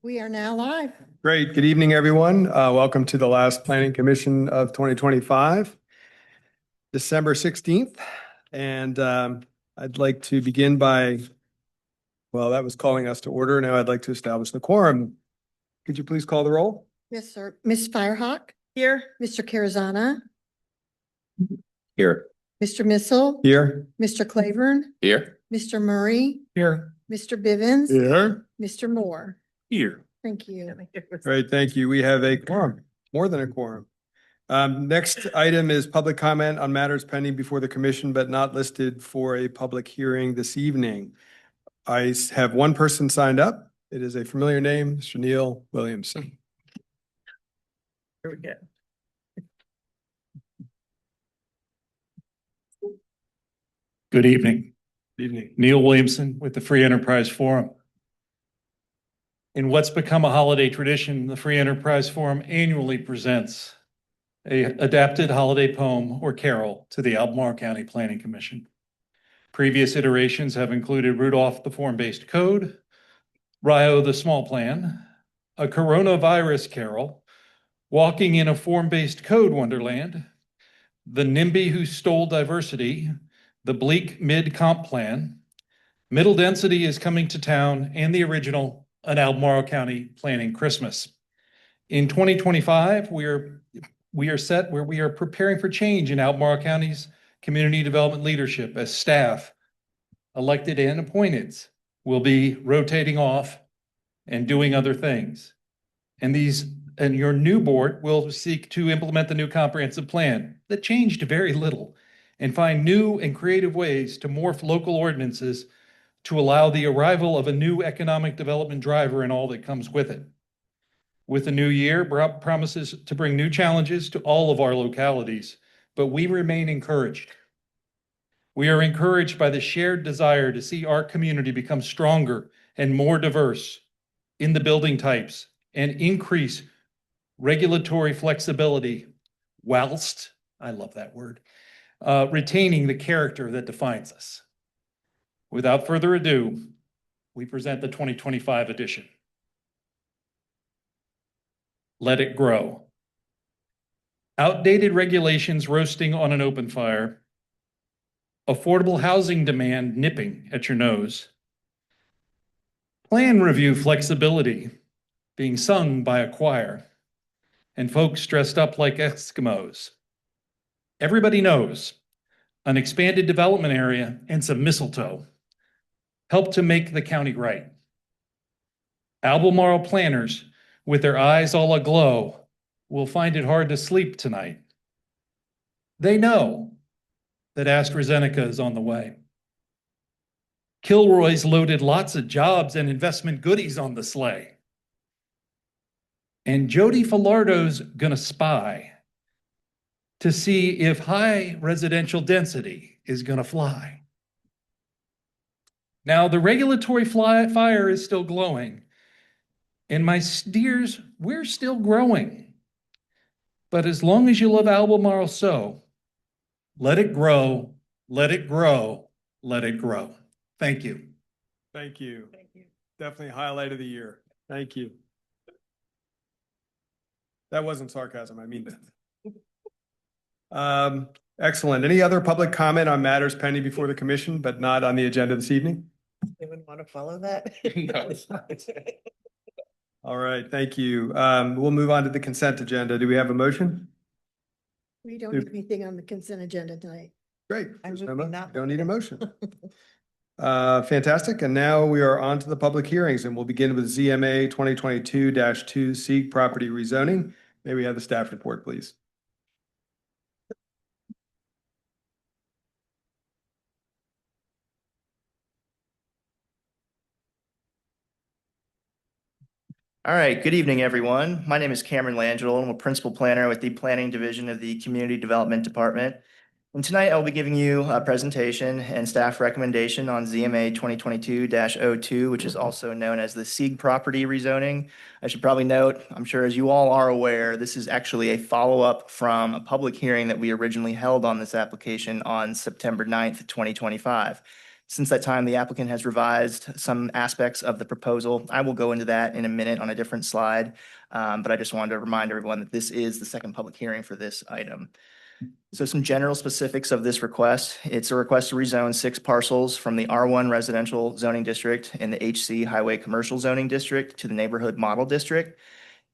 We are now live. Great. Good evening, everyone. Welcome to the last Planning Commission of 2025, December 16th. And I'd like to begin by, well, that was calling us to order. Now I'd like to establish the quorum. Could you please call the roll? Yes, sir. Ms. Firehawk? Here. Mr. Carazana? Here. Mr. Missile? Here. Mr. Claiborne? Here. Mr. Murray? Here. Mr. Bivens? Here. Mr. Moore? Here. Thank you. Great, thank you. We have a quorum, more than a quorum. Next item is public comment on matters pending before the commission, but not listed for a public hearing this evening. I have one person signed up. It is a familiar name, Mr. Neil Williamson. Here we go. Good evening. Good evening. Neil Williamson with the Free Enterprise Forum. In what's become a holiday tradition, the Free Enterprise Forum annually presents an adapted holiday poem or carol to the Albemarle County Planning Commission. Previous iterations have included Rudolph the Form-Based Code, Rio the Small Plan, a coronavirus carol, Walking in a Form-Based Code Wonderland, the NIMBY Who Stole Diversity, the Bleak Mid-Comp Plan, Middle Density is Coming to Town, and the original An Albemarle County Planning Christmas. In 2025, we are set where we are preparing for change in Albemarle County's community development leadership as staff, elected and appointed, will be rotating off and doing other things. And your new board will seek to implement the new comprehensive plan that changed very little and find new and creative ways to morph local ordinances to allow the arrival of a new economic development driver and all that comes with it. With the new year, promises to bring new challenges to all of our localities, but we remain encouraged. We are encouraged by the shared desire to see our community become stronger and more diverse in the building types and increase regulatory flexibility whilst, I love that word, retaining the character that defines us. Without further ado, we present the 2025 edition. Let it grow. Outdated regulations roasting on an open fire. Affordable housing demand nipping at your nose. Plan review flexibility being sung by a choir. And folks dressed up like Eskimos. Everybody knows an expanded development area and some mistletoe help to make the county right. Albemarle planners, with their eyes all aglow, will find it hard to sleep tonight. They know that AstraZeneca is on the way. Kilroy's loaded lots of jobs and investment goodies on the sleigh. And Jody Falardo's gonna spy to see if high residential density is gonna fly. Now, the regulatory fire is still glowing, and my dears, we're still growing. But as long as you love Albemarle so, let it grow, let it grow, let it grow. Thank you. Thank you. Thank you. Definitely highlight of the year. Thank you. That wasn't sarcasm, I mean that. Excellent. Any other public comment on matters pending before the commission, but not on the agenda this evening? Anyone want to follow that? No. All right, thank you. We'll move on to the consent agenda. Do we have a motion? We don't have anything on the consent agenda tonight. Great. I'm There's no moving mo- that Don't one. need a motion. Fantastic. And now we are on to the public hearings, and we'll begin with ZMA 2022-2 Seek Property Rezoning. May we have the staff report, please? All right, good evening, everyone. My name is Cameron Langelo. I'm a principal planner with the Planning Division of the Community Development Department. And tonight I'll be giving you a presentation and staff recommendation on ZMA 2022-02, which is also known as the Sieg property rezoning. I should probably note, I'm sure as you all are aware, this is actually a follow-up from a public hearing that we originally held on this application on September 9th, 2025. Since that time, the applicant has revised some aspects of the proposal. I will go into that in a minute on a different slide, but I just wanted to remind everyone that this is the second public hearing for this item. So some general specifics of this request. It's a request to rezone 6 parcels from the R1 residential zoning district and the HC highway commercial zoning district to the neighborhood model district.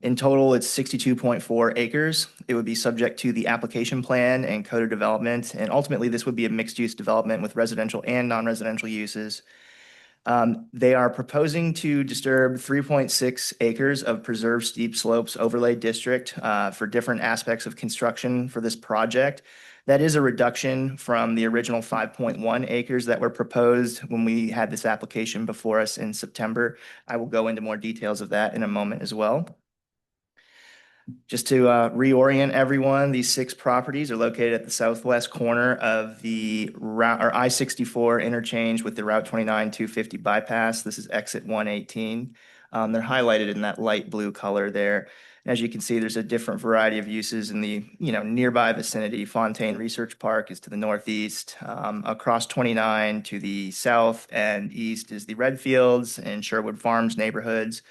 In total, it's 62.4 acres. It would be subject to the application plan and code of development, and ultimately this would be a mixed-use development with residential and non-residential uses. They are proposing to disturb 3.6 acres of preserved steep slopes overlay district for different aspects of construction for this project. That is a reduction from the original 5.1 acres that were proposed when we had this application before us in September. I will go into more details of that in a moment as well. Just to reorient everyone, these 6 properties are located at the southwest corner of the route or I-64 interchange with the Route 29 250 bypass. This is exit 118. They're highlighted in that light blue color there. As you can see, there's a different variety of uses in the nearby vicinity. Fontaine Research Park is to the northeast. Across 29 to the south and east is the Redfields and Sherwood Farms neighborhoods.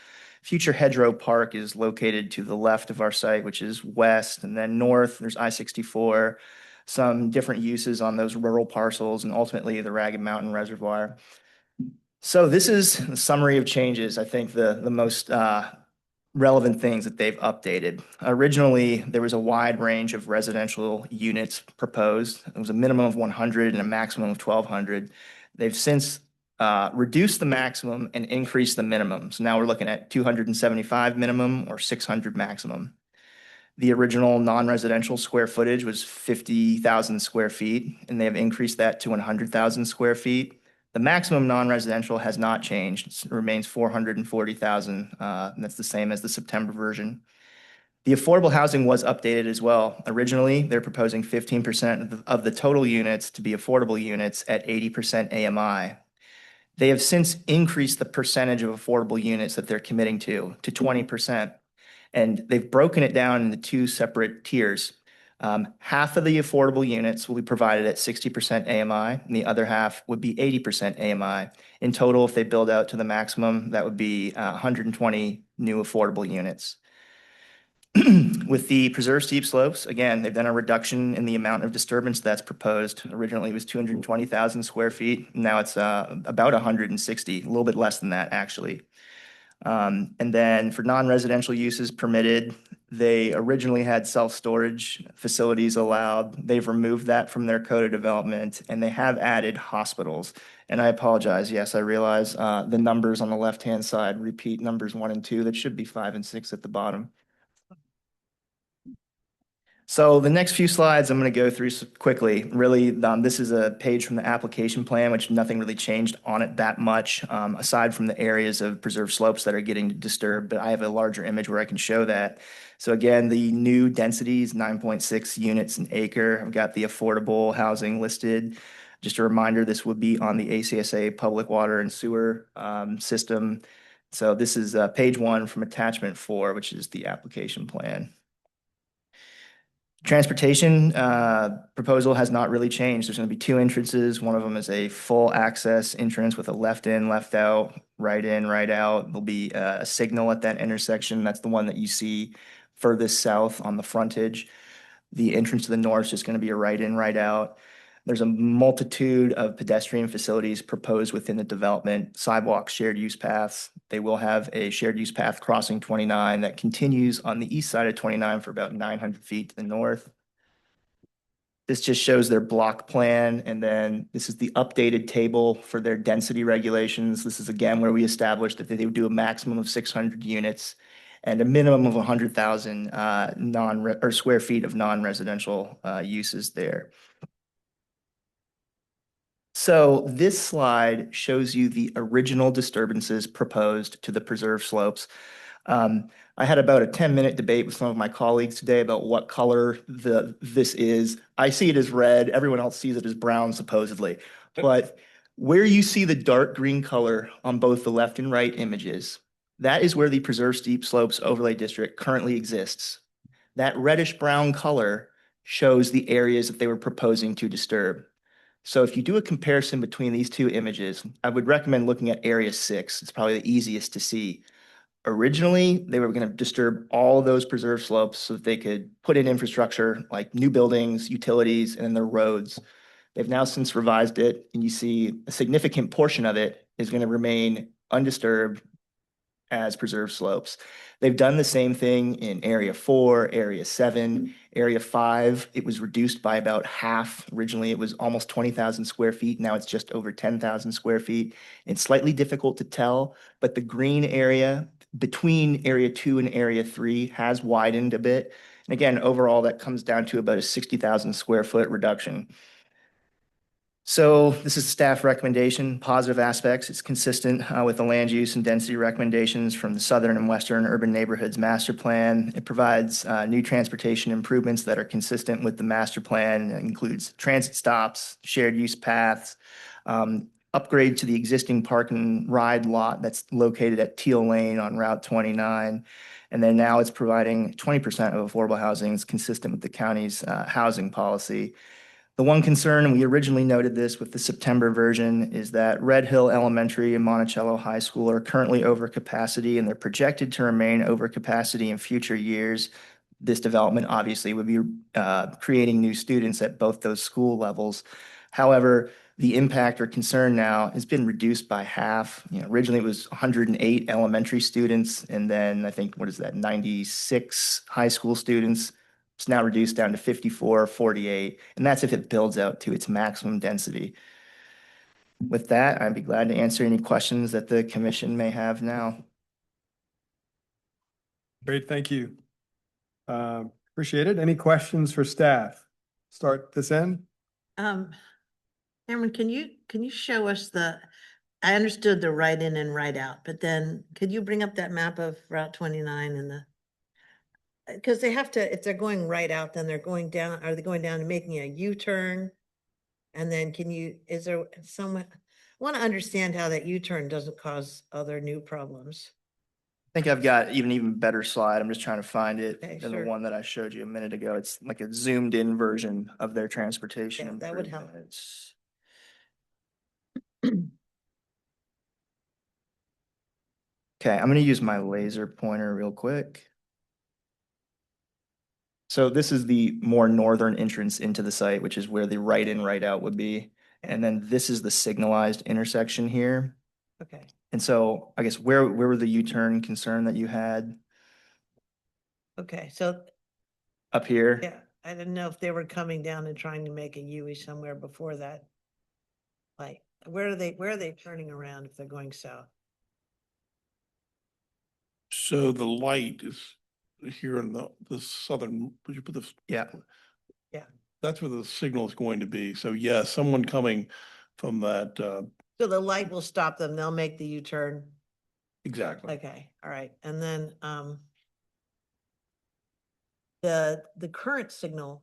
Future Hedgerow Park is located to the left of our site, which is west, and then north, there's I-64, some different uses on those rural parcels, and ultimately the Ragged Mountain Reservoir. So this is a summary of changes, I think the most relevant things that they've updated. Originally, there was a wide range of residential units proposed. It was a minimum of 100 and a maximum of 1,200. They've since reduce the maximum and increase the minimum. So now we're looking at 275 minimum or 600 maximum. The original non-residential square footage was 50,000 square feet, and they have increased that to 100,000 square feet. The maximum non-residential has not changed. It remains 440,000. And that's the same as the September version. The affordable housing was updated as well. Originally, they're proposing 15% of the total units to be affordable units at 80% AMI. They have since increased the percentage of affordable units that they're committing to 20%. And they've broken it down into 2 separate tiers. Half of the affordable units will be provided at 60% AMI, and the other half would be 80% AMI. In total, if they build out to the maximum, that would be 120 new affordable units. With the preserved steep slopes, again, they've done a reduction in the amount of disturbance that's proposed. Originally, it was 220,000 square feet. Now it's about 160, a little bit less than that, actually. And then for non-residential uses permitted, they originally had self-storage facilities allowed. They've removed that from their code of development, and they have added hospitals. And I apologize. Yes, I realize the numbers on the left-hand side repeat numbers 1 and 2. That should be 5 and 6 at the bottom. So the next few slides I'm going to go through quickly. Really, this is a page from the application plan, which nothing really changed on it that much, aside from the areas of preserved slopes that are getting disturbed. But I have a larger image where I can show that. So again, the new densities, 9.6 units an acre. I've got the affordable housing listed. Just a reminder, this would be on the ACSA public water and sewer system. So this is page 1 from attachment 4, which is the application plan. Transportation proposal has not really changed. There's going to be 2 entrances. One of them is a full access entrance with a left in, left out, right in, right out. There'll be a signal at that intersection. That's the one that you see furthest south on the frontage. The entrance to the north is just going to be a right in, right out. There's a multitude of pedestrian facilities proposed within the development, sidewalks, shared use paths. They will have a shared use path crossing 29 that continues on the east side of 29 for about 900 feet to the north. This just shows their block plan, and then this is the updated table for their density regulations. This is again where we established that they would do a maximum of 600 units and a minimum of 100,000 square feet of non-residential uses there. So this slide shows you the original disturbances proposed to the preserved slopes. I had about a 10-minute debate with some of my colleagues today about what color this is. I see it as red. Everyone else sees it as brown, supposedly. But where you see the dark green color on both the left and right images, that is where the preserved steep slopes overlay district currently exists. That reddish brown color shows the areas that they were proposing to disturb. So if you do a comparison between these two images, I would recommend looking at area 6. It's probably the easiest to see. Originally, they were going to disturb all those preserved slopes so that they could put in infrastructure like new buildings, utilities, and then their roads. They've now since revised it, and you see a significant portion of it is going to remain undisturbed as preserved slopes. They've done the same thing in Area 4, Area 7, Area 5. It was reduced by about half. Originally, it was almost 20,000 square feet. Now it's just over 10,000 square feet. It's slightly difficult to tell, but the green area between Area 2 and Area 3 has widened a bit. And again, overall, that comes down to about a 60,000 square foot reduction. So this is staff recommendation, positive aspects. It's consistent with the land use and density recommendations from the Southern and Western Urban Neighborhoods Master Plan. It provides new transportation improvements that are consistent with the master plan. It includes transit stops, shared use paths, upgrade to the existing park and ride lot that's located at Teal Lane on Route 29. And then now it's providing 20% of affordable housing is consistent with the county's housing policy. The one concern, and we originally noted this with the September version, is that Red Hill Elementary and Monticello High School are currently over capacity and they're projected to remain over capacity in future years. This development obviously would be creating new students at both those school levels. However, the impact or concern now has been reduced by half. Originally it was 108 elementary students, and then I think, 96 high school students. It's now reduced down to 54, 48, and that's if it builds out to its maximum density. With that, I'd be glad to answer any questions that the commission may have now. Great, thank you. Appreciate it. Any questions for staff? Start this end. Cameron, can you show us I understood the right in and right out, but then could you bring up that map of Route 29 and because they have to, if they're going right out, then they're going down, are they going down and making a U-turn? And then is there someone, I want to understand how that U-turn doesn't cause other new problems. I think I've got even better slide. I'm just trying to find it Okay, than the sure. one that I showed you a minute ago. It's like a zoomed in version of their transportation Yeah, that would help. improvements. Okay, I'm gonna use my laser pointer real quick. So this is the more northern entrance into the site, which is where the right in, right out would be. And then this is the signalized intersection here. Okay, And so I guess where were the U-turn concern that you had okay, so, up here? yeah, I didn't know if they were coming down and trying to make a U somewhere before that. Like, where are they turning around if they're going south? So the light is here in the southern, would you put this? Yeah. Yeah. That's where the signal is going to be. So yes, someone coming from that, So the light will stop them, they'll make the U-turn. exactly. Okay, all right, and then, the current signal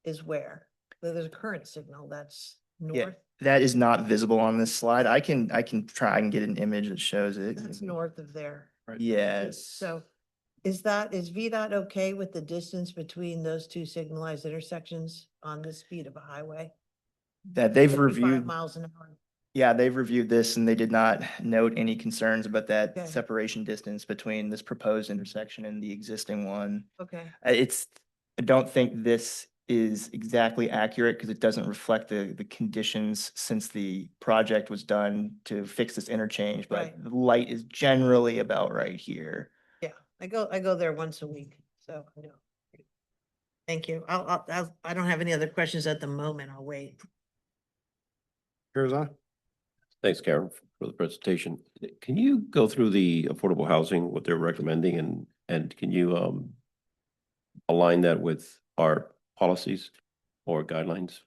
is where? There's a current signal that's Yeah, north, that is not visible on this slide. I can try and get an image that shows it. that's north of there. Yes. So is VDOT okay with the distance between those two signalized intersections on the speed of a highway? That they've 55 reviewed. miles an hour. Yeah, they've reviewed this and they did not note any concerns about that Okay. separation distance between this proposed intersection and the existing one. Okay, I don't think this is exactly accurate because it doesn't reflect the conditions since the project was done to fix this interchange, but Right. the light is generally about right here. yeah, I go there once a week, so I know. Thank you. I don't have any other questions at the moment. I'll wait. Curzon? Thanks, Karen, for the presentation. Can you go through the affordable housing, what they're recommending, and can you align that with our policies or guidelines?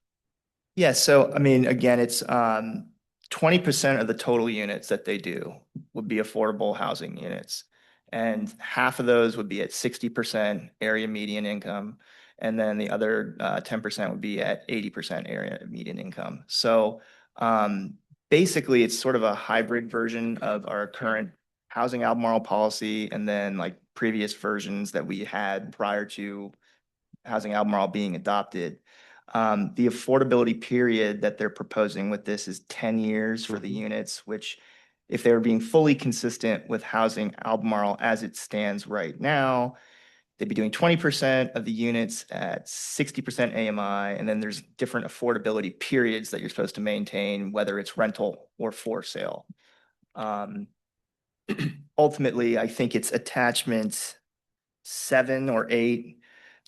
Yeah, so I mean, again, it's 20% of the total units that they do would be affordable housing units. And half of those would be at 60% area median income. And then the other 10% would be at 80% area median income. So basically, it's sort of a hybrid version of our current housing Albemarle policy and then like previous versions that we had prior to housing Albemarle being adopted. The affordability period that they're proposing with this is 10 years for the units, which if they were being fully consistent with housing Albemarle as it stands right now, they'd be doing 20% of the units at 60% AMI, and then there's different affordability periods that you're supposed to maintain, whether it's rental or for sale. Ultimately, I think it's attachment 7 or 8.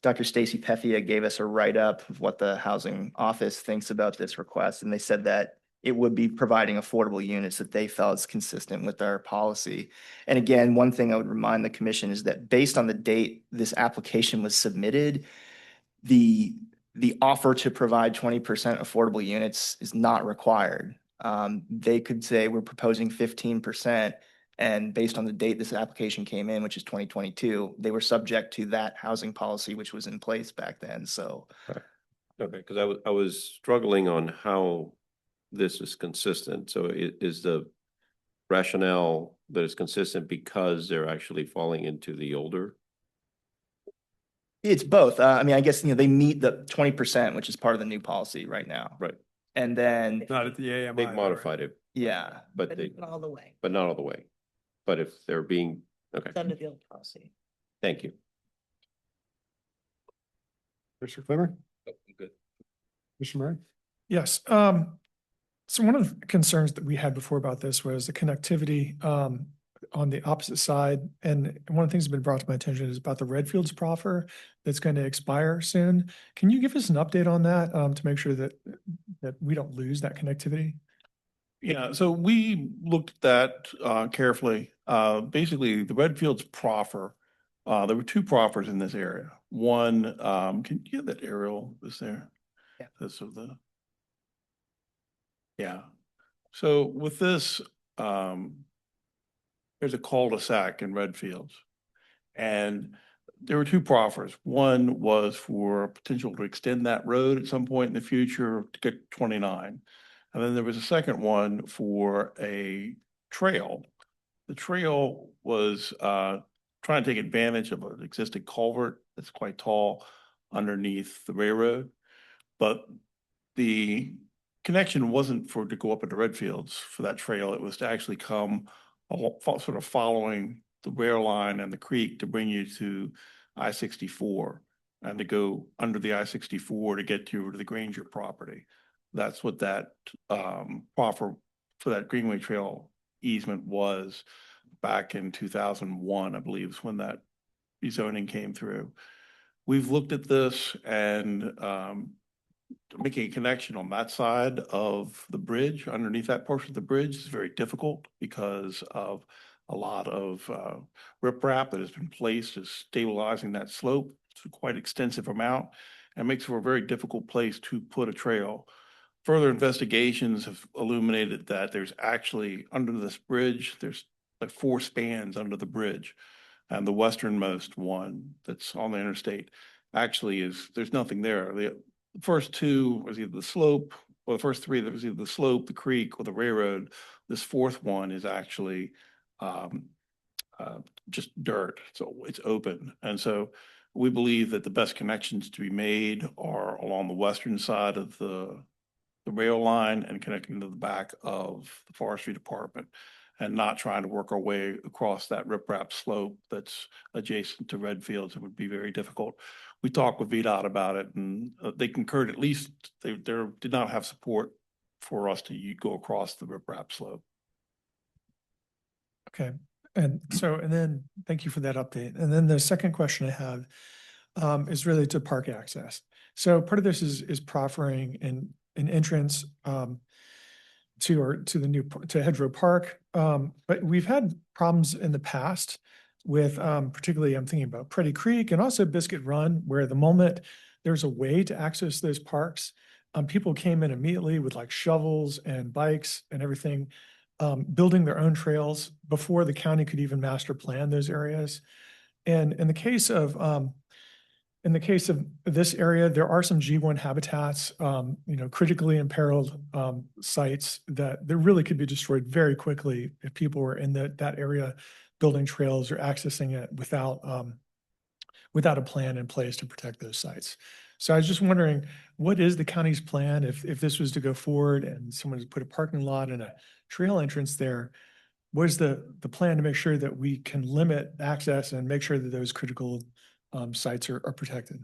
Dr. Stacy Pethia gave us a write-up of what the housing office thinks about this request, and they said that it would be providing affordable units that they felt is consistent with our policy. And again, one thing I would remind the commission is that based on the date this application was submitted, the offer to provide 20% affordable units is not required. They could say we're proposing 15%, and based on the date this application came in, which is 2022, they were subject to that housing policy, which was in place back then. So, Okay, because I was struggling on how this is consistent. So is the rationale that it's consistent because they're actually falling into the older? it's both. I mean, I guess, they meet the 20%, which is part of the new policy right now. Right. And then, Not at the AMI. They've modified it, yeah, but But they, not all the way. but not all the way. But if they're being, okay, It's under the old policy. thank you. Mr. Clemmer, Good. Mr. Murray? Yes, so one of the concerns that we had before about this was the connectivity on the opposite side. And one of the things that's been brought to my attention is about the Redfields proffer that's going to expire soon. Can you give us an update on that to make sure that we don't lose that connectivity? Yeah, so we looked at that carefully. Basically, the Redfields proffer, there were 2 proffers in this area. One, can you get that aerial that's there? Yeah. That's of the. Yeah. So with this, there's a cul-de-sac in Redfields. And there were 2 proffers. One was for potential to extend that road at some point in the future to get 29. And then there was a second one for a trail. The trail was trying to take advantage of an existing culvert that's quite tall underneath the railroad. But the connection wasn't to go up into Redfields for that trail. It was to actually come sort of following the rail line and the creek to bring you to I-64 and to go under the I-64 to get to the Granger property. That's what that proffer for that Greenway Trail easement was back in 2001, I believe, is when that rezoning came through. We've looked at this and making a connection on that side of the bridge, underneath that portion of the bridge, is very difficult because of a lot of riprap that has been placed as stabilizing that slope. It's a quite extensive amount and makes for a very difficult place to put a trail. Further investigations have illuminated that there's actually under this bridge, there's like 4 spans under the bridge. And the westernmost one that's on the interstate actually there's nothing there. The first 2 was either the slope, or the first 3, there was either the slope, the creek, or the railroad. This 4th one is actually just dirt, so it's open. And so we believe that the best connections to be made are along the western side of the rail line and connecting to the back of the forestry department, and not trying to work our way across that riprap slope that's adjacent to Redfields. It would be very difficult. We talked with VDOT about it, and they concurred, at least they did not have support for us to go across the riprap slope. Okay, and then thank you for that update. And then the second question I have is really to park access. So part of this is proffering an entrance to Hedgerow Park. But we've had problems in the past with particularly I'm thinking about Pretty Creek and also Biscuit Run, where the moment there's a way to access those parks, people came in immediately with like shovels and bikes and everything, building their own trails before the county could even master plan those areas. And in the case of this area, there are some G1 habitats, critically imperiled sites that really could be destroyed very quickly if people were in that area building trails or accessing it without a plan in place to protect those sites. So I was just wondering, what is the county's plan if this was to go forward and someone has put a parking lot and a trail entrance there? What is the plan to make sure that we can limit access and make sure that those critical sites are protected?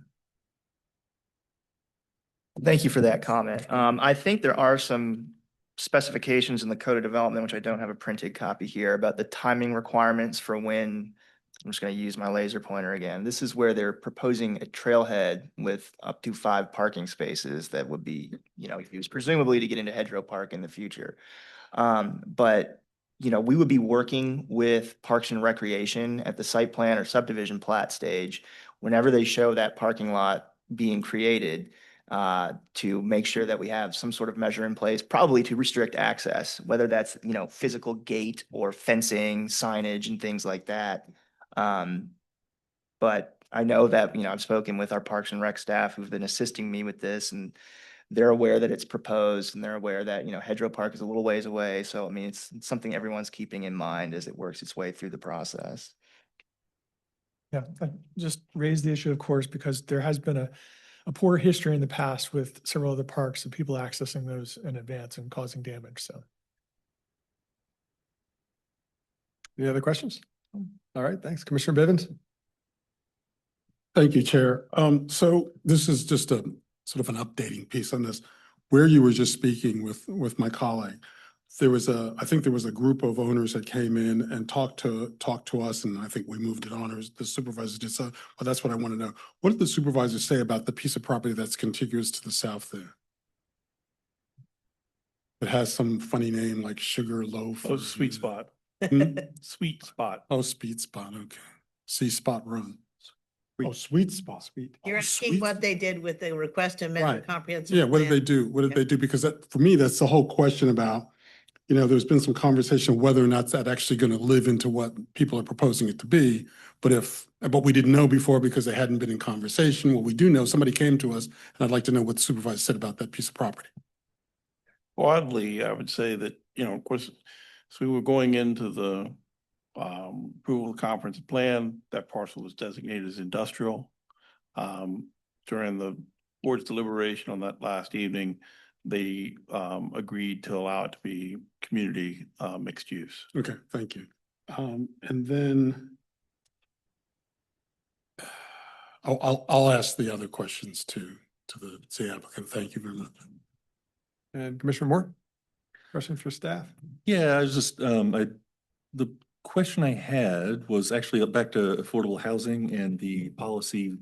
Thank you for that comment. I think there are some specifications in the Code of Development, which I don't have a printed copy here, about the timing requirements for when, I'm just going to use my laser pointer again. This is where they're proposing a trailhead with up to 5 parking spaces that would be, used presumably to get into Hedgerow Park in the future. But we would be working with Parks and Recreation at the site plan or subdivision plat stage whenever they show that parking lot being created, to make sure that we have some sort of measure in place, probably to restrict access, whether that's, physical gate or fencing, signage and things like that. But I know that, I've spoken with our Parks and Rec staff who've been assisting me with this, and they're aware that it's proposed, and they're aware that, Hedgerow Park is a little ways away. So, I mean, it's something everyone's keeping in mind as it works its way through the process. Yeah, I just raised the issue, of course, because there has been a poor history in the past with several other parks and people accessing those in advance and causing damage, so. Any other questions? All right, thanks. Commissioner Bivens? Thank you, Chair. So this is just a sort of an updating piece on this. Where you were just speaking with my colleague, I think there was a group of owners that came in and talked to us, and I think we moved it on, or the supervisor did so. Well, that's what I want to know. What did the supervisor say about the piece of property that's contiguous to the south there? It has some funny name like Sugar Loaf. Oh, Sweet Spot. Hmm? Sweet Spot. Oh, Speed Spot, okay. See Spot Run. Oh, Sweet Spot. Sweet. You're Oh, asking Sweet what they did with the request to amend the Right. comprehensive. Yeah, what did they plan. do? What did Yeah. they do? Because that, for me, that's the whole question about, there's been some conversation whether or not that actually going to live into what people are proposing it to be. But we didn't know before because they hadn't been in conversation. What we do know, somebody came to us, and I'd like to know what the supervisor said about that piece of property. Broadly, I would say that, of course, so we were going into the approval of the comprehensive plan, that parcel was designated as industrial. During the board's deliberation on that last evening, they agreed to allow it to be community mixed use. Okay, thank you. And then I'll ask the other questions to the applicant. Thank you very much. And Commissioner Moore? Question for staff? Yeah, I was just, the question I had was actually back to affordable housing and the policy,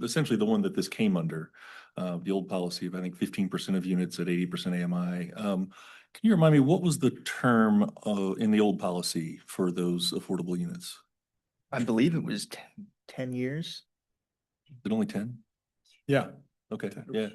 essentially the one that this came under, the old policy of, I think, 15% of units at 80% AMI. Can you remind me, what was the term in the old policy for those affordable units? I believe it was 10 years. Is it only 10? Yeah. Okay, yeah.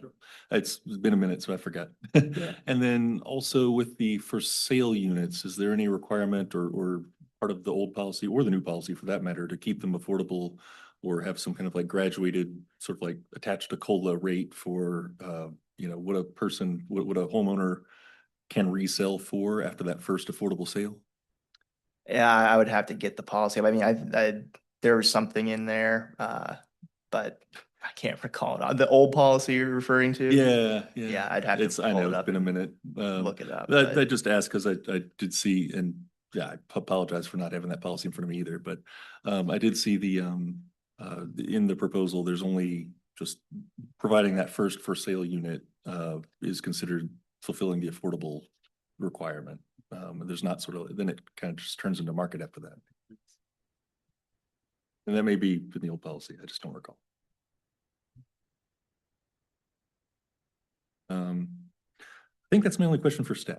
It's been a minute, so I forgot. And then also with the for sale units, is there any requirement or part of the old policy or the new policy for that matter to keep them affordable or have some kind of like graduated sort of like attached to COLA rate for, what a person, what a homeowner can resell for after that first affordable sale? Yeah, I would have to get the policy. I mean, there was something in there, but I can't recall it. The old policy you're referring to? Yeah. Yeah, I'd have to I pull know it it's up been a and minute. look it up. I but- just asked because I did see, and yeah, I apologize for not having that policy in front of me either, but I did see in the proposal, there's only just providing that first for sale unit is considered fulfilling the affordable requirement. There's not then it kind of just turns into market after that. And that may be in the old policy, I just don't recall. I think that's my only question for staff.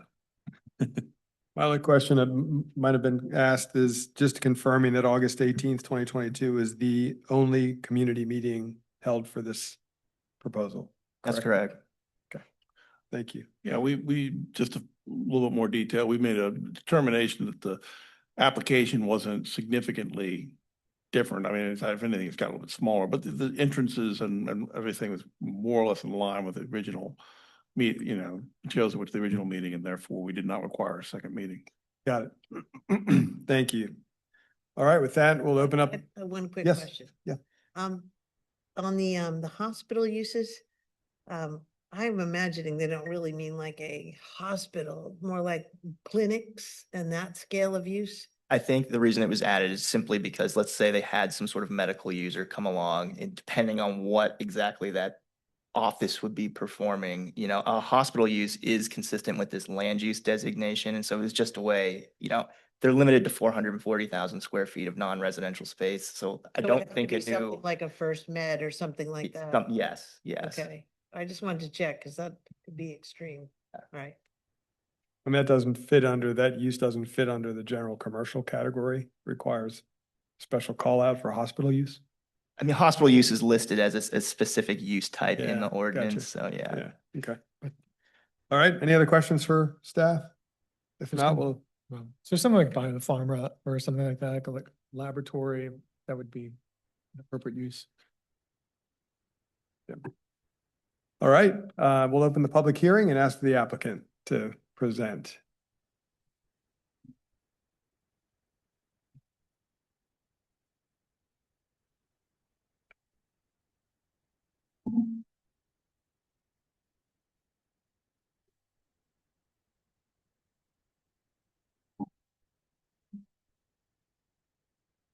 My only question that might have been asked is just confirming that August 18th, 2022 is the only community meeting held for this proposal. That's correct. Thank you. Yeah, we just a little bit more detail. We made a determination that the application wasn't significantly different. I mean, if anything, it's got a little bit smaller, but the entrances and everything was more or less in line with the original shows which the original meeting, and therefore we did not require a second meeting. Got it. Thank you. All right, with that, we'll open up. One quick Yes, question. yeah. on the hospital uses, I'm imagining they don't really mean like a hospital, more like clinics and that scale of use. I think the reason it was added is simply because, let's say they had some sort of medical user come along, and depending on what exactly that office would be performing, a hospital use is consistent with this land use designation. And so it was just a way, they're limited to 440,000 square feet of non-residential space. So I So don't it'd have to think be it something knew. like a First Med or something like that. Yes, yes. Okay, I just wanted to check because that could be extreme, right? I mean, that use doesn't fit under the general commercial category, requires special call out for hospital use. I mean, hospital use is listed as a specific use type in Yeah, the gotcha. ordinance, so yeah. Yeah, okay. All right, any other questions for staff? If Just not, one- we'll, So something like biopharma or something like that, like laboratory, that would be appropriate use. all right, we'll open the public hearing and ask the applicant to present.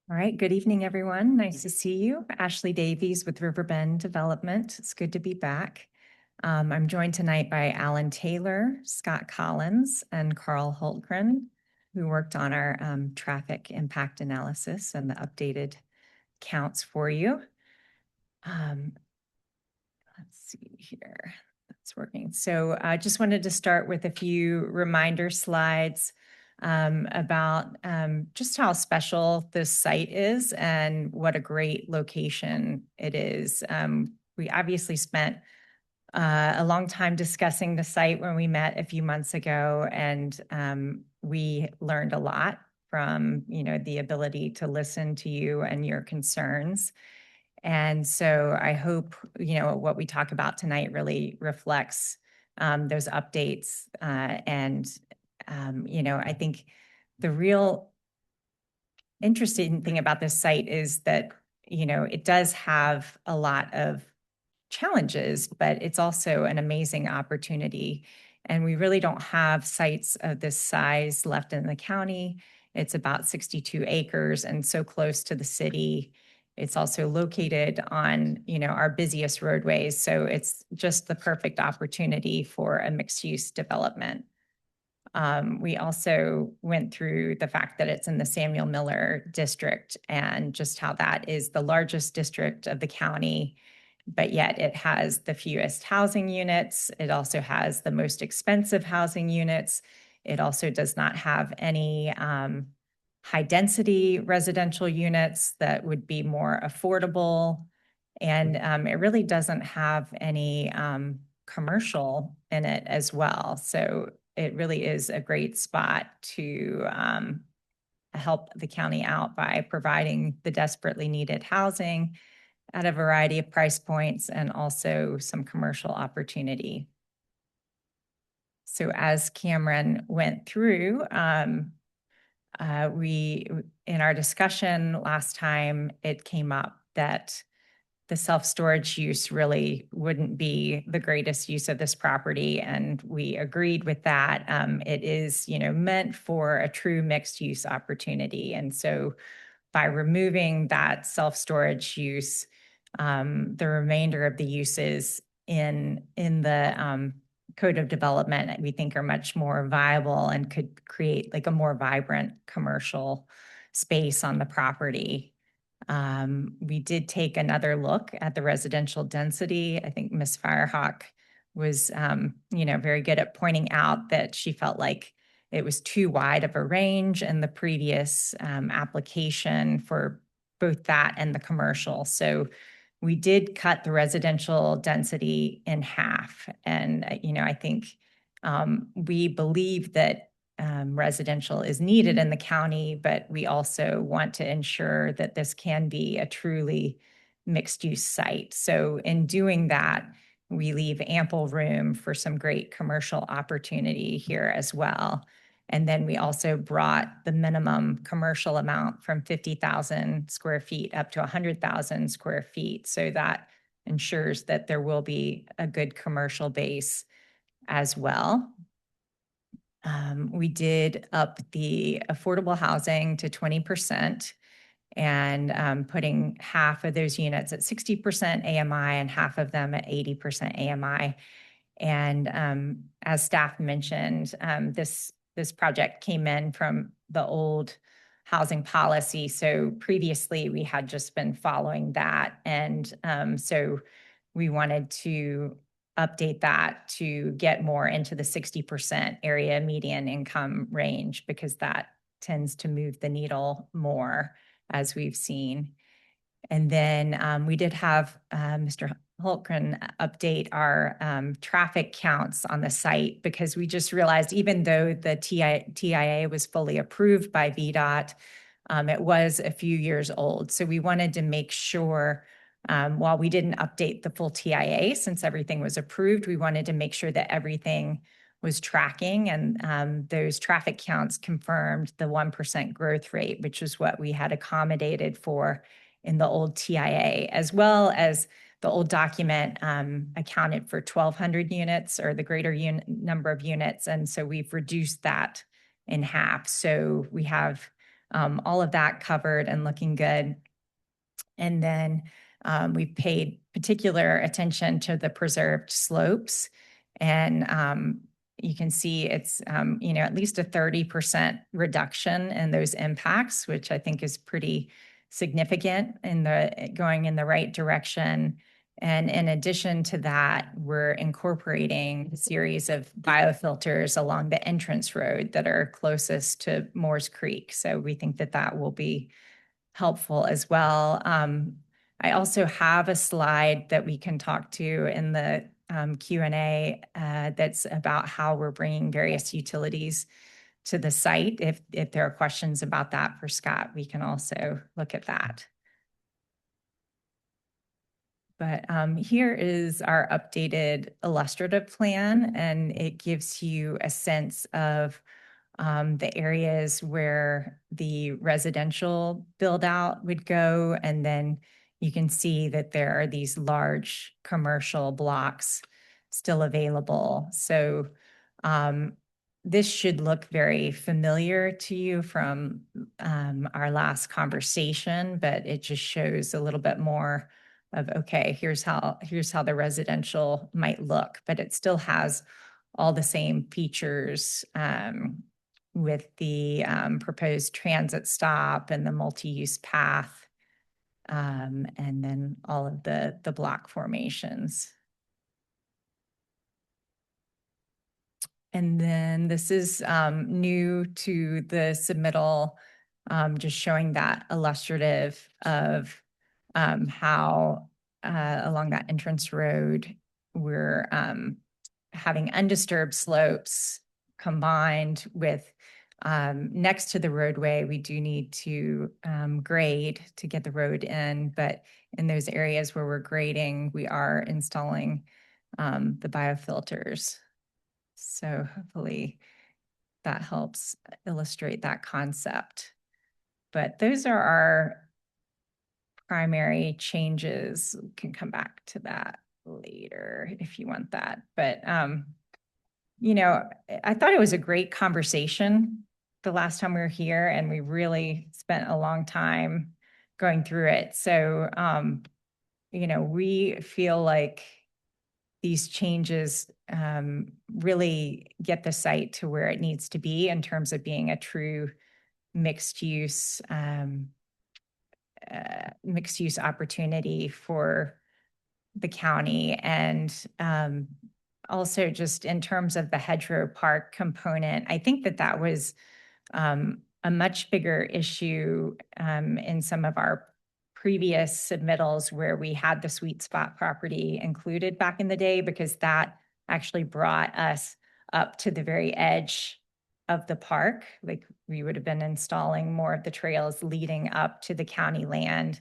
All right, good evening, everyone. Nice to see you. Ashley Davies with Riverbend Development. It's good to be back. I'm joined tonight by Alan Taylor, Scott Collins, and Carl Holtgren, who worked on our traffic impact analysis and the updated counts for you. Let's see here. That's working. So I just wanted to start with a few reminder slides about just how special this site is and what a great location it is. We obviously spent a long time discussing the site when we met a few months ago, and we learned a lot from, the ability to listen to you and your concerns. And so I hope, what we talk about tonight really reflects those updates. I think the real interesting thing about this site is that, it does have a lot of challenges, but it's also an amazing opportunity. And we really don't have sites of this size left in the county. It's about 62 acres and so close to the city. It's also located on, our busiest roadways. So it's just the perfect opportunity for a mixed-use development. We also went through the fact that it's in the Samuel Miller district and just how that is the largest district of the county, but yet it has the fewest housing units. It also has the most expensive housing units. It also does not have any high density residential units that would be more affordable. And it really doesn't have any commercial in it as well. So it really is a great spot to help the county out by providing the desperately needed housing at a variety of price points and also some commercial opportunity. So as Cameron went through, we, in our discussion last time, it came up that the self-storage use really wouldn't be the greatest use of this property. And we agreed with that. It is, meant for a true mixed use opportunity. And so by removing that self-storage use, the remainder of the uses in the code of development, we think are much more viable and could create like a more vibrant commercial space on the property. We did take another look at the residential density. I think Ms. Firehawk was, very good at pointing out that she felt like it was too wide of a range in the previous application for both that and the commercial. So we did cut the residential density in half. And, I think we believe that residential is needed in the county, but we also want to ensure that this can be a truly mixed-use site. So in doing that, we leave ample room for some great commercial opportunity here as well. And then we also brought the minimum commercial amount from 50,000 square feet up to 100,000 square feet. So that ensures that there will be a good commercial base as well. We did up the affordable housing to 20% and putting half of those units at 60% AMI and half of them at 80% AMI. And as staff mentioned, this project came in from the old housing policy. So previously we had just been following that. And so we wanted to update that to get more into the 60% area median income range, because that tends to move the needle more, as we've seen. And then we did have Mr. Holtgren update our traffic counts on the site, because we just realized even though the TIA was fully approved by VDOT, it was a few years old. So we wanted to make sure, while we didn't update the full TIA since everything was approved, we wanted to make sure that everything was tracking, and those traffic counts confirmed the 1% growth rate, which is what we had accommodated for in the old TIA, as well as the old document accounted for 1,200 units or the greater number of units. And so we've reduced that in half. So we have all of that covered and looking good. And then we've paid particular attention to the preserved slopes. And you can see it's, at least a 30% reduction in those impacts, which I think is pretty significant going in the right direction. And in addition to that, we're incorporating a series of biofilters along the entrance road that are closest to Moores Creek. So we think that that will be helpful as well. I also have a slide that we can talk to in the Q&A that's about how we're bringing various utilities to the site. If there are questions about that for Scott, we can also look at that. But here is our updated illustrative plan, and it gives you a sense of the areas where the residential build out would go. And then you can see that there are these large commercial blocks still available. So this should look very familiar to you from our last conversation, but it just shows a little bit more of, okay, here's how the residential might look, but it still has all the same features with the proposed transit stop and the multi-use path, and then all of the block formations. And then this is new to the submittal, just showing that illustrative of how along that entrance road, we're having undisturbed slopes combined with next to the roadway. We do need to grade to get the road in, but in those areas where we're grading, we are installing the biofilters. So hopefully that helps illustrate that concept. But those are our primary changes. We can come back to that later if you want that. But, I thought it was a great conversation the last time we were here, and we really spent a long time going through it. So, we feel like these changes really get the site to where it needs to be in terms of being a true mixed use opportunity for the county. And also just in terms of the hedgerow park component, I think that was a much bigger issue in some of our previous submittals where we had the sweet spot property included back in the day, because that actually brought us up to the very edge of the park. Like we would have been installing more of the trails leading up to the county land.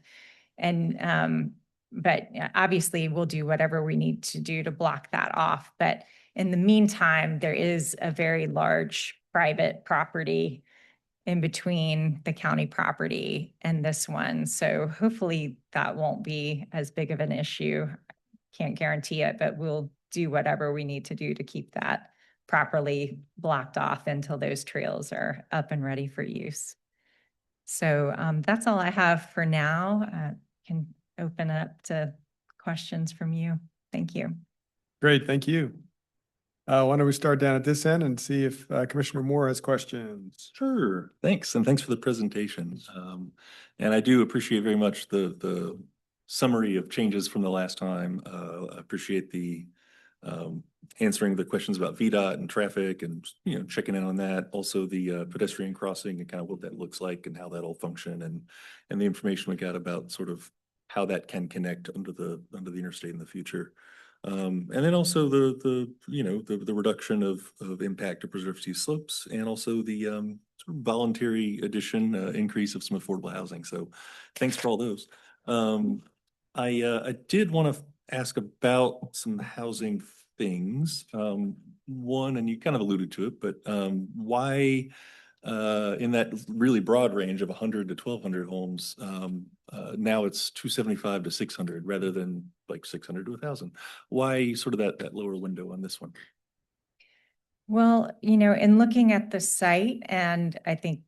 And, but obviously we'll do whatever we need to do to block that off. But in the meantime, there is a very large private property in between the county property and this one. So hopefully that won't be as big of an issue. Can't guarantee it, but we'll do whatever we need to do to keep that properly blocked off until those trails are up and ready for use. So that's all I have for now. Can open up to questions from you. Thank you. Great, thank you. Why don't we start down at this end and see if Commissioner Moore has questions? Sure, thanks, and thanks for the presentation. And I do appreciate very much the summary of changes from the last time. I appreciate the answering the questions about VDOT and traffic and, you know, checking in on that. Also the pedestrian crossing and kind of what that looks like and how that'll function and the information we got about sort of how that can connect under the interstate in the future. And then also the reduction of impact to preserve steep slopes and also the sort of voluntary addition, increase of some affordable housing. So thanks for all those. I did want to ask about some housing things. One, and you kind of alluded to it, but why in that really broad range of 100 to 1,200 homes, now it's 275 to 600 rather than like 600 to 1,000. Why sort of that lower window on this one? Well, you know, in looking at the site and I think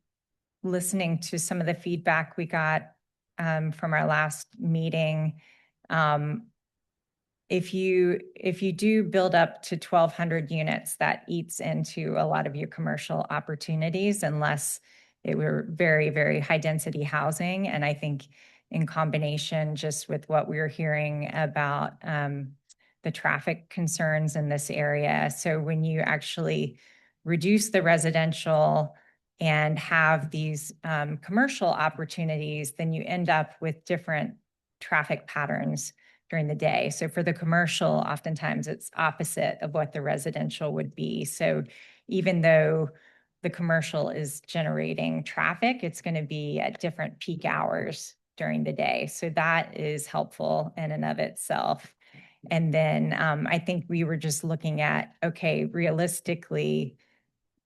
listening to some of the feedback we got from our last meeting, if you do build up to 1,200 units, that eats into a lot of your commercial opportunities unless they were very, very high density housing. And I think in combination just with what we were hearing about the traffic concerns in this area. So when you actually reduce the residential and have these commercial opportunities, then you end up with different traffic patterns during the day. So for the commercial, oftentimes it's opposite of what the residential would be. So even though the commercial is generating traffic, it's going to be at different peak hours during the day. So that is helpful in and of itself. And then I think we were just looking at, okay, realistically,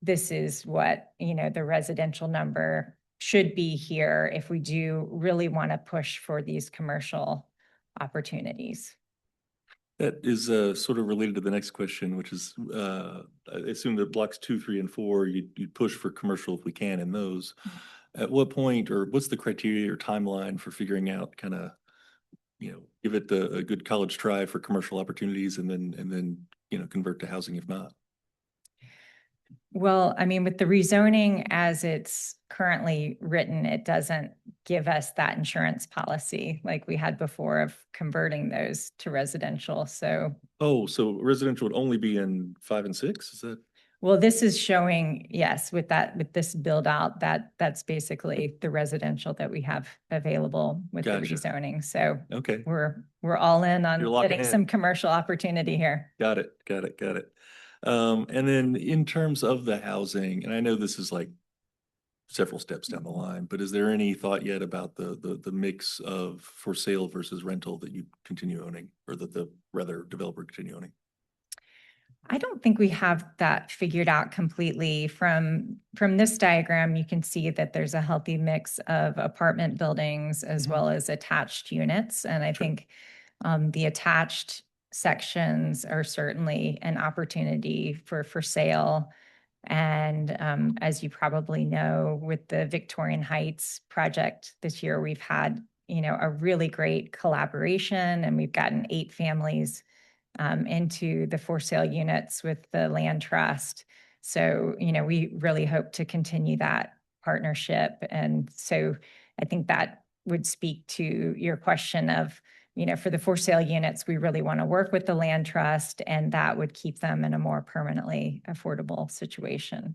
this is what, you know, the residential number should be here if we do really want to push for these commercial opportunities. That is sort of related to the next question, which is I assume that blocks 2, 3, and 4, you'd push for commercial if we can in those. At what point or what's the criteria or timeline for figuring out kind of, you know, give it a good college try for commercial opportunities and then, you know, convert to housing if not? Well, I mean, with the rezoning as it's currently written, it doesn't give us that insurance policy like we had before of converting those to residential. So, Oh, so residential would only be in 5 and 6? Is that? well, this is showing, yes, with this build out, that's basically the residential that we have available with the Gotcha. rezoning. So Okay. we're all in on You're locking getting in. some commercial opportunity here. Got it. And then in terms of the housing, and I know this is like several steps down the line, but is there any thought yet about the mix of for sale versus rental that you continue owning or that the rather developer continue owning? I don't think we have that figured out completely. From this diagram, you can see that there's a healthy mix of apartment buildings as well as attached units. And I think the attached sections are certainly an opportunity for sale. And as you probably know, with the Victorian Heights project this year, we've had, you know, a really great collaboration and we've gotten 8 families into the for sale units with the land trust. So, you know, we really hope to continue that partnership. And so I think that would speak to your question of, you know, for the for sale units, we really want to work with the land trust and that would keep them in a more permanently affordable situation.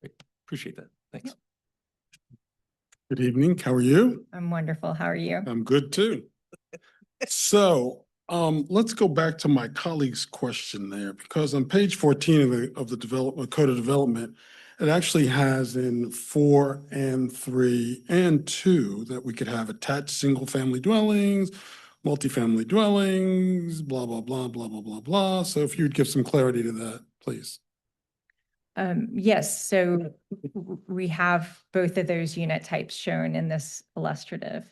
Great. Appreciate that. Thanks. Yep. Good evening. How are you? I'm wonderful. How are you? I'm good too. So let's go back to my colleague's question there, because on page 14 of the development code of development, it actually has in 4 and 3 and 2 that we could have attached single family dwellings, multifamily dwellings, blah, blah, blah, blah, blah, blah, blah. So if you'd give some clarity to that, please. Yes, so we have both of those unit types shown in this illustrative.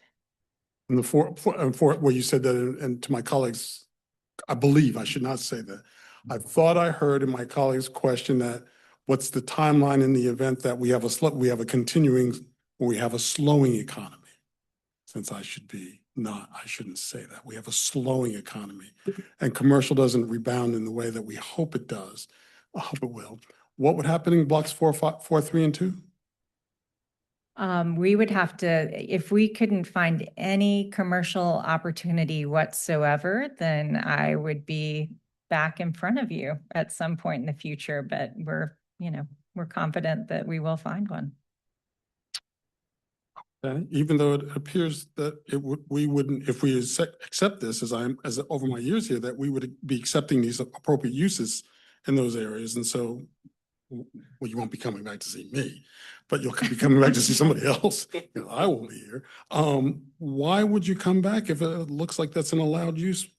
And well, you said that, and to my colleagues, I believe, I should not say that. I thought I heard in my colleague's question that what's the timeline in the event that we have a continuing, or we have a slowing economy? Since I shouldn't say that. We have a slowing economy and commercial doesn't rebound in the way that we hope it does. I hope it will. What would happen in blocks 4, 3, and 2? We would have to, if we couldn't find any commercial opportunity whatsoever, then I would be back in front of you at some point in the future, but we're confident that we will find one. Okay, even though it appears that we wouldn't, if we accept this, as over my years here, that we would be accepting these appropriate uses in those areas. And so, well, you won't be coming back to see me, but you'll be coming back to see somebody else. I won't be here. Why would you come back if it looks like that's an allowed use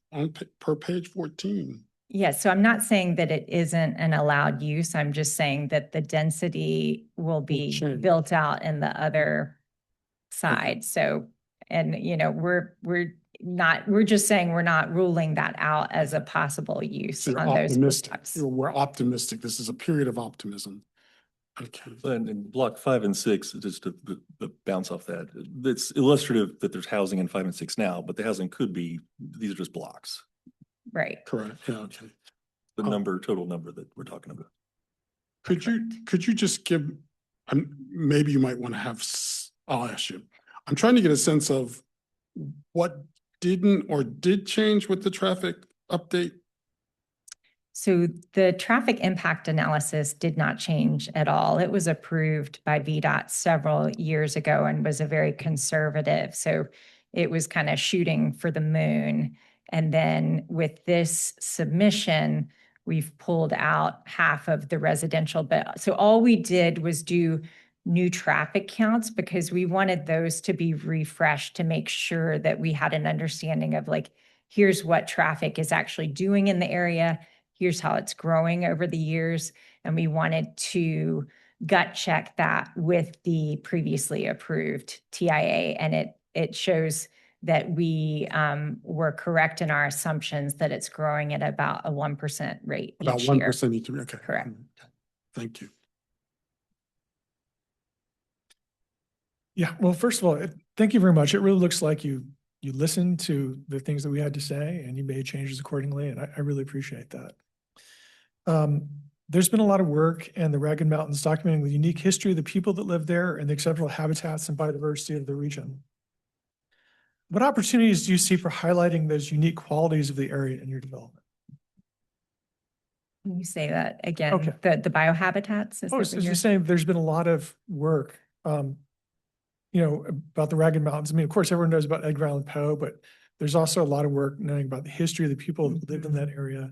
per page 14? Yes, so I'm not saying that it isn't an allowed use. I'm just saying that the density will be change. built out in the other side. So, and we're just saying we're not ruling that out as a possible use So you're on those optimistic. blocks. We're optimistic. This is a period of optimism. Okay. And in block 5 and 6, just to bounce off that, it's illustrative that there's housing in 5 and 6 now, but the housing could be, these are just blocks. Right. Correct. Yeah, okay. The total number that we're talking about. Could you just give, maybe you might want to have, I'll ask you. I'm trying to get a sense of what didn't or did change with the traffic update. So the traffic impact analysis did not change at all. It was approved by VDOT several years ago and was a very conservative. So it was kind of shooting for the moon. And then with this submission, we've pulled out half of the residential. But so all we did was do new traffic counts because we wanted those to be refreshed to make sure that we had an understanding of like, here's what traffic is actually doing in the area. Here's how it's growing over the years. And we wanted to gut check that with the previously approved TIA. And it shows that we were correct in our assumptions that it's growing at about a 1% rate About each year. 1% each year. Okay. Correct. Thank you. Yeah, well, first of all, thank you very much. It really looks like you listened to the things that we had to say and you made changes accordingly, and I really appreciate that. There's been a lot of work in the Ragged Mountains documenting the unique history of the people that live there and the exceptional habitats and biodiversity of the region. What opportunities do you see for highlighting those unique qualities of the area in your development? Can you say that again? Okay. The biohabitats? Is Oh, that so what you're saying there's been a lot of work, about the Ragged Mountains. I mean, of course, everyone knows about Edgar Allan Poe, but there's also a lot of work knowing about the history of the people that lived in that area.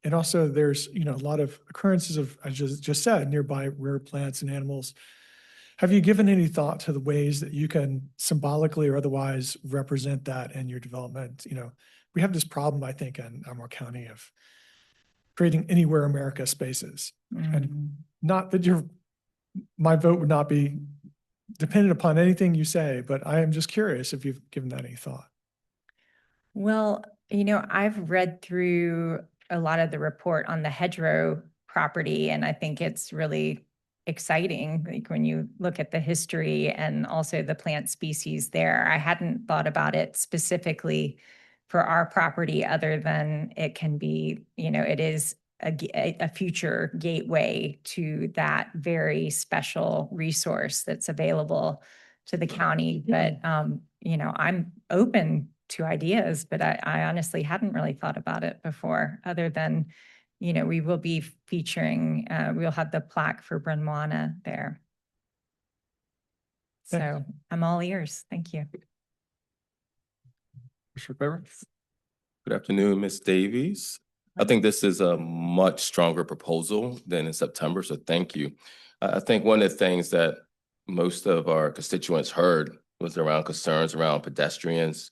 And also there's, a lot of occurrences of, I just said, nearby rare plants and animals. Have you given any thought to the ways that you can symbolically or otherwise represent that in your development? We have this problem, I think, in Albemarle County of creating anywhere America spaces. And not that my vote would not be dependent upon anything you say, but I am just curious if you've given that any thought. Well, I've read through a lot of the report on the hedgerow property, and I think it's really exciting. Like when you look at the history and also the plant species there, I hadn't thought about it specifically for our property other than it can be, it is a future gateway to that very special resource that's available to the county. But, I'm open to ideas, but I honestly hadn't really thought about it before other than, we will be featuring, we'll have the plaque for Bryn Mawr there. So I'm all ears. Thank you. Commissioner Fairburn? Good afternoon, Ms. Davies. I think this is a much stronger proposal than in September, so thank you. I think one of the things that most of our constituents heard was around concerns around pedestrians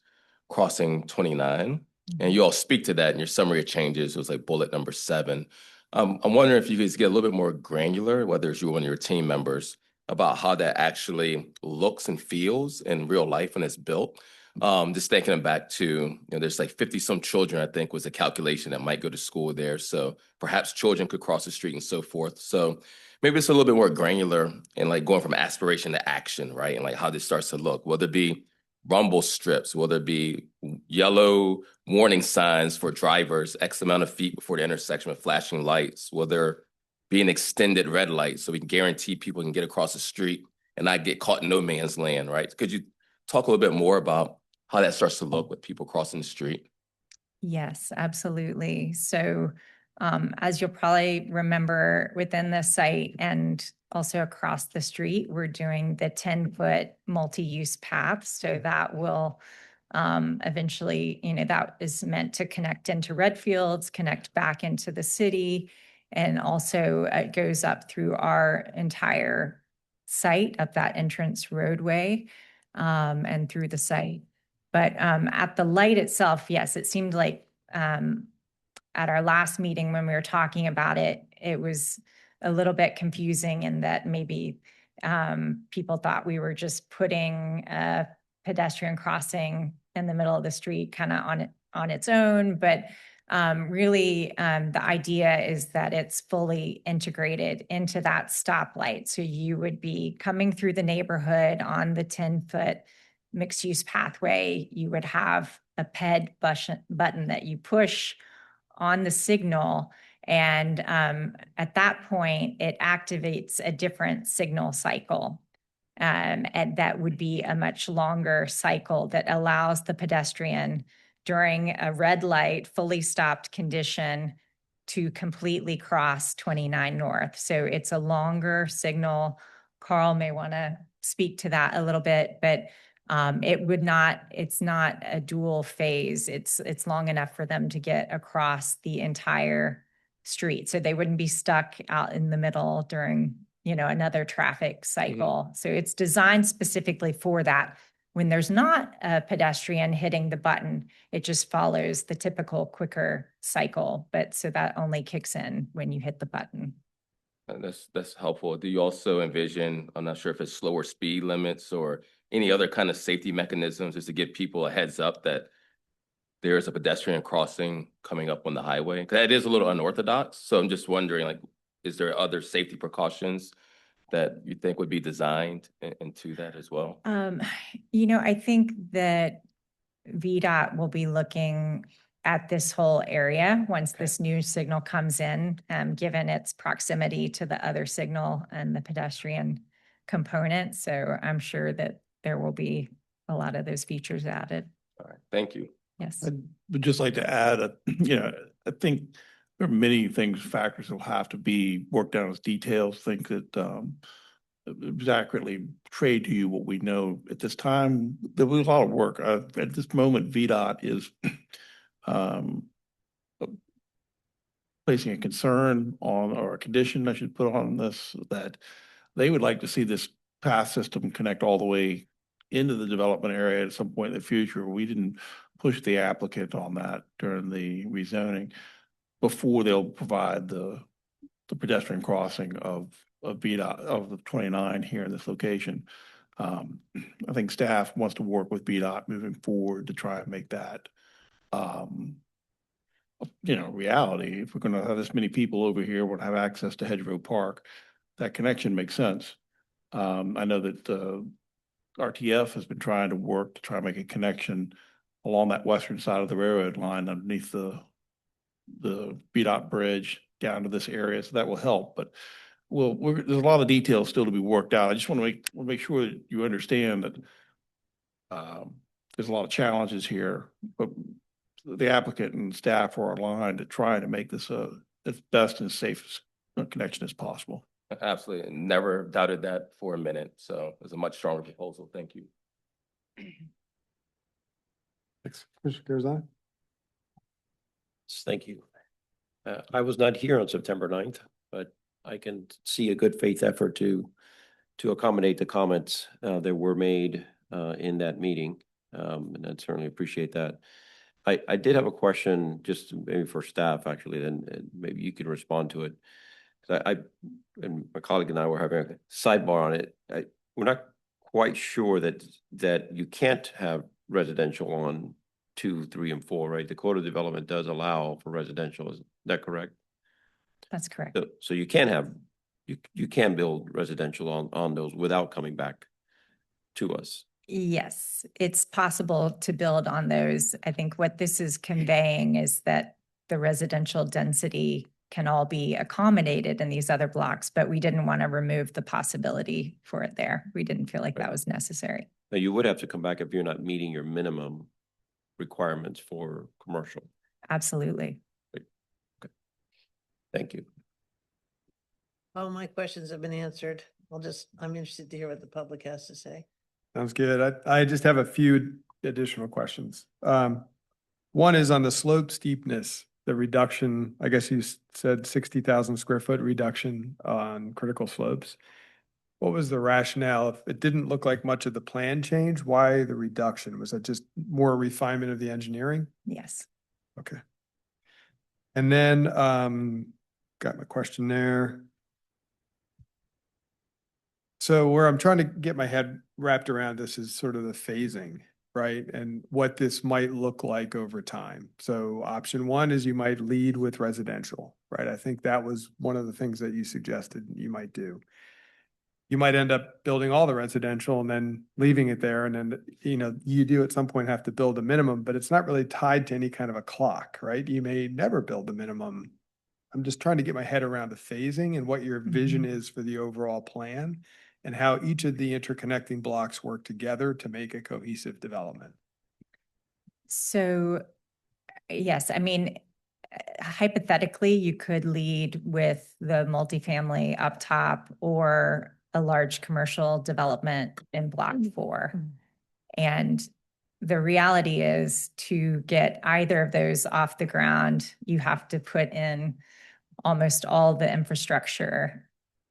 crossing 29. And you all speak to that in your summary of changes. It was like bullet number 7. I'm wondering if you could get a little bit more granular, whether it's you or your team members, about how that actually looks and feels in real life when it's built. Just thinking back to, there's like 50 some children, I think was a calculation that might go to school there. So perhaps children could cross the street and so forth. So maybe it's a little bit more granular and like going from aspiration to action, right? And like how this starts to look. Will there be rumble strips? Will there be yellow warning signs for drivers X amount of feet before the intersection with flashing lights? Will there be an extended red light so we can guarantee people can get across the street and not get caught in no man's land, right? Could you talk a little bit more about how that starts to look with people crossing the street? Yes, absolutely. So, as you'll probably remember within the site and also across the street, we're doing the 10-foot multi-use path. So that will eventually, that is meant to connect into Redfields, connect back into the city. And also it goes up through our entire site up that entrance roadway and through the site. But at the light itself, yes, it seemed like at our last meeting when we were talking about it, it was a little bit confusing in that maybe people thought we were just putting a pedestrian crossing in the middle of the street kind of on its own. But really, the idea is that it's fully integrated into that stoplight. So you would be coming through the neighborhood on the 10-foot mixed use pathway. You would have a PED button that you push on the signal. And at that point, it activates a different signal cycle. And that would be a much longer cycle that allows the pedestrian during a red light, fully stopped condition to completely cross 29 North. So it's a longer signal. Carl may want to speak to that a little bit, but it's not a dual phase. It's long enough for them to get across the entire street. So they wouldn't be stuck out in the middle during, another traffic cycle. So it's designed specifically for that. When there's not a pedestrian hitting the button, it just follows the typical quicker cycle. But so that only kicks in when you hit the button. That's helpful. Do you also envision, I'm not sure if it's slower speed limits or any other kind of safety mechanisms just to give people a heads up that there's a pedestrian crossing coming up on the highway? Because that is a little unorthodox. So I'm just wondering, like, is there other safety precautions that you think would be designed into that as well? I think that VDOT will be looking at this whole area once this new signal comes in, given its proximity to the other signal and the pedestrian component. So I'm sure that there will be a lot of those features added. All right, thank you. Yes. I would just like to add, I think there are many factors that will have to be worked out as details. Think that accurately portray to you what we know at this time. There was a lot of work. At this moment, VDOT is placing a concern on, or a condition I should put on this, that they would like to see this path system connect all the way into the development area at some point in the future. We didn't push the applicant on that during the rezoning before they'll provide the pedestrian crossing of VDOT of the 29 here in this location. I think staff wants to work with VDOT moving forward to try and make that reality. If we're going to have this many people over here, we'll have access to Hedgerow Park. That connection makes sense. I know that RTF has been trying to work to try and make a connection along that western side of the railroad line underneath the VDOT bridge down to this area, so that will help. But there's a lot of details still to be worked out. I just want to make sure that you understand that there's a lot of challenges here, but the applicant and staff are aligned to try to make this as best and safest connection as possible. Absolutely. Never doubted that for a minute. So it's a much stronger proposal. Thank you. Thanks. Mr. Curzon? Thank you. I was not here on September 9th, but I can see a good faith effort to accommodate the comments that were made in that meeting. And I'd certainly appreciate that. I did have a question, just maybe for staff, actually, and maybe you could respond to it. 'Cause and my colleague and I were having a sidebar on it. We're not quite sure that you can't have residential on 2, 3, and 4, right? The Code of Development does allow for residential, is that correct? That's correct. So you can have, you can build residential on those without coming back to us. Yes, it's possible to build on those. I think what this is conveying is that the residential density can all be accommodated in these other blocks, but we didn't want to remove the possibility for it there. We didn't feel like that was necessary. Now, you would have to come back if you're not meeting your minimum requirements for commercial. Absolutely. Thank you. All my questions have been answered. I'm interested to hear what the public has to say. Sounds good. I just have a few additional questions. One is on the slope steepness, the reduction, I guess you said 60,000 square foot reduction on critical slopes. What was the rationale? If it didn't look like much of the plan change, why the reduction? Was that just more refinement of the engineering? Yes. Okay. And then, got my question there. So where I'm trying to get my head wrapped around this is sort of the phasing, right? And what this might look like over time. So option one is you might lead with residential, right? I think that was one of the things that you suggested you might do. You might end up building all the residential and then leaving it there. And then, you do at some point have to build a minimum, but it's not really tied to any kind of a clock, right? You may never build the minimum. I'm just trying to get my head around the phasing and what your vision is for the overall plan and how each of the interconnecting blocks work together to make a cohesive development. So, yes, I mean, hypothetically, you could lead with the multifamily up top or a large commercial development in block 4. And the reality is, to get either of those off the ground, you have to put in almost all the infrastructure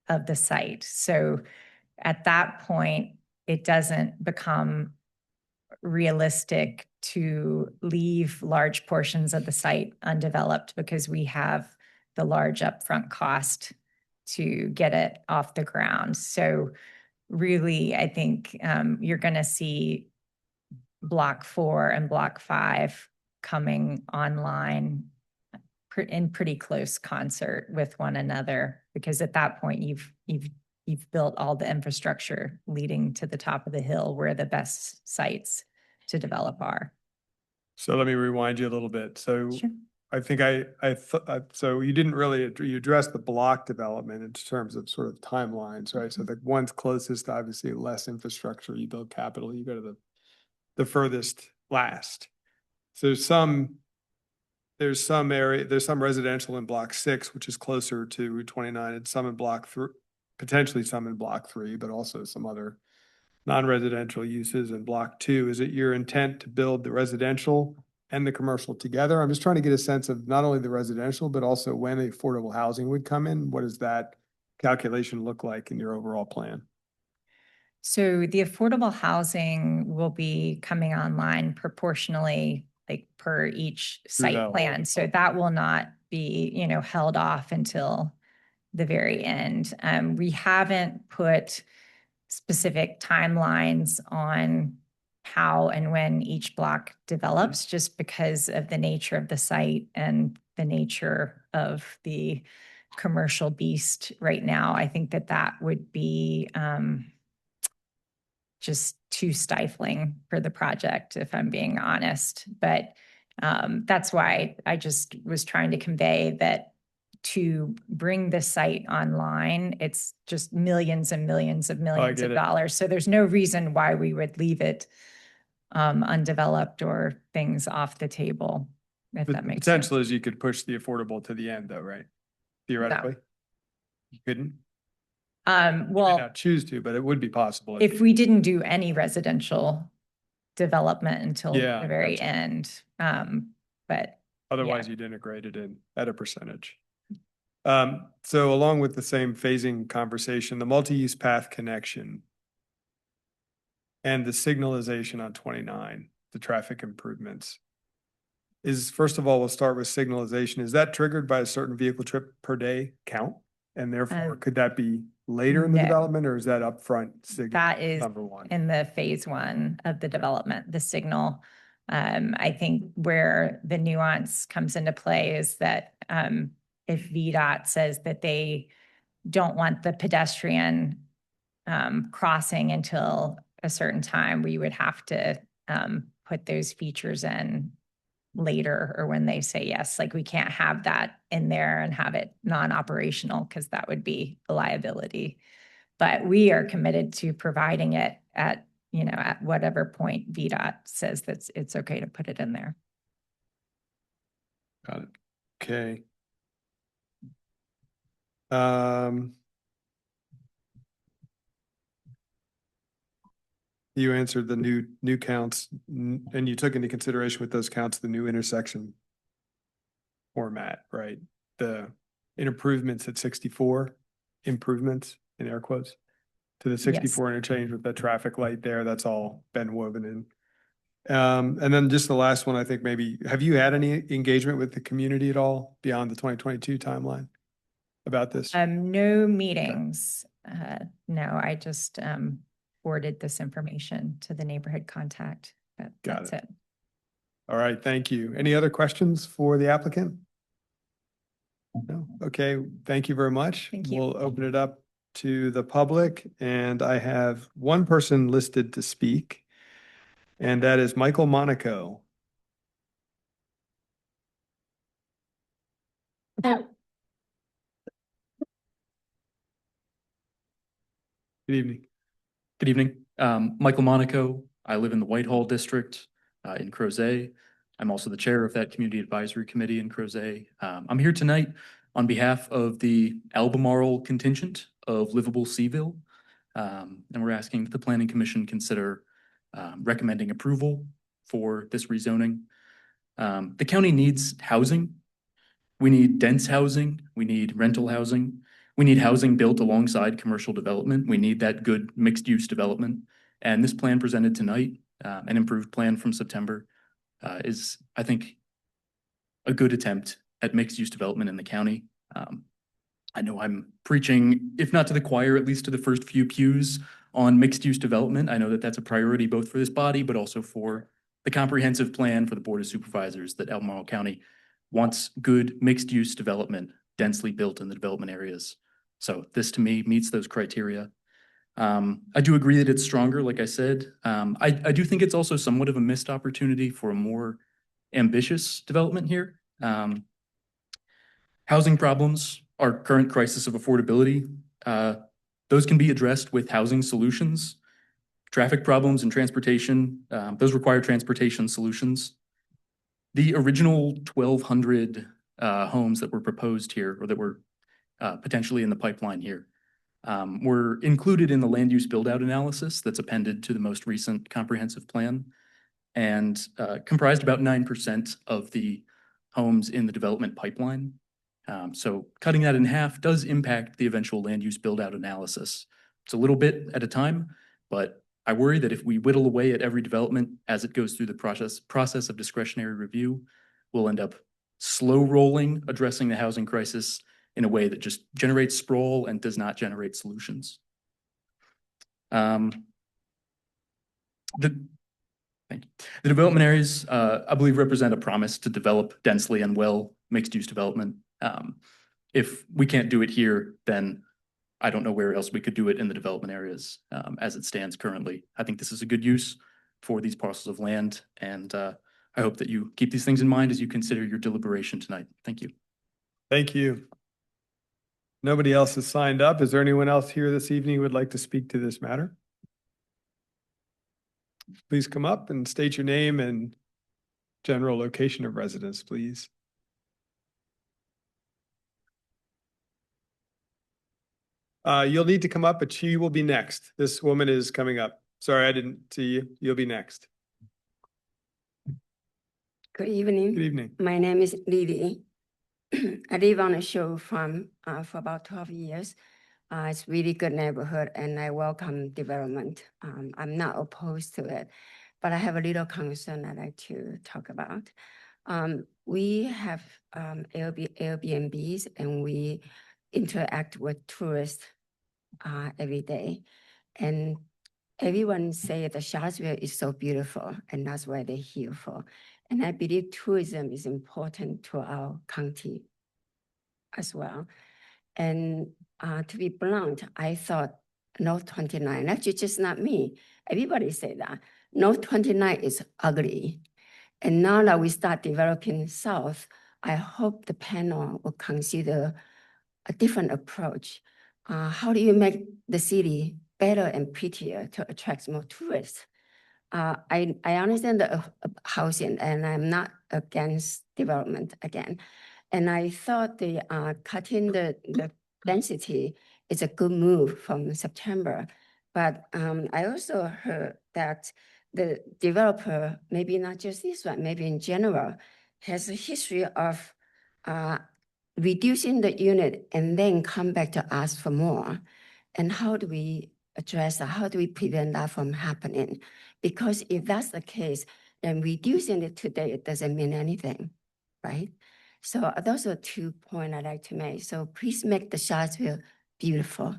of the site. So at that point, it doesn't become realistic to leave large portions of the site undeveloped because we have the large upfront cost to get it off the ground. So really, I think you're going to see block 4 and block 5 coming online in pretty close concert with one another, because at that point you've built all the infrastructure leading to the top of the hill where the best sites to develop are. So let me rewind you a little bit. So Sure. I think so you didn't really, you addressed the block development in terms of sort of timelines, right? So the one's closest, obviously less infrastructure, you build capital, you go to the furthest last. So there's some residential in block 6, which is closer to Route 29, and some in block 3, potentially some in block 3, but also some other non-residential uses in block 2. Is it your intent to build the residential and the commercial together? I'm just trying to get a sense of not only the residential, but also when the affordable housing would come in. What does that calculation look like in your overall plan? So the affordable housing will be coming online proportionally, like per each site plan. So that will not be, held off until the very end. We haven't put specific timelines on how and when each block develops, just because of the nature of the site and the nature of the commercial beast right now. I think that would be just too stifling for the project, if I'm being honest. But that's why I just was trying to convey that to bring the site online, it's just millions and millions of millions of dollars. So there's no reason why we would leave it undeveloped or things off the table, if that makes sense. Potential is you could push the affordable to the end though, right? Theoretically? No. You couldn't? Well, You may not choose to, but it would be possible. if we didn't do any residential development until Yeah, the very gotcha. end, but Otherwise, you'd integrate it in at a percentage. So along with the same phasing conversation, the multi-use path connection and the signalization on 29, the traffic improvements. is, first of all, we'll start with signalization. Is that triggered by a certain vehicle trip per day count? And therefore, could that be later in the no. development, or is that upfront? That is number one. in the phase one of the development, the signal. I think where the nuance comes into play is that if VDOT says that they don't want the pedestrian crossing until a certain time, we would have to put those features in later or when they say yes. Like we can't have that in there and have it non-operational because that would be a liability. But we are committed to providing it at, you know, at whatever point VDOT says that it's okay to put it in there. Got it. Okay. You answered the new counts, and you took into consideration with those counts, the new intersection format, right? The improvements at 64, improvements in air quotes to the 64 interchange with the traffic light there. That's all been woven in. And then just the last one, I think maybe, have you had any engagement with the community at all beyond the 2022 timeline about this? No meetings. No, I just forwarded this information to the neighborhood contact. But Got that's it. it. All right, thank you. Any other questions for the applicant? No? Okay, thank you very much. Thank you. We'll open it up to the public, and I have one person listed to speak, and that is Michael Monaco. Good evening. Good evening. Michael Monaco. I live in the Whitehall District in Crozet. I'm also the chair of that Community Advisory Committee in Crozet. I'm here tonight on behalf of the Albemarle contingent of Livable Seaville. And we're asking that the Planning Commission consider recommending approval for this rezoning. The county needs housing. We need dense housing. We need rental housing. We need housing built alongside commercial development. We need that good mixed-use development. And this plan presented tonight, an improved plan from September, is, I think, a good attempt at mixed-use development in the county. I know I'm preaching, if not to the choir, at least to the first few pews on mixed-use development. I know that that's a priority both for this body, but also for the comprehensive plan for the Board of Supervisors, that Albemarle County wants good mixed-use development, densely built in the development areas. So this, to me, meets those criteria. I do agree that it's stronger, like I said. I do think it's also somewhat of a missed opportunity for a more ambitious development here. Housing problems, our current crisis of affordability, those can be addressed with housing solutions. Traffic problems and transportation, those require transportation solutions. The original 1,200 homes that were proposed here, or that were potentially in the pipeline here, were included in the land use build-out analysis that's appended to the most recent comprehensive plan, and comprised about 9% of the homes in the development pipeline. So cutting that in half does impact the eventual land use build-out analysis. It's a little bit at a time, but I worry that if we whittle away at every development as it goes through the process of discretionary review, we'll end up slow rolling addressing the housing crisis in a way that just generates sprawl and does not generate solutions. The development areas, I believe, represent a promise to develop densely and well mixed-use development. If we can't do it here, then I don't know where else we could do it in the development areas as it stands currently. I think this is a good use for these parcels of land, and I hope that you keep these things in mind as you consider your deliberation tonight. Thank you. Thank you. Nobody else has signed up. Is there anyone else here this evening who would like to speak to this matter? Please come up and state your name and general location of residence, please. You'll need to come up, but she will be next. This woman is coming up. Sorry, I didn't see you. You'll be next. Good evening. Good evening. My name is Lily. I live on a shore farm for about 12 years. It's really good neighborhood and I welcome development. I'm not opposed to it, but I have a little concern I'd like to talk about. We have Airbnbs and we interact with tourists every day. And everyone say the Charlottesville is so beautiful and that's why they're here for. And I believe tourism is important to our county as well. And to be blunt, I thought North 29, actually just not me, everybody say that. North 29 is ugly. And now that we start developing south, I hope the panel will consider a different approach. How do you make the city better and prettier to attract more tourists? I understand the housing and I'm not against development again. And I thought the cutting the density is a good move from September. But I also heard that the developer, maybe not just this one, maybe in general, has a history of reducing the unit and then come back to ask for more. And how do we address that? How do we prevent that from happening? Because if that's the case, then reducing it today, it doesn't mean anything, right? So those are 2 points I'd like to make. So please make the Charlottesville beautiful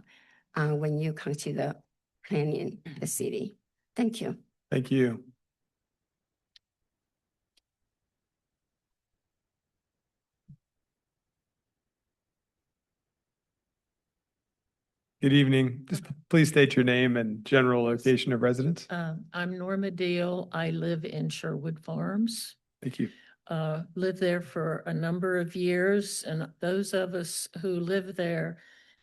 when you consider planning the city. Thank you. Thank you. Good evening. Just please state your name and general location of residence. I'm Norma Deal. I live in Sherwood Farms. Thank you. Lived there for a number of years, and those of us who live there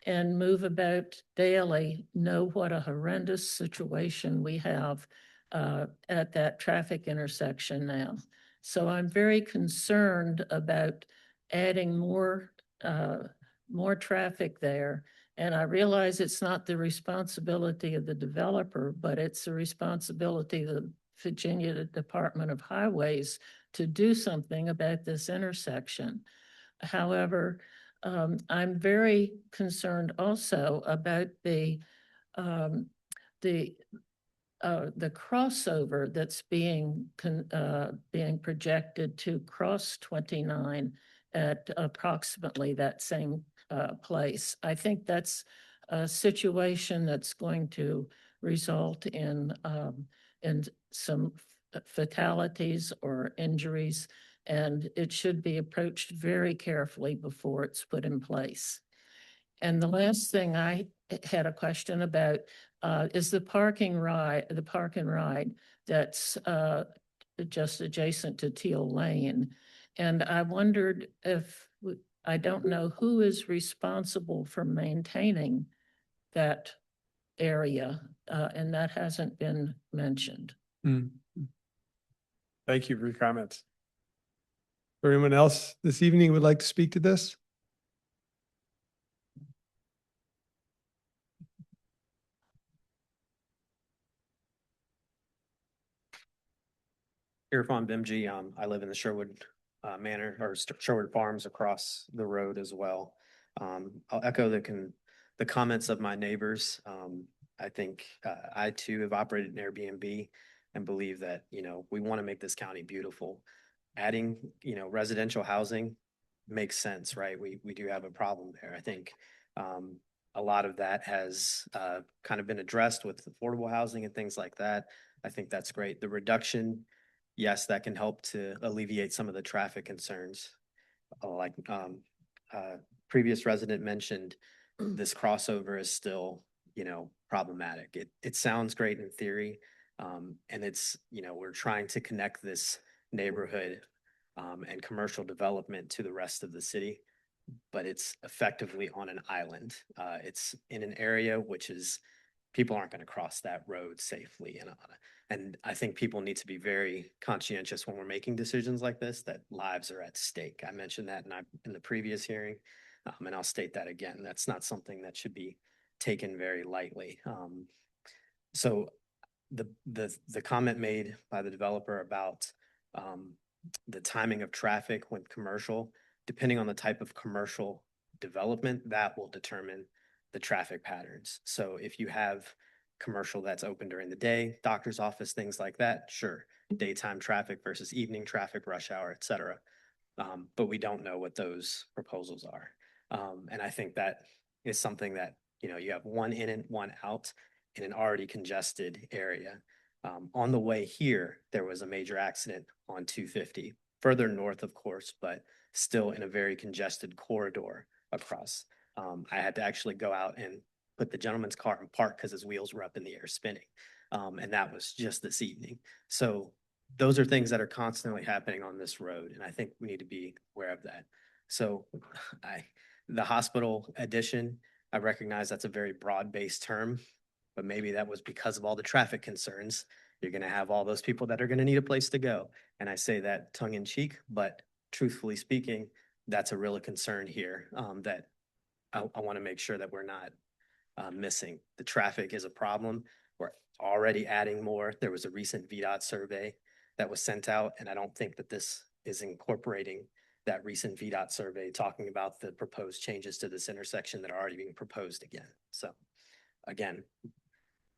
and move about daily know what a horrendous situation we have at that traffic intersection now. So I'm very concerned about adding more traffic there. And I realize it's not the responsibility of the developer, but it's the responsibility of the Virginia Department of Highways to do something about this intersection. However, I'm very concerned also about the crossover that's being projected to cross 29 at approximately that same place. I think that's a situation that's going to result in some fatalities or injuries, and it should be approached very carefully before it's put in place. And the last thing I had a question about is the park and ride that's just adjacent to Teal Lane. And I wondered if, I don't know who is responsible for maintaining that area, and that hasn't been mentioned. Thank you for your comments. Anyone else this evening would like to speak to this? Irfan Bimji, I live in the Sherwood Manor or Sherwood Farms across the road as well. I'll echo the comments of my neighbors. I think I too have operated an Airbnb and believe that, we want to make this county beautiful. Adding, residential housing makes sense, right? We do have a problem there. I think a lot of that has kind of been addressed with affordable housing and things like that. I think that's great. The reduction, yes, that can help to alleviate some of the traffic concerns. Like previous resident mentioned, this crossover is still, problematic. It sounds great in theory. And it's, we're trying to connect this neighborhood and commercial development to the rest of the city, but it's effectively on an island. It's in an area which is, people aren't going to cross that road safely. And I think people need to be very conscientious when we're making decisions like this, that lives are at stake. I mentioned that in the previous hearing, and I'll state that again. That's not something that should be taken very lightly. So the comment made by the developer about the timing of traffic when commercial, depending on the type of commercial development, that will determine the traffic patterns. So if you have commercial that's open during the day, doctor's office, things like that, sure. Daytime traffic versus evening traffic, rush hour, et cetera. But we don't know what those proposals are. And I think that is something that, you know, you have one in and one out in an already congested area. On the way here, there was a major accident on 250, further north, of course, but still in a very congested corridor across. I had to actually go out and put the gentleman's car in park because his wheels were up in the air spinning. And that was just this evening. So those are things that are constantly happening on this road, and I think we need to be aware of that. So the hospital addition, I recognize that's a very broad-based term, but maybe that was because of all the traffic concerns. You're gonna have all those people that are gonna need a place to go. And I say that tongue in cheek, but truthfully speaking, that's a real concern here, that I want to make sure that we're not missing. The traffic is a problem. We're already adding more. There was a recent VDOT survey that was sent out, and I don't think that this is incorporating that recent VDOT survey talking about the proposed changes to this intersection that are already being proposed again. So again,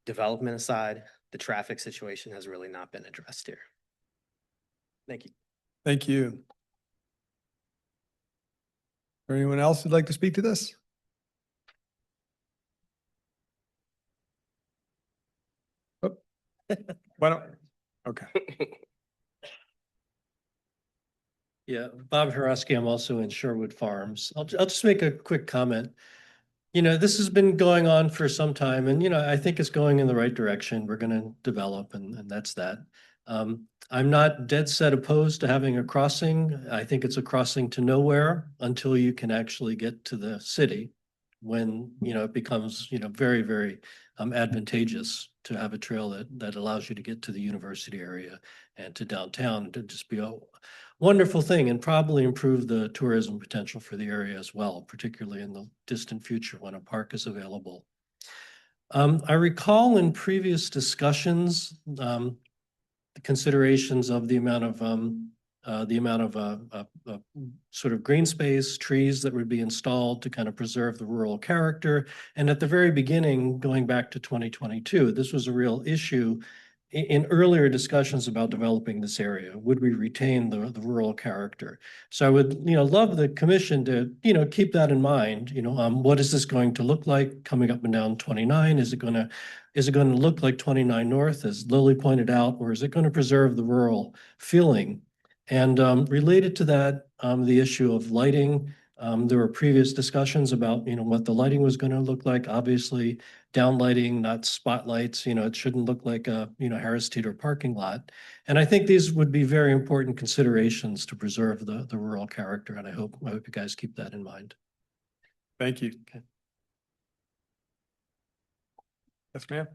development aside, the traffic situation has really not been addressed here. Thank you. Thank you. Or anyone else who'd like to speak to this? Oh. Why don't, okay. Yeah, Bob Hurosky, I'm also in Sherwood Farms. I'll just make a quick comment. You know, this has been going on for some time and, you know, I think it's going in the right direction. We're going to develop and that's that. I'm not dead set opposed to having a crossing. I think it's a crossing to nowhere until you can actually get to the city when, you know, it becomes, you know, very, very advantageous to have a trail that allows you to get to the university area and to downtown to just be a wonderful thing and probably improve the tourism potential for the area as well, particularly in the distant future when a park is available. I recall in previous discussions, the considerations of the amount of sort of green space, trees that would be installed to kind of preserve the rural character. And at the very beginning, going back to 2022, this was a real issue in earlier discussions about developing this area. Would we retain the rural character? So I would, you know, love the commission to, you know, keep that in mind. You know, what is this going to look like coming up and down 29? Is it going to look like 29 North, as Lily pointed out, or is it going to preserve the rural feeling? And related to that, the issue of lighting. There were previous discussions about, you know, what the lighting was going to look like. Obviously, down lighting, not spotlights. You know, it shouldn't look like a, you know, Harris Teeter parking lot. And I think these would be very important considerations to preserve the rural character. And I hope you guys keep that in mind. Thank you. Okay. Yes, ma'am.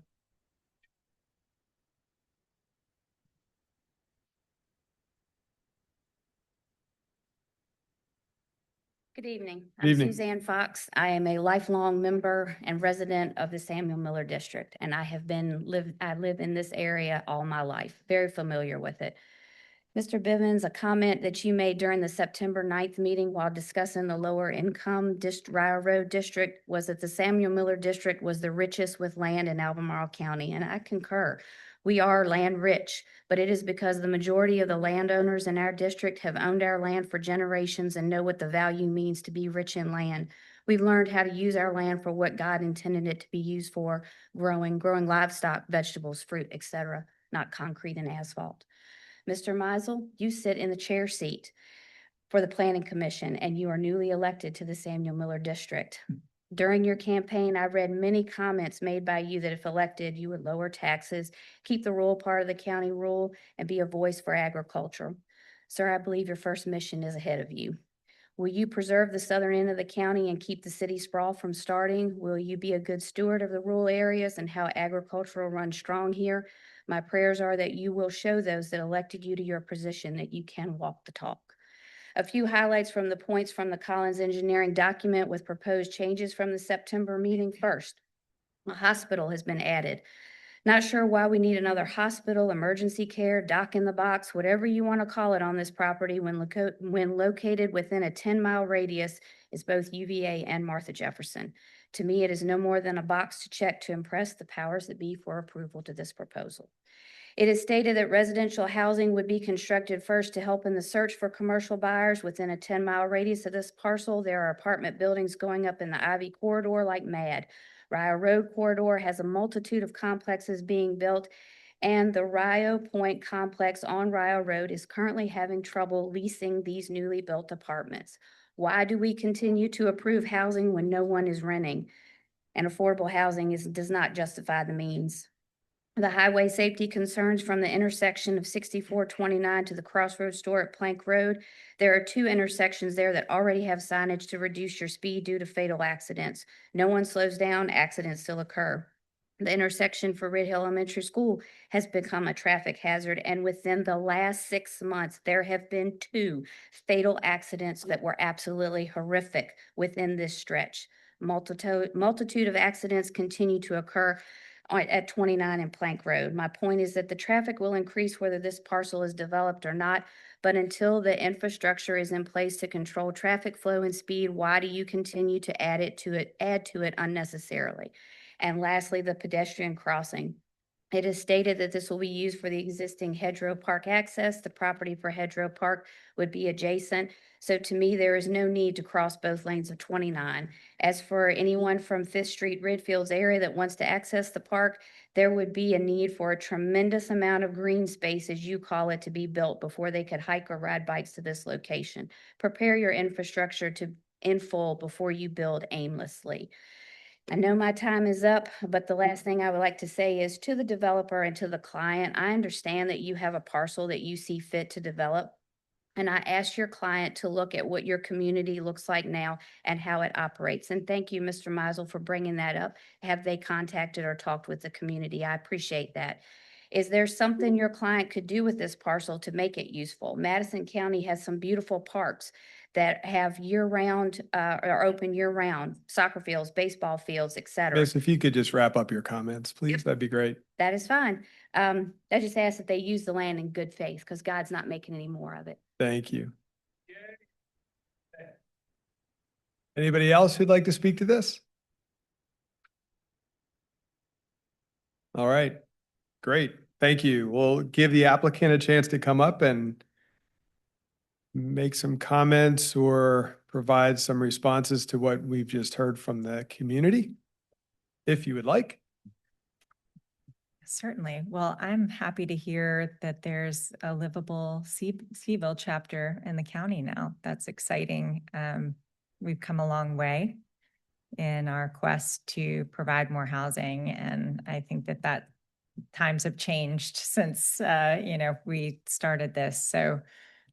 Good evening. Good I'm evening. Suzanne Fox. I am a lifelong member and resident of the Samuel Miller District, and I live in this area all my life, very familiar with it. Mr. Bivens, a comment that you made during the September 9th meeting while discussing the lower income railroad district was that the Samuel Miller District was the richest with land in Albemarle County, and I concur. We are land rich, but it is because the majority of the landowners in our district have owned our land for generations and know what the value means to be rich in land. We've learned how to use our land for what God intended it to be used for, growing livestock, vegetables, fruit, etc., not concrete and asphalt. Mr. Meisel, you sit in the chair seat for the Planning Commission, and you are newly elected to the Samuel Miller District. During your campaign, I read many comments made by you that if elected, you would lower taxes, keep the rural part of the county rural, and be a voice for agriculture. Sir, I believe your first mission is ahead of you. Will you preserve the southern end of the county and keep the city sprawl from starting? Will you be a good steward of the rural areas and how agriculture will run strong here? My prayers are that you will show those that elected you to your position that you can walk the talk. A few highlights from the points from the Collins Engineering document with proposed changes from the September meeting. First, a hospital has been added. Not sure why we need another hospital, emergency care, dock in the box, whatever you want to call it on this property when located within a 10-mile radius is both UVA and Martha Jefferson. To me, it is no more than a box to check to impress the powers that be for approval to this proposal. It is stated that residential housing would be constructed first to help in the search for commercial buyers. Within a 10-mile radius of this parcel, there are apartment buildings going up in the Ivy Corridor like mad. Rio Road Corridor has a multitude of complexes being built, and the Rio Point complex on Rio Road is currently having trouble leasing these newly built apartments. Why do we continue to approve housing when no one is renting? And affordable housing does not justify the means. The highway safety concerns from the intersection of 6429 to the Crossroads store at Plank Road. There are 2 intersections there that already have signage to reduce your speed due to fatal accidents. No one slows down, accidents still occur. The intersection for Red Hill Elementary School has become a traffic hazard, and within the last 6 months, there have been 2 fatal accidents that were absolutely horrific within this stretch. Multitude of accidents continue to occur at 29 and Plank Road. My point is that the traffic will increase whether this parcel is developed or not, but until the infrastructure is in place to control traffic flow and speed, why do you continue to add to it unnecessarily? And lastly, the pedestrian crossing. It is stated that this will be used for the existing Hedgerow Park access. The property for Hedgerow Park would be adjacent. So to me, there is no need to cross both lanes of 29. As for anyone from Fifth Street, Redfields area that wants to access the park, there would be a need for a tremendous amount of green space, as you call it, to be built before they could hike or ride bikes to this location. Prepare your infrastructure in full before you build aimlessly. I know my time is up, but the last thing I would like to say is to the developer and to the client, I understand that you have a parcel that you see fit to develop. And I ask your client to look at what your community looks like now and how it operates. And thank you, Mr. Meisel, for bringing that up. Have they contacted or talked with the community? I appreciate that. Is there something your client could do with this parcel to make it useful? Madison County has some beautiful parks that have year-round, are open year-round, soccer fields, baseball fields, et cetera. Miss, if you could just wrap up your comments, please, that'd be great. That is fine. I just ask that they use the land in good faith because God's not making any more of it. Thank you. Anybody else who'd like to speak to this? All right, great. Thank you. We'll give the applicant a chance to come up and make some comments or provide some responses to what we've just heard from the community, if you would like. Certainly. Well, I'm happy to hear that there's a livable Seaville chapter in the county now. That's exciting. We've come a long way in our quest to provide more housing, and I think that times have changed since we started this. So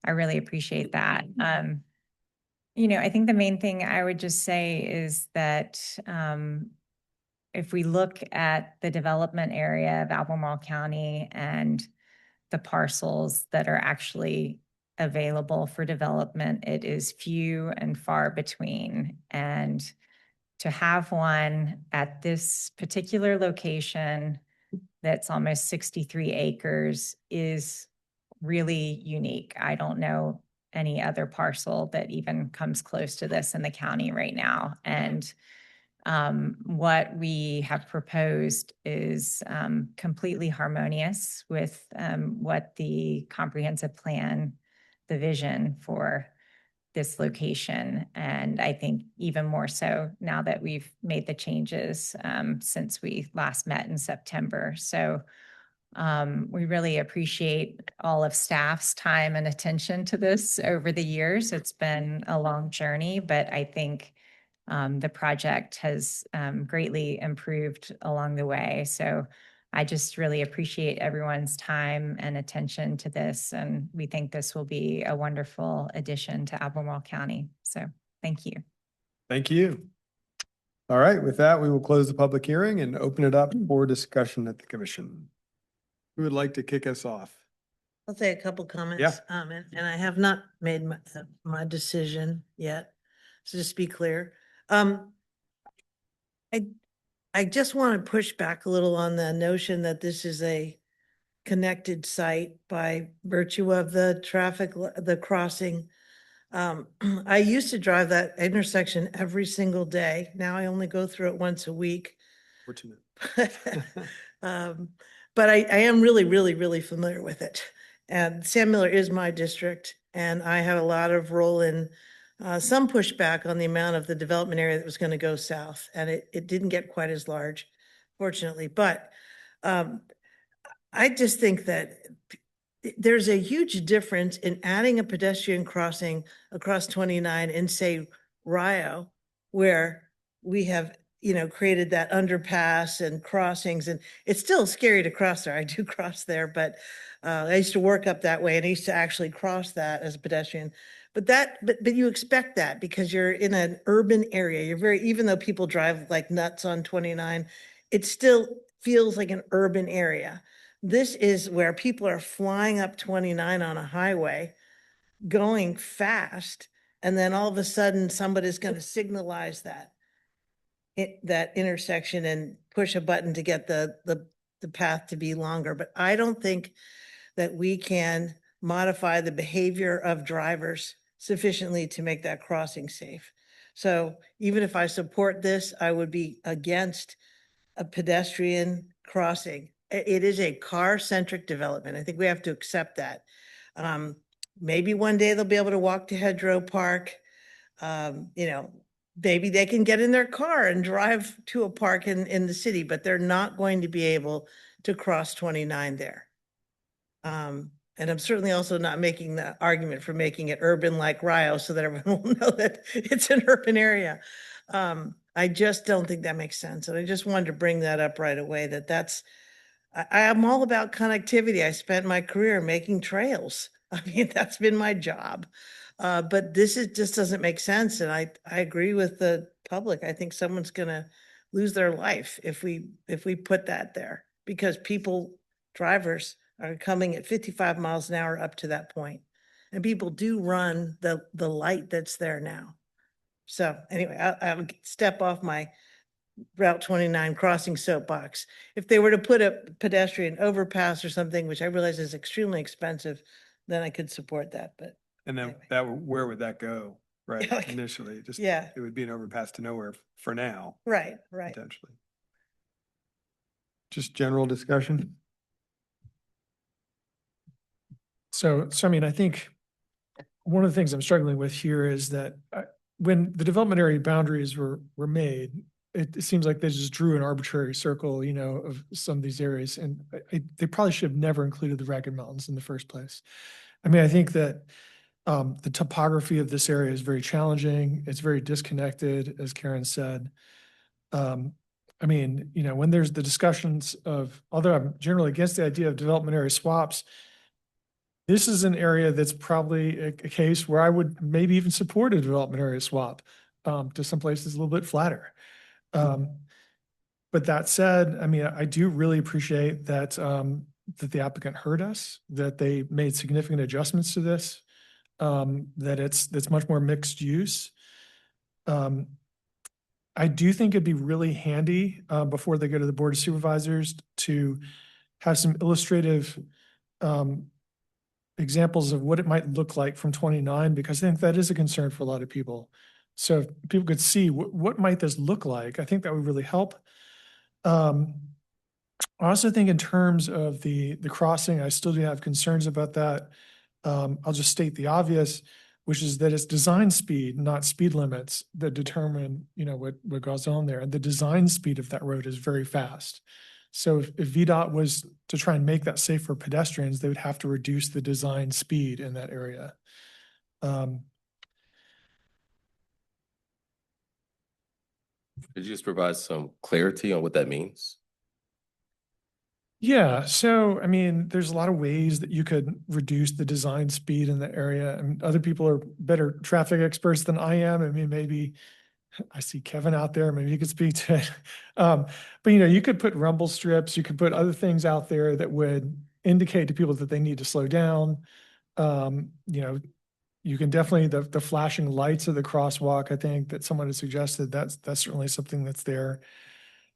I really appreciate that. I think the main thing I would just say is that if we look at the development area of Albemarle County and the parcels that are actually available for development, it is few and far between. And to have one at this particular location that's almost 63 acres is really unique. I don't know any other parcel that even comes close to this in the county right now. And what we have proposed is completely harmonious with what the comprehensive plan, the vision for this location. And I think even more so now that we've made the changes since we last met in September. So we really appreciate all of staff's time and attention to this over the years. It's been a long journey, but I think the project has greatly improved along the way. So I just really appreciate everyone's time and attention to this. And we think this will be a wonderful addition to Albemarle County. So thank you. Thank you. All right, with that, we will close the public hearing and open it up for discussion at the commission. Who would like to kick us off? I'll say a couple comments. Yeah. And I have not made my decision yet. So just be clear. I just want to push back a little on the notion that this is a connected site by virtue of the traffic, the crossing. I used to drive that intersection every single day. Now I only go through it once a week. Fortunate. Um, But I am really, really, really familiar with it. And Sam Miller is my district, and I had a lot of role in some pushback on the amount of the development area that was going to go south, and it didn't get quite as large, fortunately. But um, I just think that there's a huge difference in adding a pedestrian crossing across 29 in, say, Rio, where we have, created that underpass and crossings, and it's still scary to cross there. I do cross there, but I used to work up that way, and I used to actually cross that as a pedestrian. But you expect that because you're in an urban area. Even though people drive like nuts on 29, it still feels like an urban area. This is where people are flying up 29 on a highway, going fast, and then all of a sudden somebody's going to signalize that intersection and push a button to get the path to be longer. But I don't think that we can modify the behavior of drivers sufficiently to make that crossing safe. So even if I support this, I would be against a pedestrian crossing. It is a car-centric development. I think we have to accept that. Maybe one day they'll be able to walk to Hedgerow Park. Maybe they can get in their car and drive to a park in the city, but they're not going to be able to cross 29 there. And I'm certainly also not making the argument for making it urban like Rio so that everyone will know that it's an urban area. I just don't think that makes sense. And I just wanted to bring that up right away, I am all about connectivity. I spent my career making trails. I mean, that's been my job. But just doesn't make sense. And I agree with the public. I think someone's gonna lose their life if we put that there because drivers are coming at 55 miles an hour up to that point. And people do run the light that's there now. So anyway, I'll step off my Route 29 crossing soapbox. If they were to put a pedestrian overpass or something, which I realize is extremely expensive, then I could support that, but. And then Anyway. where would that go? Right, Like, initially, just, yeah. it would be an overpass to nowhere for now, Right. potentially. Just general discussion? So I mean, I think one of the things I'm struggling with here is that when the development area boundaries were made, it seems like they just drew an arbitrary circle, of some of these areas, and they probably should have never included the Ragged Mountains in the first place. I mean, I think that the topography of this area is very challenging. It's very disconnected, as Karen said. I mean, when there's the discussions of, although I'm generally against the idea of development area swaps, this is an area that's probably a case where I would maybe even support a development area swap to some places a little bit flatter. But that said, I mean, I do really appreciate that that the applicant heard us, that they made significant adjustments to this, that it's much more mixed use. I do think it'd be really handy before they go to the Board of Supervisors to have some illustrative examples of what it might look like from 29, because I think that is a concern for a lot of people. So if people could see what might this look like, I think that would really help. I also think in terms of the crossing, I still do have concerns about that. I'll just state the obvious, which is that it's design speed, not speed limits, that determine, what goes on there. And the design speed of that road is very fast. So if VDOT was to try and make that safe for pedestrians, they would have to reduce the design speed in that area. Could you just provide some clarity on what that means? Yeah, so I mean, there's a lot of ways that you could reduce the design speed in the area, and other people are better traffic experts than I am. I mean, maybe I see Kevin out there, maybe he could speak to it. But you could put rumble strips, you could put other things out there that would indicate to people that they need to slow down. You can definitely, the flashing lights of the crosswalk, I think that someone has suggested, that's certainly something that's there.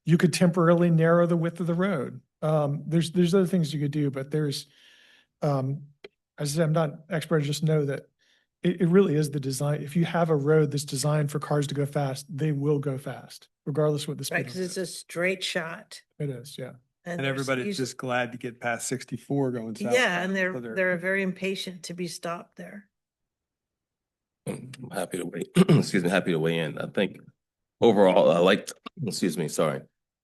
You could temporarily narrow the width of the road. There's other things you could do, but there's, as I said, I'm not an expert, I just know that it really is the design. If you have a road that's designed for cars to go fast, they will go fast, regardless what the Right, speed because limit it's a is. straight shot. It is, yeah. And there's everybody's usually- just glad to get past 64 going south. Yeah, and So they're very impatient to be stopped there. I'm happy to wait. Excuse me, happy to weigh in. I think overall, I liked, excuse me, sorry.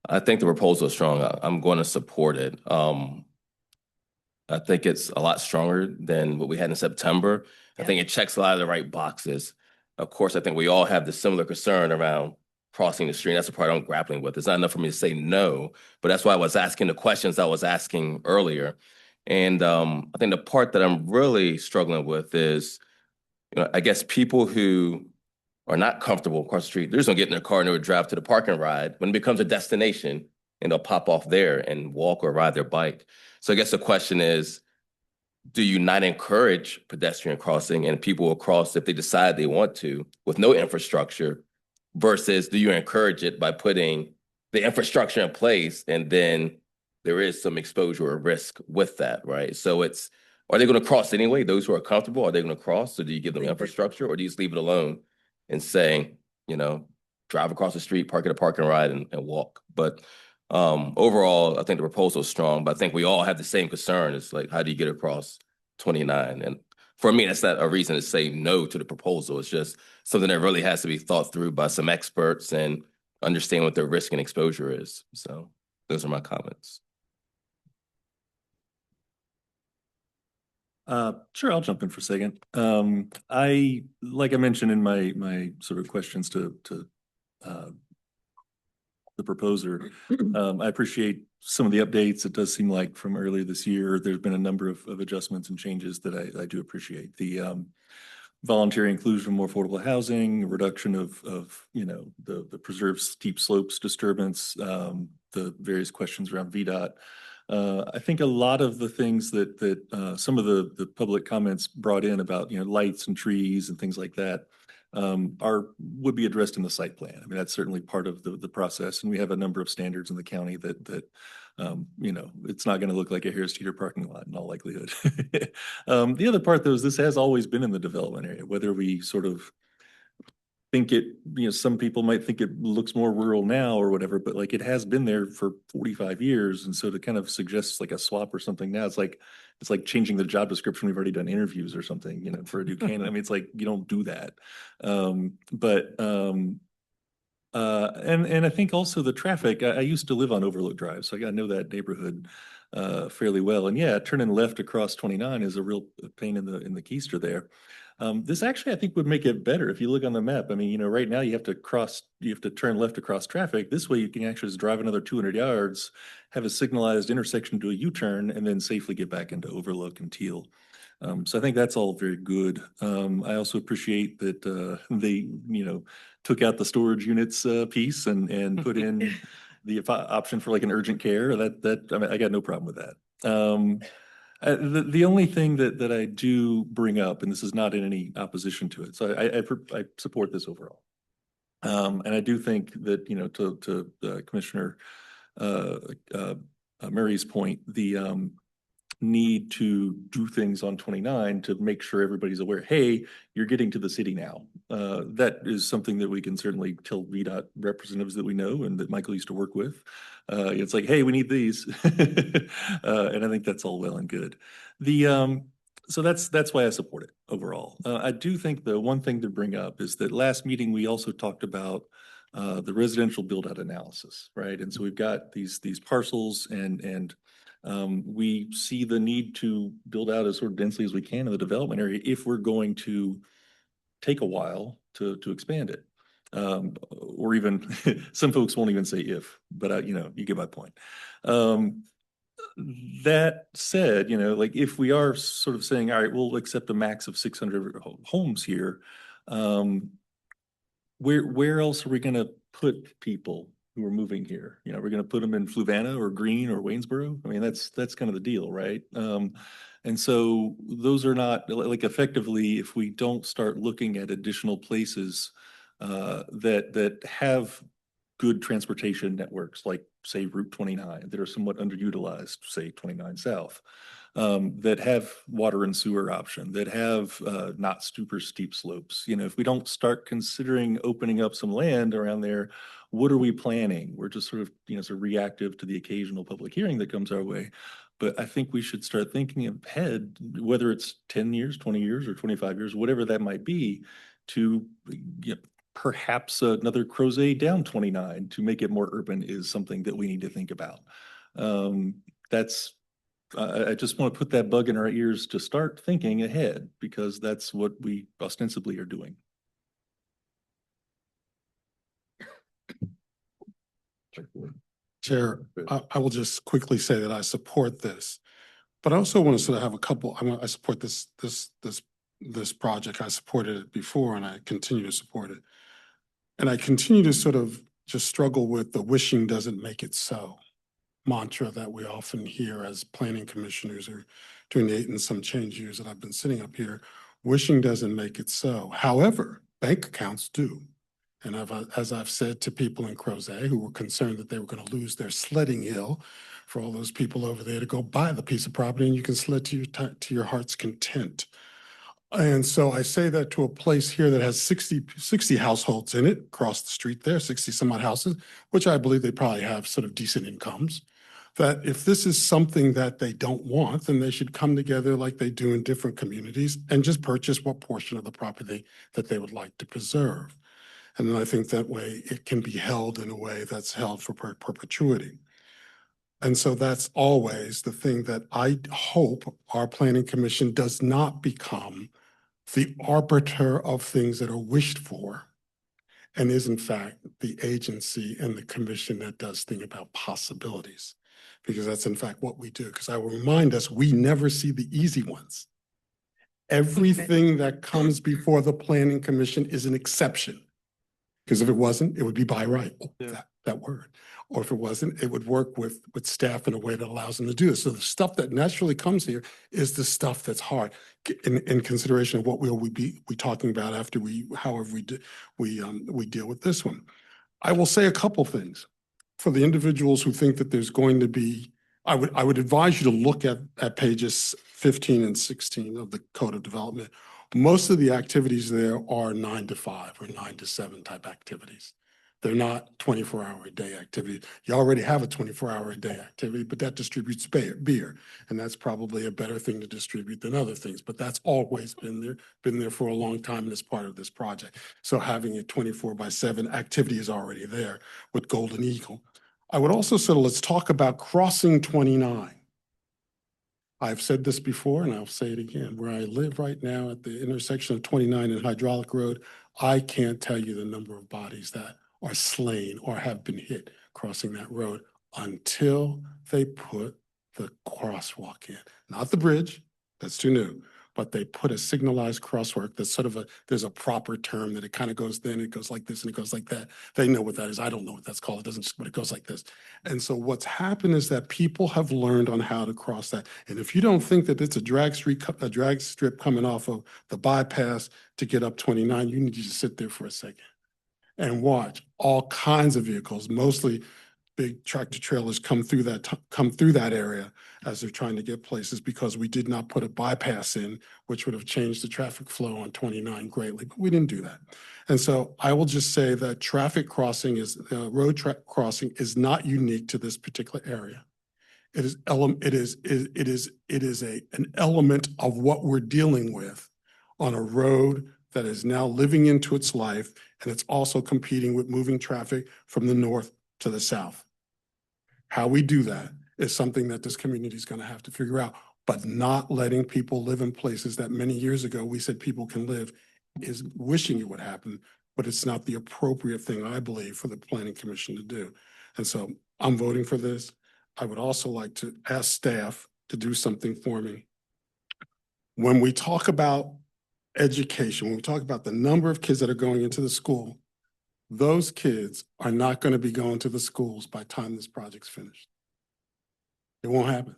I think the proposal is strong. I'm going to support it. I think it's a lot stronger than what we had in September. I think it checks a lot of the right boxes. Of course, I think we all have the similar concern around crossing the street. That's the part I'm grappling with. It's not enough for me to say no, but that's why I was asking the questions I was asking earlier. And I think the part that I'm really struggling with is, I guess people who are not comfortable across the street, they're just gonna get in their car and they'll drive to the parking ride when it becomes a destination and they'll pop off there and walk or ride their bike. So I guess the question is, do you not encourage pedestrian crossing and people will cross if they decide they want to with no infrastructure versus do you encourage it by putting the infrastructure in place and then there is some exposure or risk with that, right? So are they going to cross anyway? Those who are comfortable, are they going to cross? So do you give them infrastructure or do you just leave it alone and say, drive across the street, park at a parking ride and walk? But overall, I think the proposal is strong, but I think we all have the same concern. It's like, how do you get across 29? And for me, that's not a reason to say no to the proposal. It's just something that really has to be thought through by some experts and understand what their risk and exposure is. So those are my comments. Sure, I'll jump in for a second. Like I mentioned in my sort of questions to the proposer, I appreciate some of the updates. It does seem like from earlier this year, there's been a number of adjustments and changes that I do appreciate. The voluntary inclusion of more affordable housing, reduction of the preserved steep slopes disturbance, the various questions around VDOT. I think a lot of the things that some of the public comments brought in about lights and trees and things like that would be addressed in the site plan. I mean, that's certainly part of the process, and we have a number of standards in the county that it's not going to look like a Harris Teeter parking lot in all likelihood. The other part, though, is this has always been in the development area, whether we sort of think some people might think it looks more rural now or whatever, but like it has been there for 45 years. And so to kind of suggest like a swap or something now, it's like changing the job description. We've already done interviews or something, for a new candidate. I mean, it's like, you don't do that. And I think also the traffic, I used to live on Overlook Drive, so I know that neighborhood fairly well. And yeah, turning left across 29 is a real pain in the keister there. This actually, I think, would make it better if you look on the map. I mean, right now you have to turn left across traffic. This way you can actually just drive another 200 yards, have a signalized intersection, do a U-turn, and then safely get back into Overlook and Teal. So I think that's all very good. I also appreciate that they, took out the storage units piece and put in the option for like an urgent care. I mean, I got no problem with that. The only thing that I do bring up, and this is not in any opposition to it, so I support this overall. And I do think that, to Commissioner Murray's point, the need to do things on 29 to make sure everybody's aware, hey, you're getting to the city now. That is something that we can certainly tell VDOT representatives that we know and that Michael used to work with. It's like, hey, we need these. And I think that's all well and good. So that's why I support it overall. I do think the one thing to bring up is that last meeting, we also talked about the residential build out analysis, right? And so we've got these parcels and we see the need to build out as sort of densely as we can in the development area if we're going to take a while to expand it. Or even some folks won't even say if, but you get my point. That said, like if we are sort of saying, all right, we'll accept a max of 600 homes here, where else are we going to put people who are moving here? We're going to put them in Fluvanna or Greene or Waynesboro. I mean, that's kind of the deal, right? And so those are not like effectively, if we don't start looking at additional places that have good transportation networks, like say Route 29, that are somewhat underutilized, say 29 South, that have water and sewer option, that have not super steep slopes. You know, if we don't start considering opening up some land around there, what are we planning? We're just sort of, you know, sort of reactive to the occasional public hearing that comes our way. But I think we should start thinking ahead, whether it's 10 years, 20 years, or 25 years, whatever that might be, to perhaps another crozet down 29 to make it more urban is something that we need to think about. I just want to put that bug in our ears to start thinking ahead, because that's what we ostensibly are doing. Chair, I will just quickly say that I support this, but I also want to sort of have a couple, I support this project. I supported it before and I continue to support it. And I continue to sort of just struggle with the wishing doesn't make it so mantra that we often hear as planning commissioners or during the 8 and some change years that I've been sitting up here. Wishing doesn't make it so. However, bank accounts do. And as I've said to people in Crozet who were concerned that they were going to lose their sledding hill for all those people over there to go buy the piece of property and you can sled to your heart's content. And so I say that to a place here that has 60 households in it, across the street there, 60 some odd houses, which I believe they probably have sort of decent incomes. That if this is something that they don't want, then they should come together like they do in different communities and just purchase what portion of the property that they would like to preserve. And then I think that way it can be held in a way that's held for perpetuity. And so that's always the thing that I hope our planning commission does not become the arbiter of things that are wished for, and is in fact the agency and the commission that does think about possibilities. Because that's in fact what we do. Because I will remind us, we never see the easy ones. Everything that comes before the planning commission is an exception. Because if it wasn't, it would be by right, that word. Or if it wasn't, it would work with staff in a way that allows them to do this. So the stuff that naturally comes here is the stuff that's hard in consideration of what we talking about after however we deal with this one. I will say a couple things for the individuals who think that there's going to be, I would advise you to look at pages 15 and 16 of the Code of Development. Most of the activities there are 9 to 5 or 9 to 7 type activities. They're not 24-hour-a-day activity. You already have a 24-hour-a-day activity, but that distributes beer. And that's probably a better thing to distribute than other things. But that's always been there for a long time and is part of this project. So having a 24/7 activity is already there with Golden Eagle. I would also say, let's talk about crossing 29. I've said this before and I'll say it again. Where I live right now at the intersection of 29 and Hydraulic Road, I can't tell you the number of bodies that are slain or have been hit crossing that road until they put the crosswalk in. Not the bridge, that's too new, but they put a signalized crosswalk that's sort of there's a proper term that it kind of goes then, it goes like this and it goes like that. They know what that is. I don't know what that's called. It doesn't, but it goes like this. And so what's happened is that people have learned on how to cross that. And if you don't think that it's a drag strip coming off of the bypass to get up 29, you need to just sit there for a second and watch all kinds of vehicles, mostly big tractor trailers come through that area as they're trying to get places, because we did not put a bypass in, which would have changed the traffic flow on 29 greatly, but we didn't do that. And so I will just say that traffic crossing road crossing is not unique to this particular area. It is an element of what we're dealing with on a road that is now living into its life, and it's also competing with moving traffic from the north to the south. How we do that is something that this community is going to have to figure out, but not letting people live in places that many years ago we said people can live is wishing it would happen, but it's not the appropriate thing, I believe, for the Planning Commission to do. And so I'm voting for this. I would also like to ask staff to do something for me. When we talk about education, when we talk about the number of kids that are going into the school, those kids are not going to be going to the schools by the time this project's finished. It won't happen.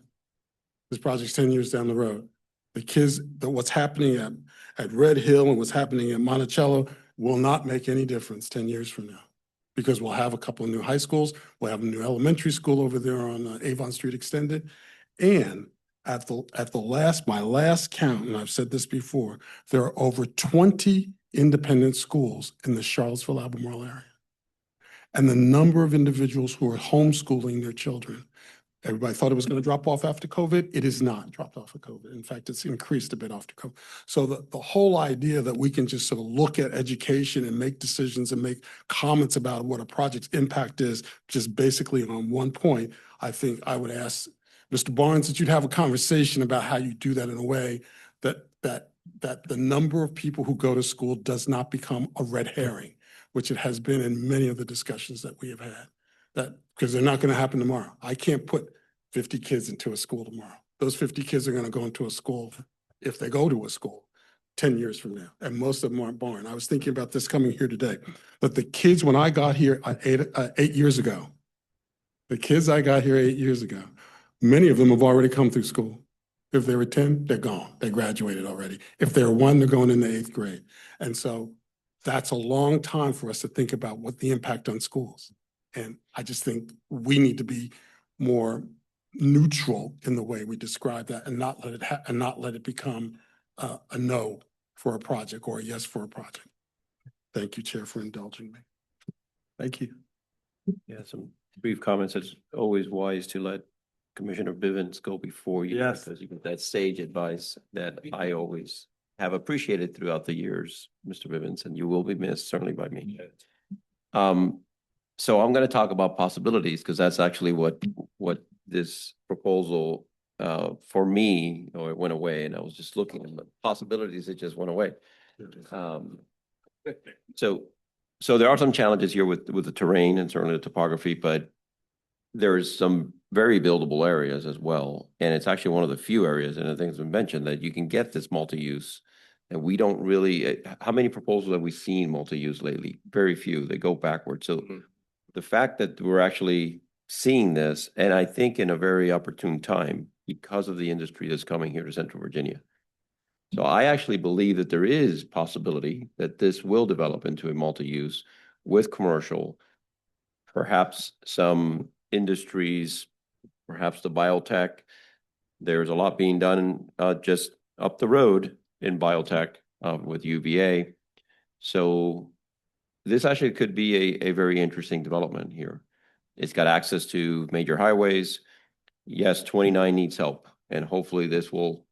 This project's 10 years down the road. The kids, what's happening at Red Hill and what's happening at Monticello will not make any difference 10 years from now. because we'll have a couple of new high schools. We'll have a new elementary school over there on Avon Street Extended. And at my last count, and I've said this before, there are over 20 independent schools in the Charlottesville, Albemarle area. And the number of individuals who are homeschooling their children, everybody thought it was going to drop off after COVID. It is not dropped off of COVID. In fact, it's increased a bit after COVID. So the whole idea that we can just sort of look at education and make decisions and make comments about what a project's impact is, just basically on one point, I think I would ask Mr. Barnes that you'd have a conversation about how you do that in a way that the number of people who go to school does not become a red herring, which it has been in many of the discussions that we have had. That because they're not going to happen tomorrow. I can't put 50 kids into a school tomorrow. Those 50 kids are going to go into a school, if they go to a school, 10 years from now. And most of them aren't born. I was thinking about this coming here today, that the kids, when I got here 8 years ago, the kids I got here 8 years ago, many of them have already come through school. If they were 10, they're gone. They graduated already. If they're 1, they're going into 8th grade. And so that's a long time for us to think about what the impact on schools. And I just think we need to be more neutral in the way we describe that and not let it become a no for a project or a yes for a project. Thank you, Chair, for indulging me. Thank you. Yeah, some brief comments. It's always wise to let Commissioner Bivens go before you. Yes. Because you get that sage advice that I always have appreciated throughout the years, Mr. Bivens, and you will be missed certainly by me. So I'm going to talk about possibilities because that's actually what this proposal for me, it went away, and I was just looking at the possibilities. It just went away. So there are some challenges here with the terrain and certainly the topography, but there's some very buildable areas as well. And it's actually one of the few areas, and I think it's been mentioned, that you can get this multi-use. And we don't really, how many proposals have we seen multi-use lately? Very few. They go backwards. So the fact that we're actually seeing this, and I think in a very opportune time because of the industry that's coming here to Central Virginia. So I actually believe that there is possibility that this will develop into a multi-use with commercial, perhaps some industries, perhaps the biotech. There's a lot being done just up the road in biotech with UVA. So this actually could be a very interesting development here. It's got access to major highways. Yes, 29 needs help, and hopefully this will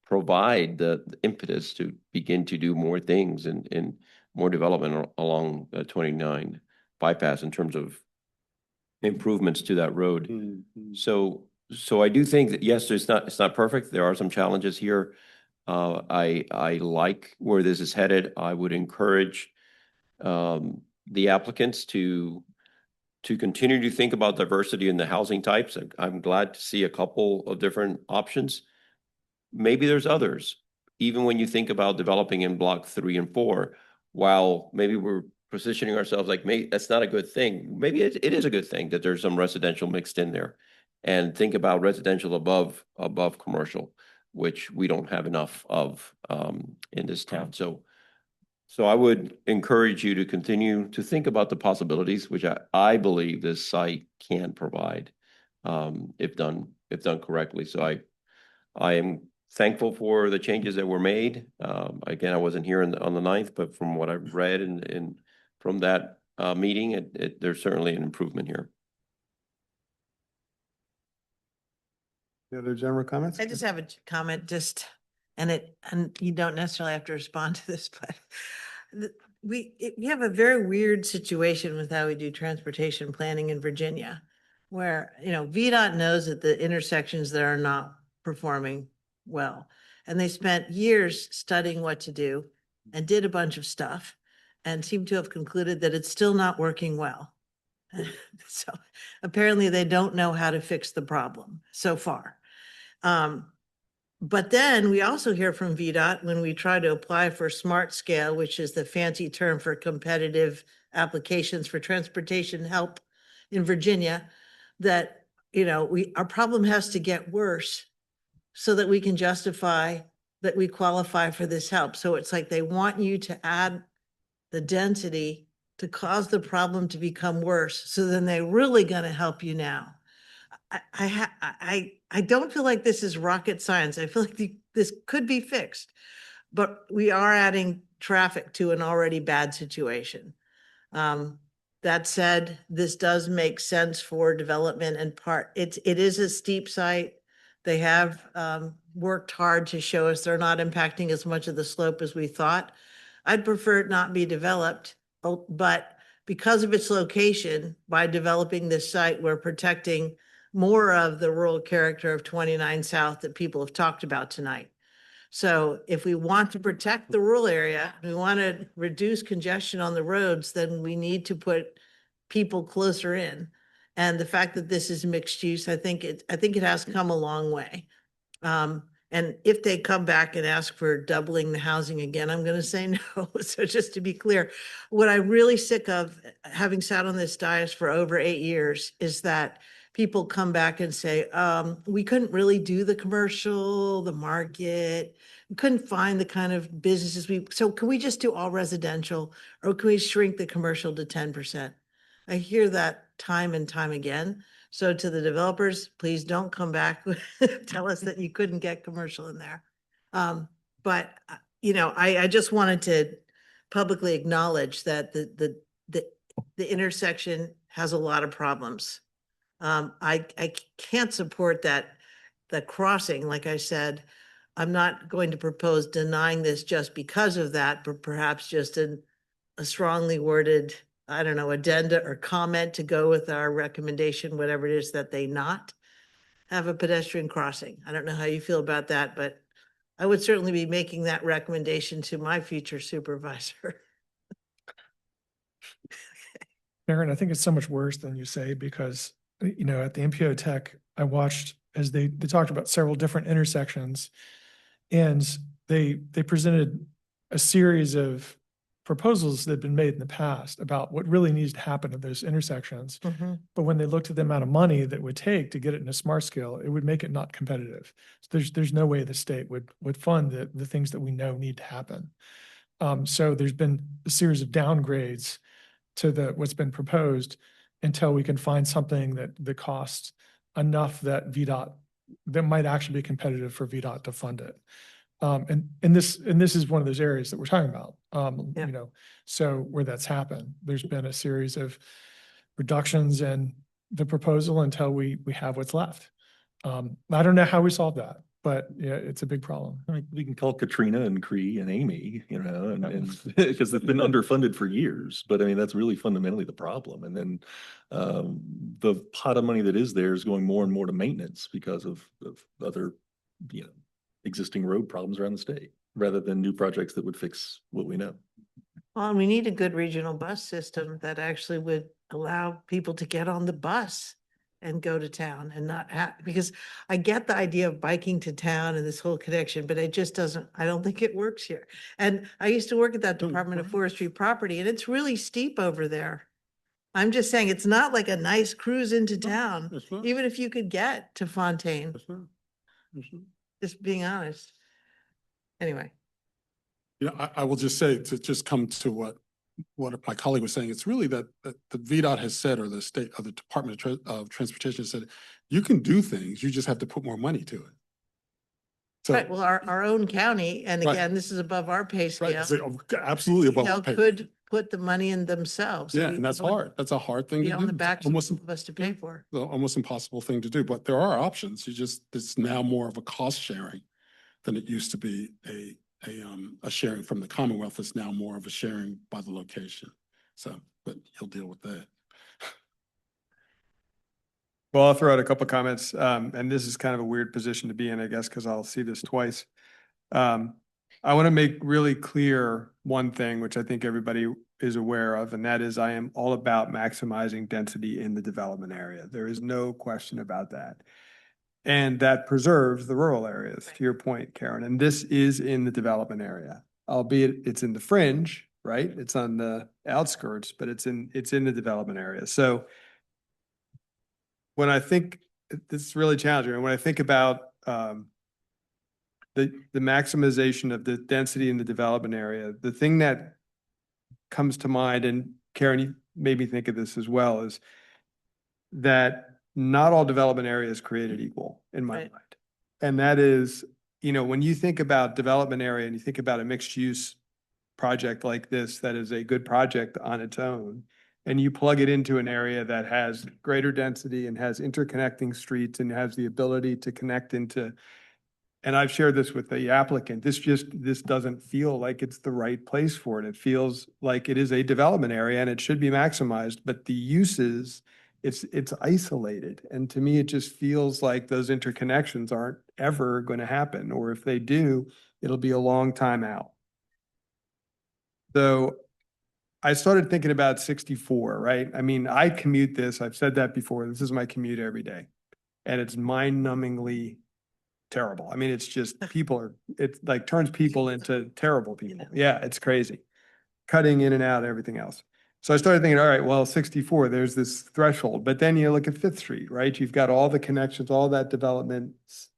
provide the impetus to begin to do more things and more development along 29 bypass in terms of improvements to that road. So I do think that, yes, it's not perfect. There are some challenges here. I like where this is headed. I would encourage the applicants to continue to think about diversity in the housing types. I'm glad to see a couple of different options. Maybe there's others. Even when you think about developing in block 3 and 4, while maybe we're positioning ourselves like, maybe that's not a good thing. Maybe it is a good thing that there's some residential mixed in there. And think about residential above commercial, which we don't have enough of in this town. So I would encourage you to continue to think about the possibilities, which I believe this site can provide if done correctly. So I am thankful for the changes that were made. Again, I wasn't here on the 9th, but from what I've read and from that meeting, there's certainly an improvement here. Any other general comments? I just have a comment, and you don't necessarily have to respond to this, but we have a very weird situation with how we do transportation planning in Virginia, where, VDOT knows that the intersections that are not performing well, and they spent years studying what to do and did a bunch of stuff and seem to have concluded that it's still not working well. So apparently they don't know how to fix the problem so far. But then we also hear from VDOT when we try to apply for SMART scale, which is the fancy term for competitive applications for transportation help in Virginia, that, our problem has to get worse so that we can justify that we qualify for this help. So it's like they want you to add the density to cause the problem to become worse. So then they're really going to help you now. I don't feel like this is rocket science. I feel like this could be fixed, but we are adding traffic to an already bad situation. That said, this does make sense for development and it is a steep site. They have worked hard to show us they're not impacting as much of the slope as we thought. I'd prefer it not be developed, but because of its location, by developing this site, we're protecting more of the rural character of 29 South that people have talked about tonight. So if we want to protect the rural area, we want to reduce congestion on the roads, then we need to put people closer in. And the fact that this is mixed use, I think it has come a long way. And if they come back and ask for doubling the housing again, I'm going to say no. So just to be clear, what I'm really sick of, having sat on this dais for over 8 years, is that people come back and say, we couldn't really do the commercial, the market, we couldn't find the kind of businesses so can we just do all residential, or can we shrink the commercial to 10%? I hear that time and time again. So to the developers, please don't come back, tell us that you couldn't get commercial in there. But I just wanted to publicly acknowledge that the intersection has a lot of problems. I can't support the crossing. Like I said, I'm not going to propose denying this just because of that, but perhaps just a strongly worded, I don't know, addenda or comment to go with our recommendation, whatever it is, that they not have a pedestrian crossing. I don't know how you feel about that, but I would certainly be making that recommendation to my future supervisor. Aaron, I think it's so much worse than you say, because, at the MPO Tech, I watched as they talked about several different intersections, and they presented a series of proposals that had been made in the past about what really needs to happen at those intersections. But when they looked at the amount of money that would take to get it in a smart scale, it would make it not competitive. So there's no way the state would fund the things that we know need to happen. So there's been a series of downgrades to what's been proposed until we can find something that costs enough that that might actually be competitive for VDOT to fund it. And this is one of those areas that we're talking about. So where that's happened, there's been a series of reductions in the proposal until we have what's left. I don't know how we solve that, but yeah, it's a big problem. I mean, we can call Katrina and Cree and Amy, and because they've been underfunded for years, but I mean, that's really fundamentally the problem. And then the pot of money that is there is going more and more to maintenance because of other, existing road problems around the state, rather than new projects that would fix what we know. Well, and we need a good regional bus system that actually would allow people to get on the bus and go to town and not have, because I get the idea of biking to town and this whole connection, but it just doesn't, I don't think it works here. And I used to work at that Department of Forestry property, and it's really steep over there. I'm just saying, it's not like a nice cruise into town, even if you could get to Fontaine. Just being honest. Anyway. I will just say, to just come to what my colleague was saying, it's really that the VDOT has said, or the state, or the Department of Transportation said, you can do things, you just have to put more money to it. So, right. Well, our own county, and again, this is above our pay scale. Absolutely above our pay. Could put the money in themselves. Yeah, and that's hard. That's a hard thing to do. On the backs of almost us to pay for. Almost impossible thing to do, but there are options. It's now more of a cost sharing than it used to be a sharing from the Commonwealth. Is now more of a sharing by the location. So, but he'll deal with that. Well, I'll throw out a couple of comments, and this is kind of a weird position to be in, I guess, because I'll see this twice. I want to make really clear one thing, which I think everybody is aware of, and that is I am all about maximizing density in the development area. There is no question about that. And that preserves the rural areas, to your point, Karen. And this is in the development area, albeit it's in the fringe, right? It's on the outskirts, but it's in the development area. So when I think, this is really challenging, and when I think about the maximization of the density in the development area, the thing that comes to mind, and Karen, you made me think of this as well, is that not all development area is created equal in my Right. mind. And that is, you know, when you think about development area and you think about a mixed use project like this, that is a good project on its own, and you plug it into an area that has greater density and has interconnecting streets and has the ability to connect into, and I've shared this with the applicant, this doesn't feel like it's the right place for it. It feels like it is a development area and it should be maximized, but the uses, it's isolated. And to me, it just feels like those interconnections aren't ever going to happen, or if they do, it'll be a long time out. So I started thinking about 64, right? I mean, I commute this, I've said that before, this is my commute every day. And it's mind-numbingly terrible. I mean, it's just it like turns people into terrible people. Yeah, it's crazy. Cutting in and out, everything else. So I started thinking, all right, well, 64, there's this threshold, but then you look at Fifth Street, right? You've got all the connections, all that development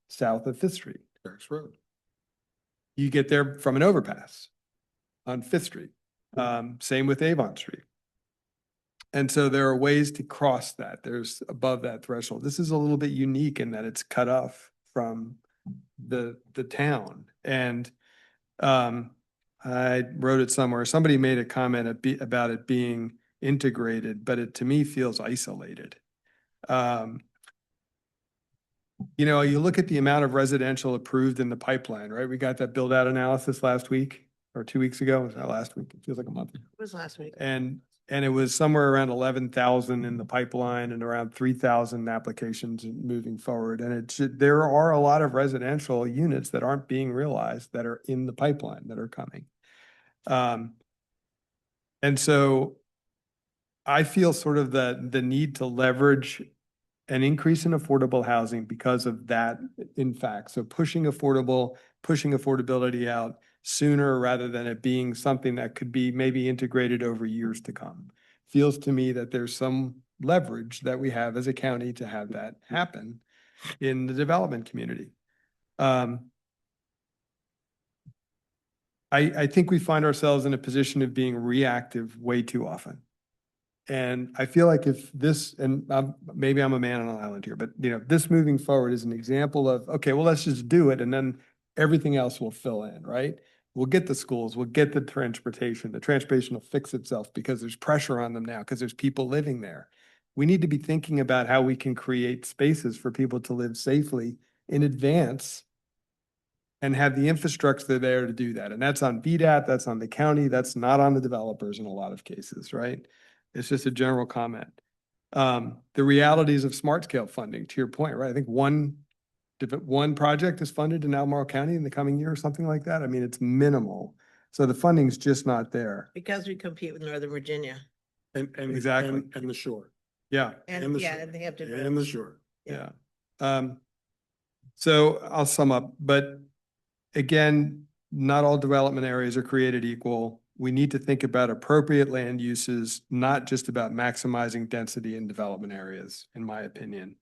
south of Fifth Street. Eric's Road. You get there from an overpass on Fifth Street. Same with Avon Street. And so there are ways to cross that. There's above that threshold. This is a little bit unique in that it's cut off from the town. And I wrote it somewhere. Somebody made a comment about it being integrated, but it to me feels isolated. You know, you look at the amount of residential approved in the pipeline, right? We got that build out analysis last week or 2 weeks ago. Was that last week? It feels like a month. It was last week. And it was somewhere around 11,000 in the pipeline and around 3,000 applications moving forward. And there are a lot of residential units that aren't being realized that are in the pipeline that are coming. And so I feel sort of the need to leverage an increase in affordable housing because of that, in fact. So pushing affordability out sooner rather than it being something that could be maybe integrated over years to come. Feels to me that there's some leverage that we have as a county to have that happen in the development community. I think we find ourselves in a position of being reactive way too often. And I feel like if this, and maybe I'm a man on an island here, but you know, this moving forward is an example of, okay, well, let's just do it. And then everything else will fill in, right? We'll get the schools, we'll get the transportation will fix itself because there's pressure on them now because there's people living there. We need to be thinking about how we can create spaces for people to live safely in advance and have the infrastructure there to do that. And that's on VDOT, that's on the county, that's not on the developers in a lot of cases, right? It's just a general comment. The realities of smart scale funding, to your point, right? I think one project is funded in Albemarle County in the coming year or something like that. I mean, it's minimal. So the funding's just not there. Because we compete with Northern Virginia. And Exactly. And the shore. Yeah. And the yeah, shore. and they have to. And the shore. Yeah. So I'll sum up, but again, not all development areas are created equal. We need to think about appropriate land uses, not just about maximizing density in development areas, in my opinion.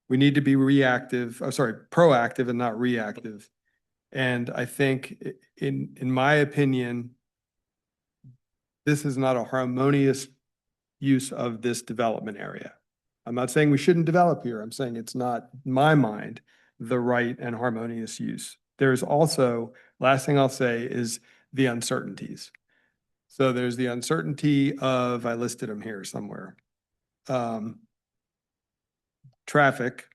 We need to be proactive and not reactive. And I think in my opinion, this is not a harmonious use of this development area. I'm not saying we shouldn't develop here. I'm saying it's not, in my mind, the right and harmonious use. There's also, last thing I'll say is the uncertainties. So there's the uncertainty of, I listed them here somewhere. Traffic,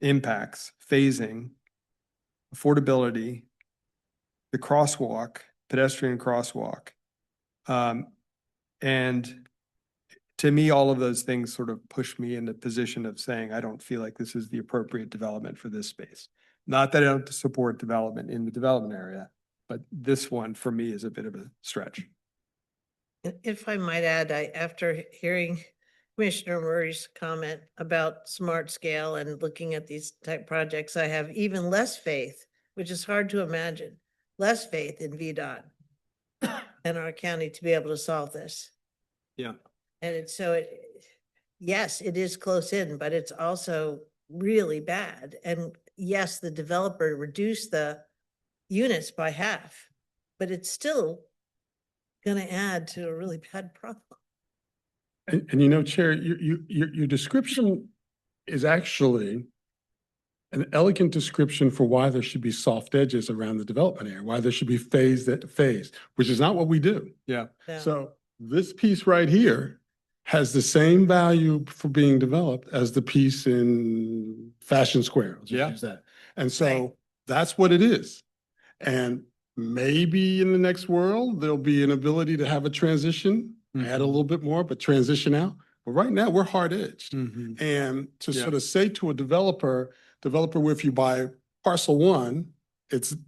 impacts, phasing, affordability, the crosswalk, pedestrian crosswalk. And to me, all of those things sort of push me in the position of saying, I don't feel like this is the appropriate development for this space. Not that I don't support development in the development area, but this one for me is a bit of a stretch. If I might add, after hearing Commissioner Murray's comment about smart scale and looking at these type projects, I have even less faith, which is hard to imagine, less faith in VDOT and our county to be able to solve this. Yeah. And yes, it is close in, but it's also really bad. And yes, the developer reduced the units by half, but it's still gonna add to a really bad problem. And you know, Chair, your description is actually an elegant description for why there should be soft edges around the development area, why there should be phased, which is not what we do. Yeah. No. So this piece right here has the same value for being developed as the piece in Fashion Square. I'll just Yeah. use that. And so that's what it is. And maybe in the next world, there'll be an ability to have a transition, add a little bit more, but transition out. But right now, we're hard edged. And to Yeah. sort of say to a developer, if you buy parcel 1,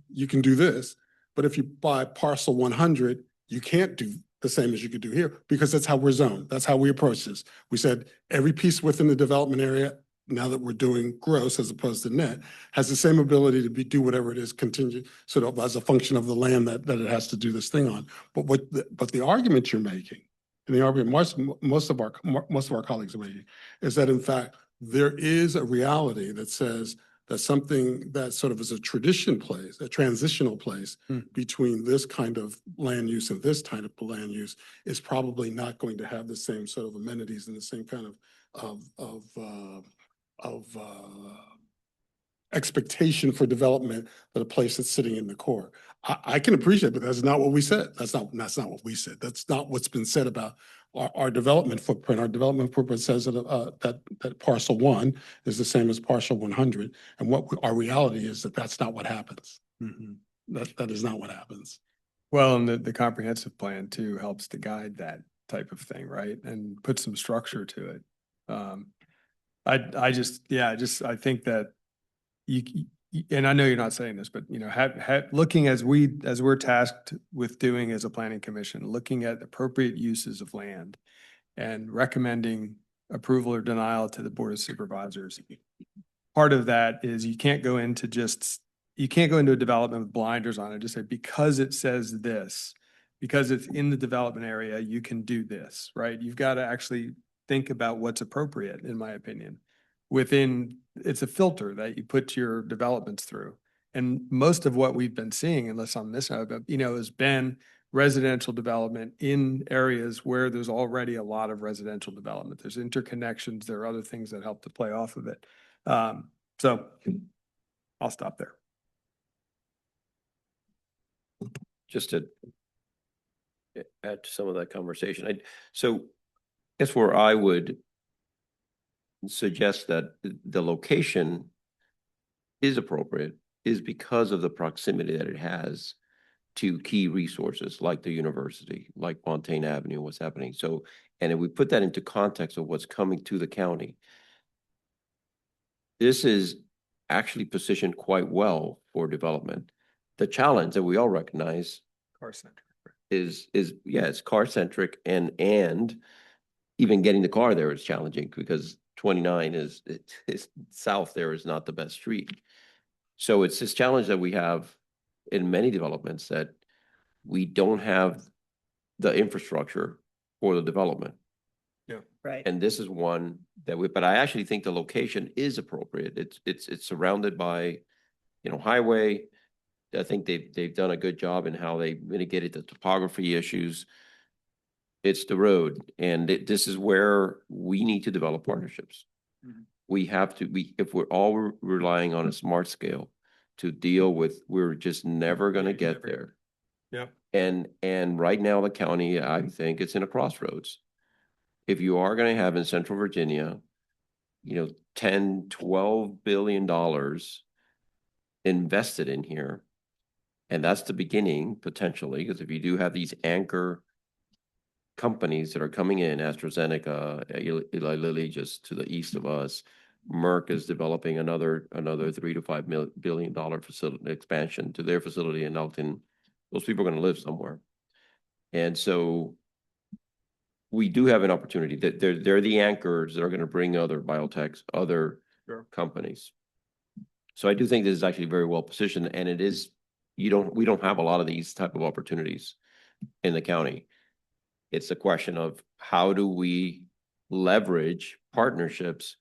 you can do this. But if you buy parcel 100, you can't do the same as you could do here because that's how we're zoned. That's how we approach this. We said every piece within the development area, now that we're doing gross as opposed to net, has the same ability to do whatever it is contingent, sort of as a function of the land that it has to do this thing on. But the argument you're making, and the argument most of our colleagues are making, is that in fact there is a reality that says that something that sort of is a transitional place between this kind of land use and this type of land use is probably not going to have the same sort of amenities and the same kind of expectation for development that a place that's sitting in the core. I can appreciate, but that's not what we said. That's not what we said. That's not what's been said about our development footprint. Our development footprint says that parcel 1 is the same as parcel 100. And what our reality is that's not what happens. That is not what happens. Well, and the comprehensive plan too helps to guide that type of thing, right? And put some structure to it. I think that and I know you're not saying this, but you know, looking as we're tasked with doing as a planning commission, looking at appropriate uses of land and recommending approval or denial to the Board of Supervisors. Part of that is you can't go into a development with blinders on it. Just say, because it says this, because it's in the development area, you can do this, right? You've got to actually think about what's appropriate, in my opinion. It's a filter that you put your developments through. And most of what we've been seeing, unless I'm missing out, has been residential development in areas where there's already a lot of residential development. There's interconnections, there are other things that help to play off of it. So I'll stop there. Just to add to some of that conversation. So that's where I would suggest that the location is appropriate is because of the proximity that it has to key resources like the university, like Montaigne Avenue, what's happening. So, and if we put that into context of what's coming to the county, this is actually positioned quite well for development. The challenge that we all recognize is it's car centric and even getting the car there is challenging because 29 is south there is not the best street. So it's this challenge that we have in many developments that we don't have the infrastructure for the development. Yeah. Right. And this is one that but I actually think the location is appropriate. It's surrounded by, highway. I think they've done a good job in how they mitigated the topography issues. It's the road, and this is where we need to develop partnerships. We have to, if we're all relying on a smart scale to deal with, we're just never going to get there. Yeah. And right now the county, I think it's in a crossroads. If you are going to have in Central Virginia, $10-12 billion invested in here, and that's the beginning potentially, because if you do have these anchor companies that are coming in, AstraZeneca, Eli Lilly just to the east of us, Merck is developing another $3 to $5 billion facility expansion to their facility in Elton. Those people are going to live somewhere, and so we do have an opportunity that they're the anchors that are going to bring other biotechs, other companies. So I do think this is actually very well positioned, and it is. We don't have a lot of these type of opportunities in the county. It's a question of how do we leverage partnerships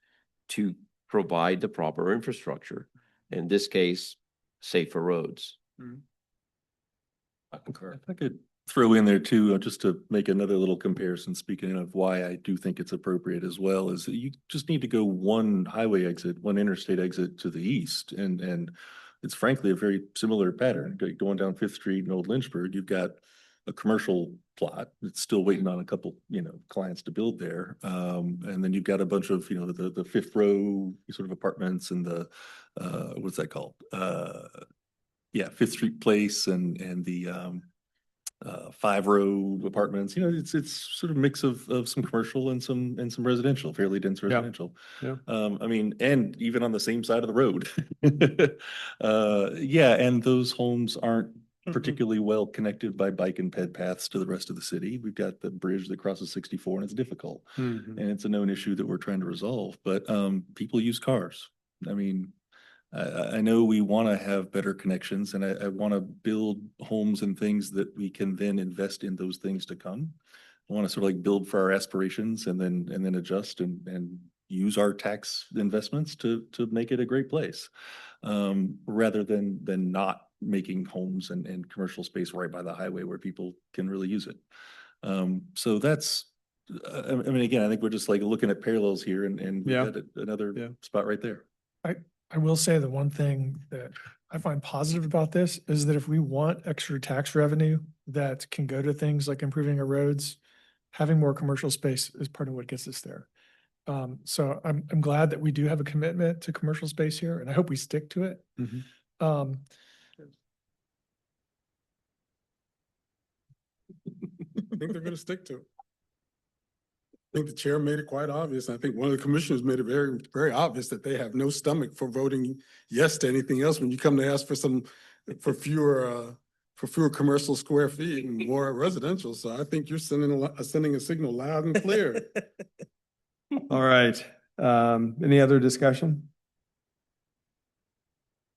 to provide the proper infrastructure. In this case, safer roads. I concur. If I could throw in there too, just to make another little comparison, speaking of why I do think it's appropriate as well, is that you just need to go one highway exit, one interstate exit to the east. And it's frankly a very similar pattern. Going down Fifth Street in Old Lynchburg, you've got a commercial plot. It's still waiting on a couple, clients to build there. And then you've got a bunch of, the fifth row sort of apartments and the, what's that called? Fifth Street Place and the, 5-row apartments, it's sort of a mix of some commercial and some residential, fairly dense residential. Yeah. And even on the same side of the road. And those homes aren't particularly well connected by bike and ped paths to the rest of the city. We've got the bridge that crosses 64 and it's difficult. Mhm. And it's a known issue that we're trying to resolve, but people use cars. I mean, I know we want to have better connections and I want to build homes and things that we can then invest in those things to come. I want to sort of like build for our aspirations and then adjust and use our tax investments to make it a great place. Rather than not making homes and commercial space right by the highway where people can really use it. So that's, I mean, again, I think we're just like looking at parallels here and we've Yeah. got another spot right there. I will say the one thing that I find positive about this is that if we want extra tax revenue that can go to things like improving our roads, having more commercial space is part of what gets us there. So I'm glad that we do have a commitment to commercial space here, and I hope we stick to it. Mhm. I think they're gonna stick to it. I think the chair made it quite obvious. I think one of the commissioners made it very, very obvious that they have no stomach for voting yes to anything else when you come to ask for fewer commercial square feet and more residential. So I think you're sending a signal loud and clear. All right. Any other discussion?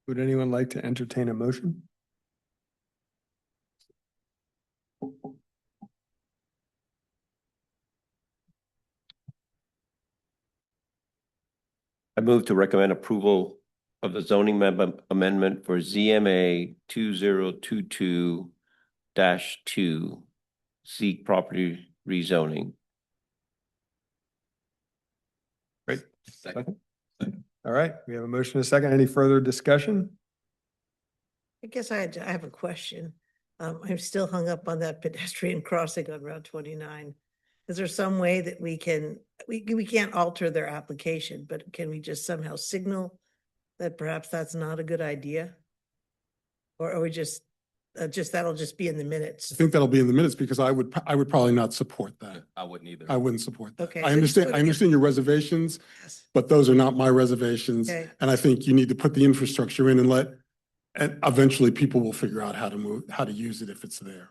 Would anyone like to entertain a motion? I move to recommend approval of the zoning amendment for ZMA 2022-2, seek property rezoning. Great. Second. All right, we have a motion and a second. Any further discussion? I guess I have a question. I'm still hung up on that pedestrian crossing on Route 29. Is there some way that we can't alter their application, but can we just somehow signal that perhaps that's not a good idea? Or are we just that'll just be in the minutes? I think that'll be in the minutes because I would probably not support that. I wouldn't either. I wouldn't support that. Okay, I so just put it in. understand your reservations, Yes. but those are not my reservations. Okay. And I think you need to put the infrastructure in and eventually people will figure out how to use it if it's there.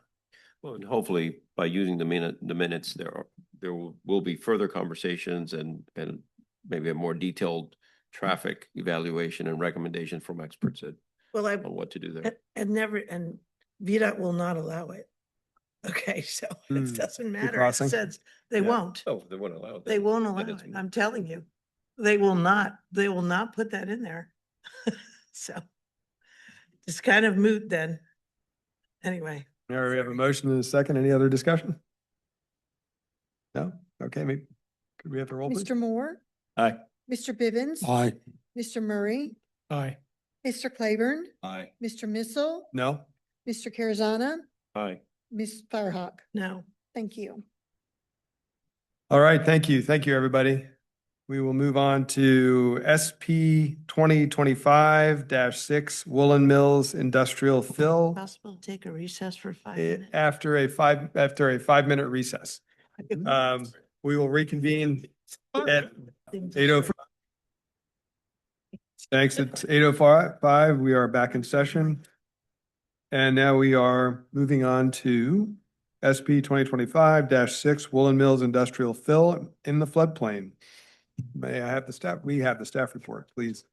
Well, and hopefully by using the minutes, there will be further conversations and maybe a more detailed traffic evaluation and recommendation from experts on what to do there. And VDOT will not allow it. Okay, so it doesn't matter. It crossing? says they won't. Oh, they won't allow it. They won't allow it. I'm telling you. They will not put that in there. So it's kind of moot then. Anyway. All right, we have a motion and a second. Any other discussion? No? Okay, maybe, could we have the roll, please? Mr. Moore, Aye. Mr. Bivens, Aye. Mr. Murray, Aye. Mr. Claiborne, Aye. Mr. Missile, No? Mr. Carazana, Aye. Ms. Firehawk. No. Thank you. All right, thank you. Thank you, everybody. We will move on to SP 2025-6 Woolen Mills Industrial Fill Possible to take a recess for 5 minutes. after a 5-minute recess. We will reconvene at 8:05. Thanks. It's 8:05. We are back in session. And now we are moving on to SP 2025-6 Woolen Mills Industrial Fill in the floodplain. May I have the staff? We have the staff report, please.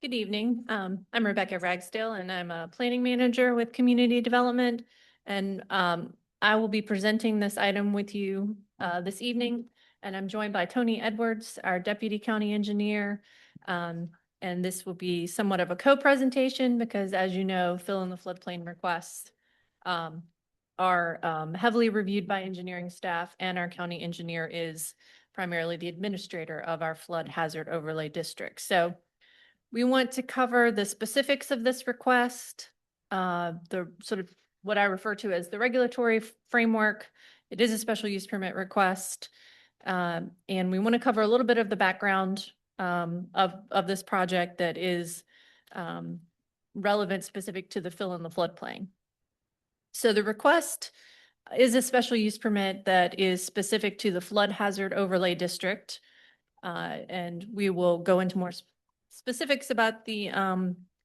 Good evening. I'm Rebecca Ragsdale and I'm a planning manager with community development. And I will be presenting this item with you this evening. And I'm joined by Tony Edwards, our Deputy County Engineer. And this will be somewhat of a co-presentation because, as you know, fill in the floodplain requests are heavily reviewed by engineering staff, and our county engineer is primarily the administrator of our flood hazard overlay district. So we want to cover the specifics of this request, the sort of what I refer to as the regulatory framework. It is a special use permit request. And we want to cover a little bit of the background of this project that is relevant specific to the fill in the floodplain. So the request is a special use permit that is specific to the flood hazard overlay district. And we will go into more specifics about the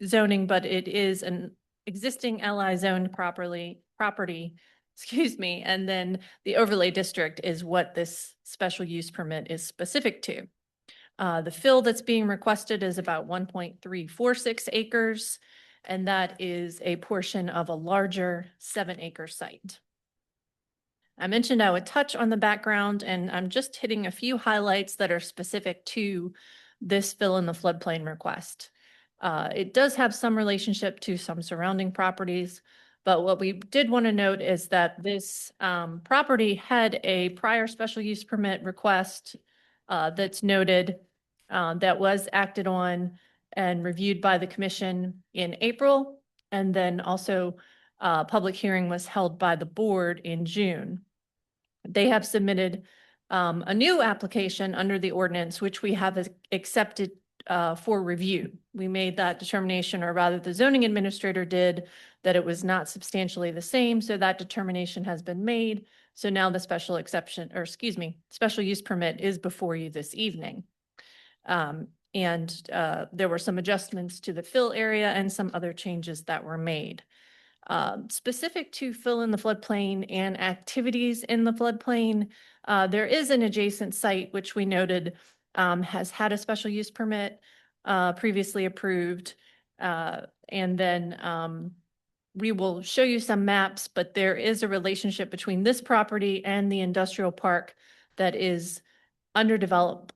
zoning, but it is an existing LI zoned property, excuse me. And then the overlay district is what this special use permit is specific to. The fill that's being requested is about 1.346 acres, and that is a portion of a larger 7-acre site. I mentioned I would touch on the background, and I'm just hitting a few highlights that are specific to this fill in the floodplain request. It does have some relationship to some surrounding properties, but what we did want to note is that this property had a prior special use permit request that's noted that was acted on and reviewed by the commission in April. And then also public hearing was held by the board in June. They have submitted a new application under the ordinance, which we have accepted for review. We made that determination, or rather the zoning administrator did, that it was not substantially the same. So that determination has been made. So now the special use permit is before you this evening. There were some adjustments to the fill area and some other changes that were made. Specific to fill in the floodplain and activities in the floodplain, there is an adjacent site, which we noted has had a special use permit previously approved. And then we will show you some maps, but there is a relationship between this property and the industrial park that is under development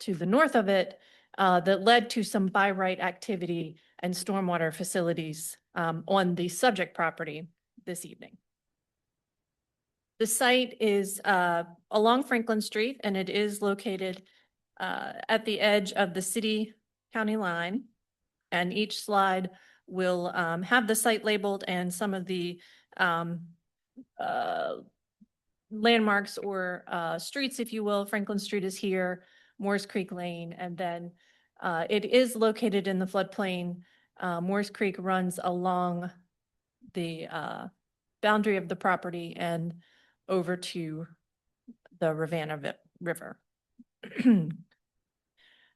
to the north of it that led to some by right activity and stormwater facilities on the subject property this evening. The site is along Franklin Street, and it is located at the edge of the city-county line. And each slide will have the site labeled and some of the landmarks or streets, if you will. Franklin Street is here, Moores Creek Lane, and then it is located in the floodplain. Moores Creek runs along the boundary of the property and over to the Rivanna River.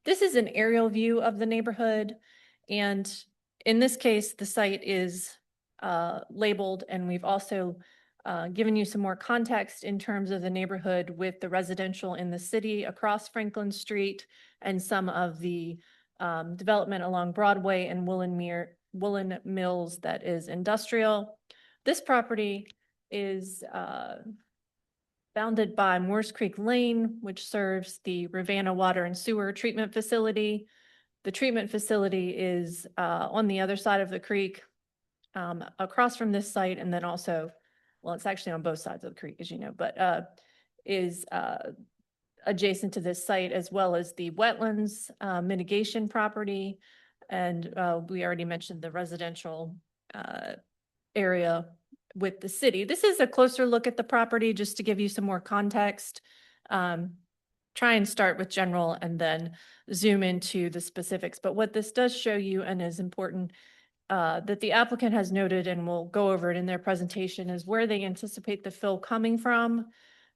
This is an aerial view of the neighborhood, and in this case, the site is labeled, and we've also given you some more context in terms of the neighborhood with the residential in the city across Franklin Street and some of the development along Broadway and Woolen Mills that is industrial. This property is bounded by Moores Creek Lane, which serves the Rivanna Water and Sewer Treatment Facility. The treatment facility is on the other side of the creek, across from this site, and then also, well, it's actually on both sides of the creek, as you know, but is adjacent to this site, as well as the wetlands mitigation property. And we already mentioned the residential area with the city. This is a closer look at the property, just to give you some more context. Try and start with general and then zoom into the specifics. But what this does show you, and is important, that the applicant has noted, and we'll go over it in their presentation, is where they anticipate the fill coming from.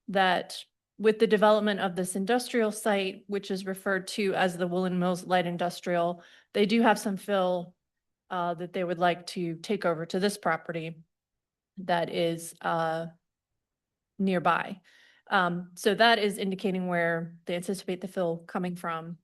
That with the development of this industrial site, which is referred to as the Woolen Mills Light Industrial, they do have some fill that they would like to take over to this property that is nearby. So that is indicating where they anticipate the fill coming from.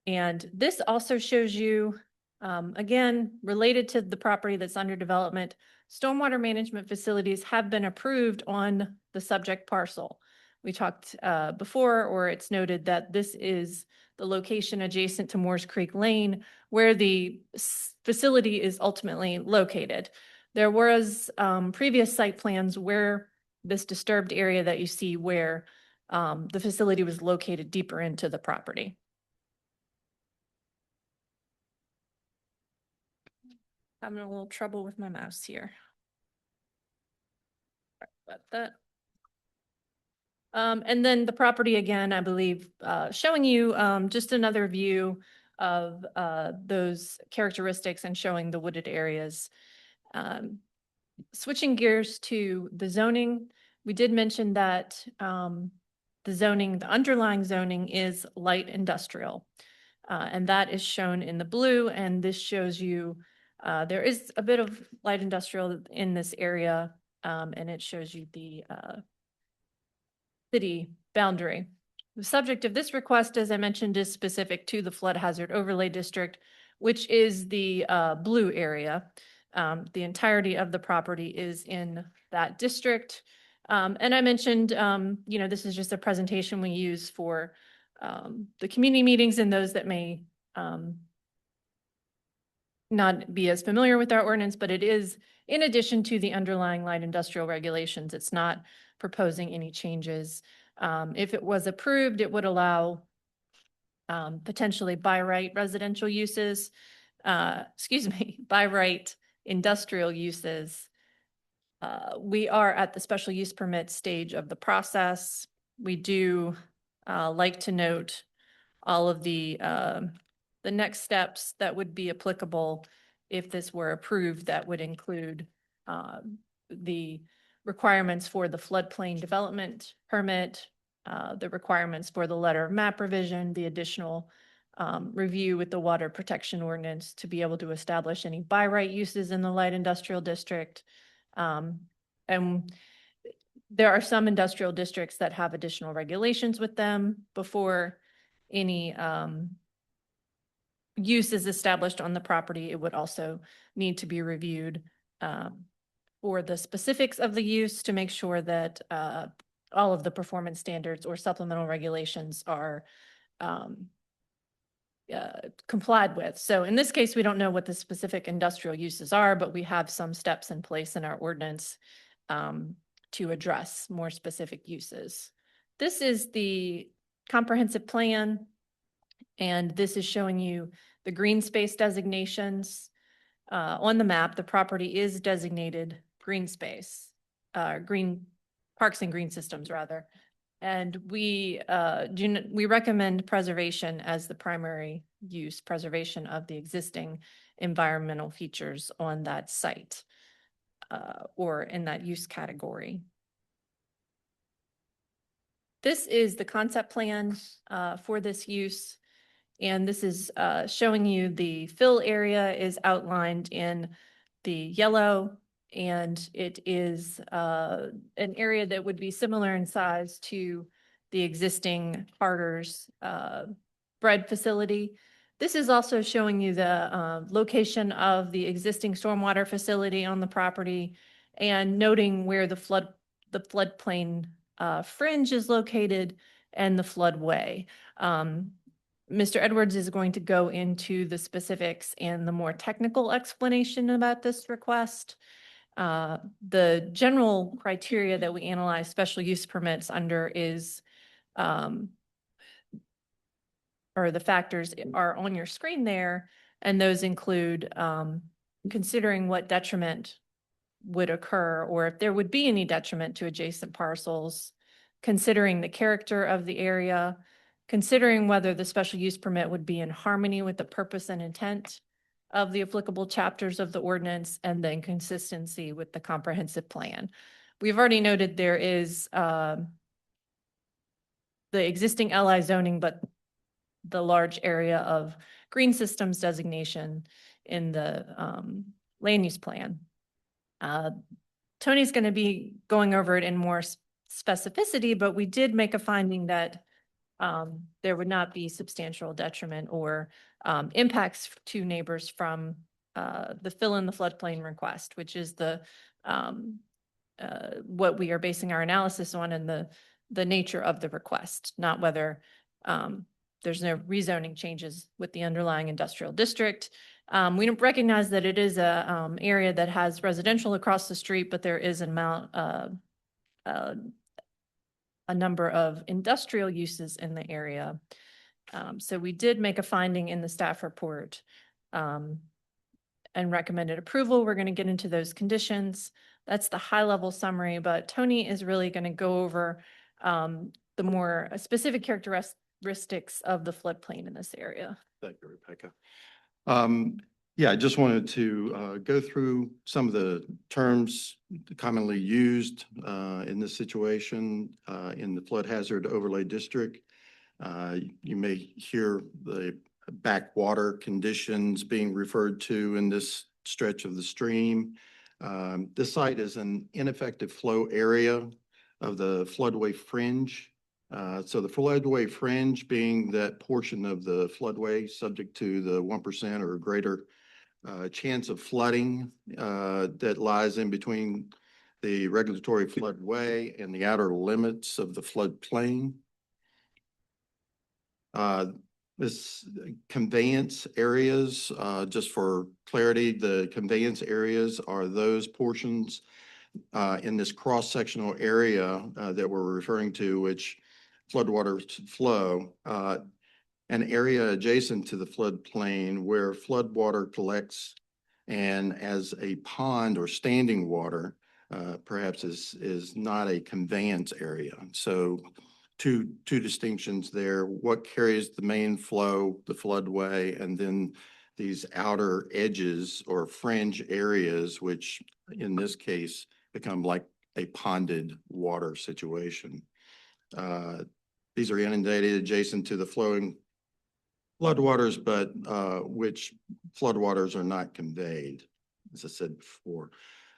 And this also shows you, again, related to the property that's under development, stormwater management facilities have been approved on the subject parcel. we talked before, or it's noted that this is the location adjacent to Moores Creek Lane where the facility is ultimately located. There was previous site plans where this disturbed area that you see where the facility was located deeper into the property. Having a little trouble with my mouse here. Sorry about that. And then the property again, I believe, showing you just another view of those characteristics and showing the wooded areas. Switching gears to the zoning, we did mention that the underlying zoning is light industrial. And that is shown in the blue, and this shows you there is a bit of light industrial in this area, and it shows you the city boundary. The subject of this request, as I mentioned, is specific to the flood hazard overlay district, which is the blue area. The entirety of the property is in that district. And I mentioned, this is just a presentation we use for the community meetings and those that may not be as familiar with our ordinance, but it is in addition to the underlying light industrial regulations. It's not proposing any changes. If it was approved, it would allow potentially by right residential uses, by right industrial uses. We are at the special use permit stage of the process. We do like to note all of the next steps that would be applicable if this were approved. That would include the requirements for the floodplain development permit, the requirements for the letter of map revision, the additional review with the water protection ordinance to be able to establish any by right uses in the light industrial district. And there are some industrial districts that have additional regulations with them before any use is established on the property. It would also need to be reviewed for the specifics of the use to make sure that all of the performance standards or supplemental regulations are complied with. So in this case, we don't know what the specific industrial uses are, but we have some steps in place in our ordinance to address more specific uses. This is the comprehensive plan, and this is showing you the green space designations. On the map, the property is designated green space, green parks and green systems rather. And we recommend preservation as the primary use, preservation of the existing environmental features on that site or in that use category. This is the concept plan for this use. And this is showing you the fill area is outlined in the yellow, and it is an area that would be similar in size to the existing Carter's bread facility. This is also showing you the location of the existing stormwater facility on the property and noting where the floodplain fringe is located and the floodway. Mr. Edwards is going to go into the specifics and the more technical explanation about this request. The general criteria that we analyze special use permits under is, or the factors are on your screen there, and those include considering what detriment would occur or if there would be any detriment to adjacent parcels, considering the character of the area, considering whether the special use permit would be in harmony with the purpose and intent of the applicable chapters of the ordinance, and then consistency with the comprehensive plan. We've already noted there is the existing LI zoning, but the large area of green systems designation in the land use plan. Tony's going to be going over it in more specificity, but we did make a finding that there would not be substantial detriment or impacts to neighbors from the fill in the floodplain request, which is the what we are basing our analysis on, and the the nature of the request, not whether there's no rezoning changes with the underlying industrial district. We don't recognize that it is a area that has residential across the street, but there is a number of industrial uses in the area. So we did make a finding in the staff report and recommended approval. We're going to get into those conditions. That's the high level summary, but Tony is really going to go over the more specific characteristics of the floodplain in this area. Thank you, Rebecca. Yeah, I just wanted to go through some of the terms commonly used in this situation in the flood hazard overlay district. You may hear the backwater conditions being referred to in this stretch of the stream. This site is an ineffective flow area of the floodway fringe. So the floodway fringe being that portion of the floodway subject to the 1% or greater chance of flooding that lies in between the regulatory floodway and the outer limits of the floodplain. This conveyance areas, just for clarity, the conveyance areas are those portions in this cross-sectional area that we're referring to, which floodwaters flow, an area adjacent to the floodplain where floodwater collects and as a pond or standing water, perhaps is not a conveyance area. So two distinctions there: what carries the main flow, the floodway, and then these outer edges or fringe areas, which in this case become like a ponded water situation. These are inundated adjacent to the flowing floodwaters, but which floodwaters are not conveyed, as I said before.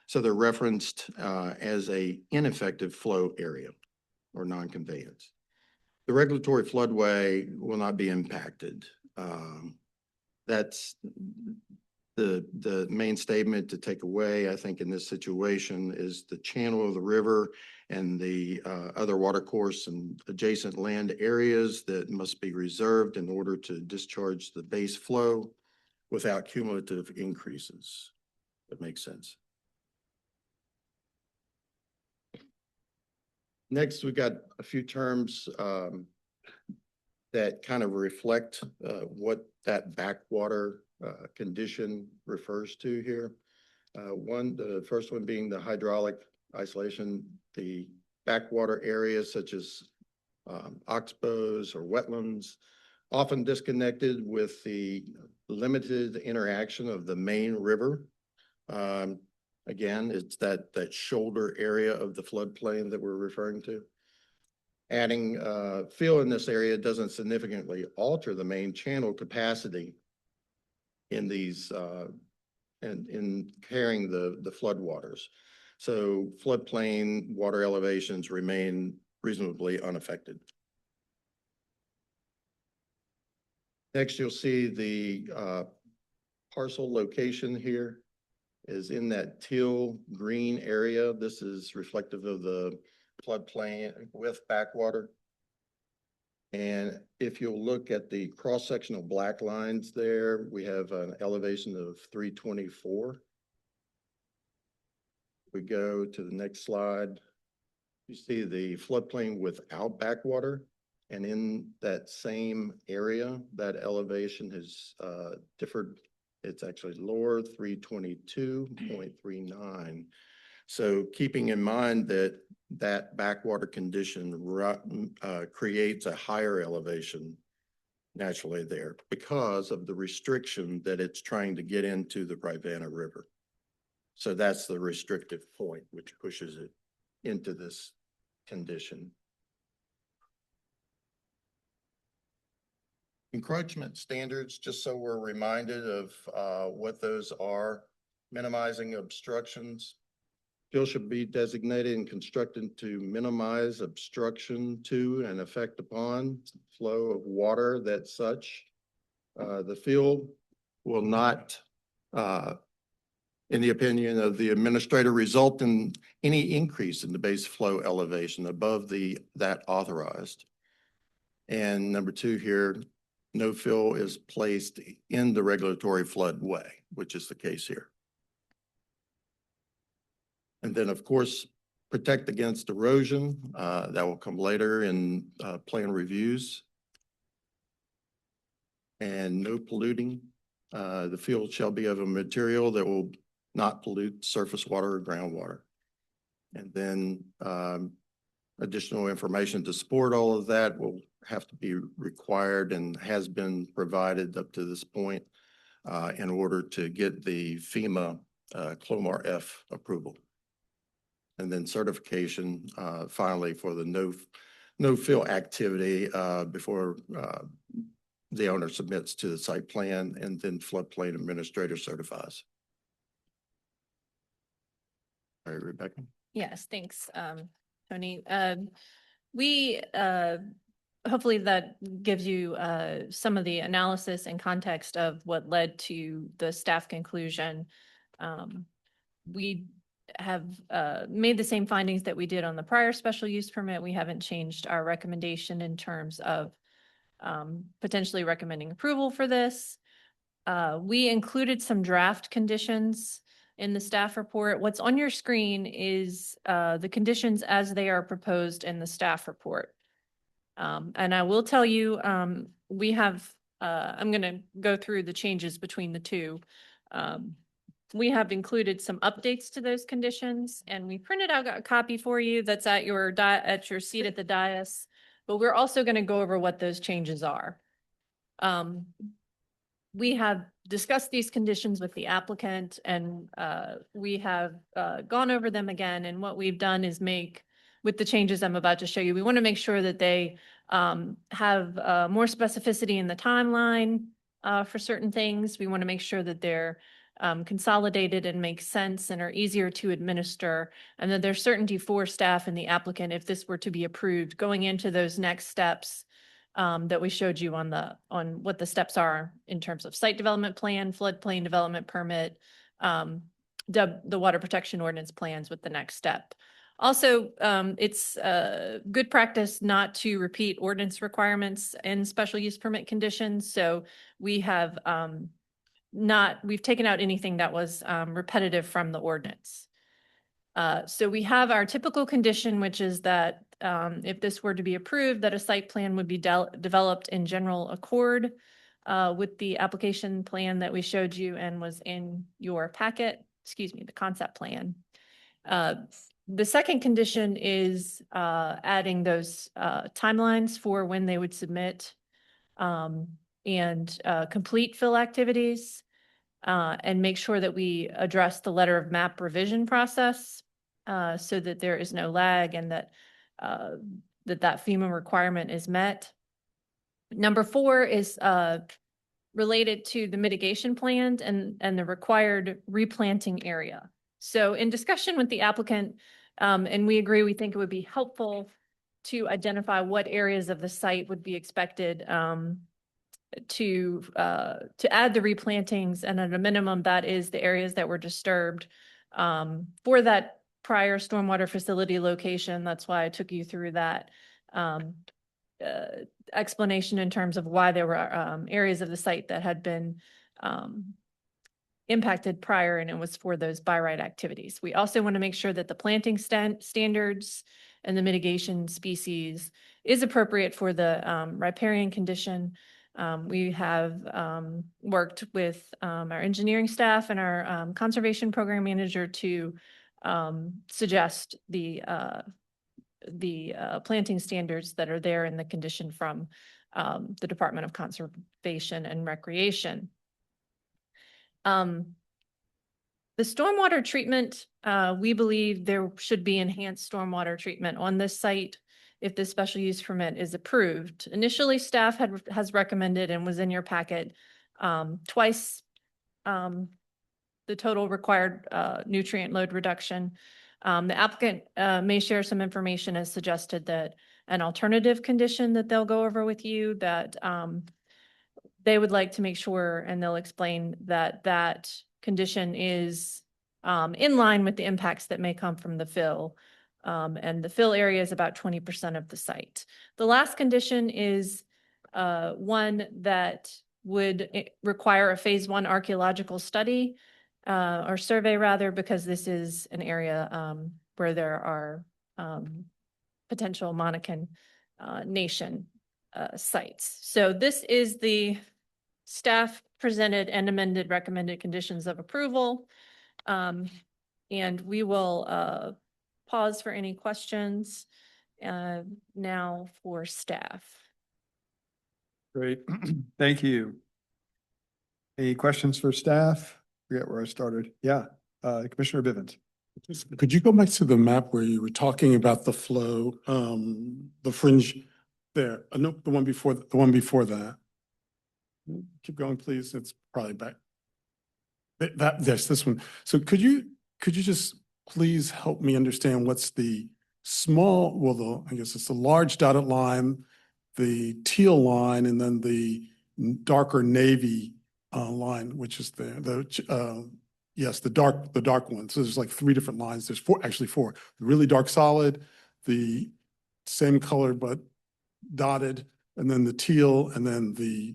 So they're referenced as a ineffective flow area or non-conveyance. The regulatory floodway will not be impacted. That's the main statement to take away, I think, in this situation is the channel of the river and the other water course and adjacent land areas that must be reserved in order to discharge the base flow without cumulative increases. That makes sense. Next, we've got a few terms that kind of reflect what that backwater condition refers to here. The first one being the hydraulic isolation, the backwater areas such as oxbows or wetlands, often disconnected with the limited interaction of the main river. Again, it's that shoulder area of the floodplain that we're referring to. Adding fill in this area doesn't significantly alter the main channel capacity in these in carrying the floodwaters. So floodplain water elevations remain reasonably unaffected. Next, you'll see the parcel location here is in that teal green area. This is reflective of the floodplain with backwater. And if you'll look at the cross-sectional black lines there, we have an elevation of 324. We go to the next slide. You see the floodplain without backwater. And in that same area, that elevation has differed. It's actually lower, 322.39. So keeping in mind that that backwater condition creates a higher elevation naturally there because of the restriction that it's trying to get into the Rivanna River. So that's the restrictive point, which pushes it into this condition. Encroachment standards, just so we're reminded of what those are: minimizing obstructions. Field should be designated and constructed to minimize obstruction to and effect upon flow of water that such. The field will not in the opinion of the administrator, result in any increase in the base flow elevation above that authorized. And number two here, no fill is placed in the regulatory floodway, which is the case here. And then, of course, protect against erosion. That will come later in plan reviews. And no polluting. The field shall be of a material that will not pollute surface water or groundwater. And then additional information to support all of that will have to be required and has been provided up to this point in order to get the FEMA Clomar F approval. And then certification finally for the no fill activity before the owner submits to the site plan, and then floodplain administrator certifies. All right, Rebecca. Yes, thanks, Tony. We hopefully that gives you some of the analysis and context of what led to the staff conclusion. We have made the same findings that we did on the prior special use permit. We haven't changed our recommendation in terms of potentially recommending approval for this. We included some draft conditions in the staff report. What's on your screen is the conditions as they are proposed in the staff report. And I will tell you, we have, I'm going to go through the changes between the two. We have included some updates to those conditions, and we printed out a copy for you that's at your seat at the dais, but we're also going to go over what those changes are. We have discussed these conditions with the applicant, and we have gone over them again. And what we've done is make, with the changes I'm about to show you, we want to make sure that they have more specificity in the timeline for certain things. We want to make sure that they're consolidated and make sense and are easier to administer, and that there's certainty for staff and the applicant if this were to be approved going into those next steps that we showed you on what the steps are in terms of site development plan, floodplain development permit, the water protection ordinance plans with the next step. Also, it's good practice not to repeat ordinance requirements and special use permit conditions. So we have we've taken out anything that was repetitive from the ordinance. So we have our typical condition, which is that if this were to be approved, that a site plan would be developed in general accord with the application plan that we showed you and was in your packet, excuse me, the concept plan. The second condition is adding those timelines for when they would submit and complete fill activities and make sure that we address the letter of map revision process so that there is no lag and that that FEMA requirement is met. Number 4 is related to the mitigation plans and the required replanting area. So in discussion with the applicant, and we agree, we think it would be helpful to identify what areas of the site would be expected to add the replantings, and at a minimum, that is the areas that were disturbed for that prior stormwater facility location. That's why I took you through that explanation in terms of why there were areas of the site that had been impacted prior, and it was for those by right activities. We also want to make sure that the planting standards and the mitigation species is appropriate for the riparian condition. We have worked with our engineering staff and our conservation program manager to suggest the planting standards that are there in the condition from the Department of Conservation and Recreation. The stormwater treatment, we believe there should be enhanced stormwater treatment on this site if the special use permit is approved. Initially, staff has recommended and was in your packet twice the total required nutrient load reduction. The applicant may share some information as suggested that an alternative condition that they'll go over with you that they would like to make sure, and they'll explain that that condition is in line with the impacts that may come from the fill. And the fill area is about 20% of the site. The last condition is one that would require a phase 1 archaeological study or survey rather, because this is an area where there are potential Monacan Nation sites. So this is the staff presented and amended recommended conditions of approval. And we will pause for any questions now for staff. Great, thank you. Any questions for staff? Forget where I started. Yeah, Commissioner Bivens. Could you go back to the map where you were talking about the flow, the fringe there? No, the one before that. Keep going, please. It's probably back. This one. So could you just please help me understand what's the small, well, I guess it's the large dotted line, the teal line, and then the darker navy line, which is yes, the dark one. So there's like 3 different lines. There's 4, actually 4. The really dark solid, the same color but dotted, and then the teal, and then the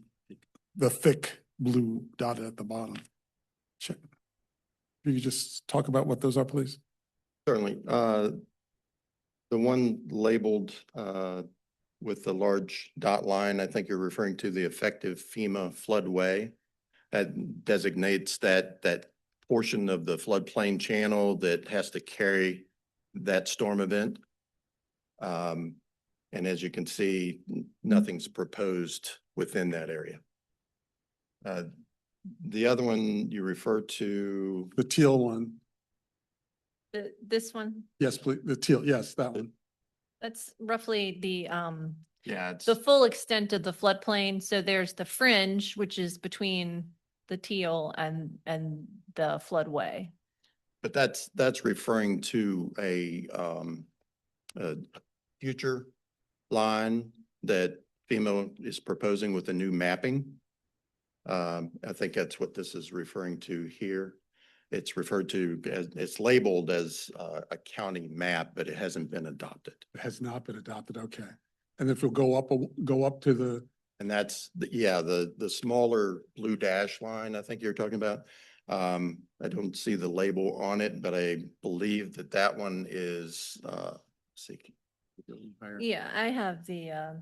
thick blue dotted at the bottom. Check. If you could just talk about what those are, please. Certainly. The one labeled with the large dot line, I think you're referring to the effective FEMA floodway. That designates that portion of the floodplain channel that has to carry that storm event. And as you can see, nothing's proposed within that area. The other one you refer to. The teal one. This one? Yes, please. The teal. Yes, that one. That's roughly the it's the full extent of the floodplain. So there's the fringe, which is between the teal and the floodway. But that's referring to a future line that FEMA is proposing with a new mapping. I think that's what this is referring to here. It's referred to as, it's labeled as a county map, but it hasn't been adopted. It has not been adopted. Okay. And if you'll go up to the. And that's the smaller blue dash line I think you're talking about. I don't see the label on it, but I believe that one is Yeah, I have the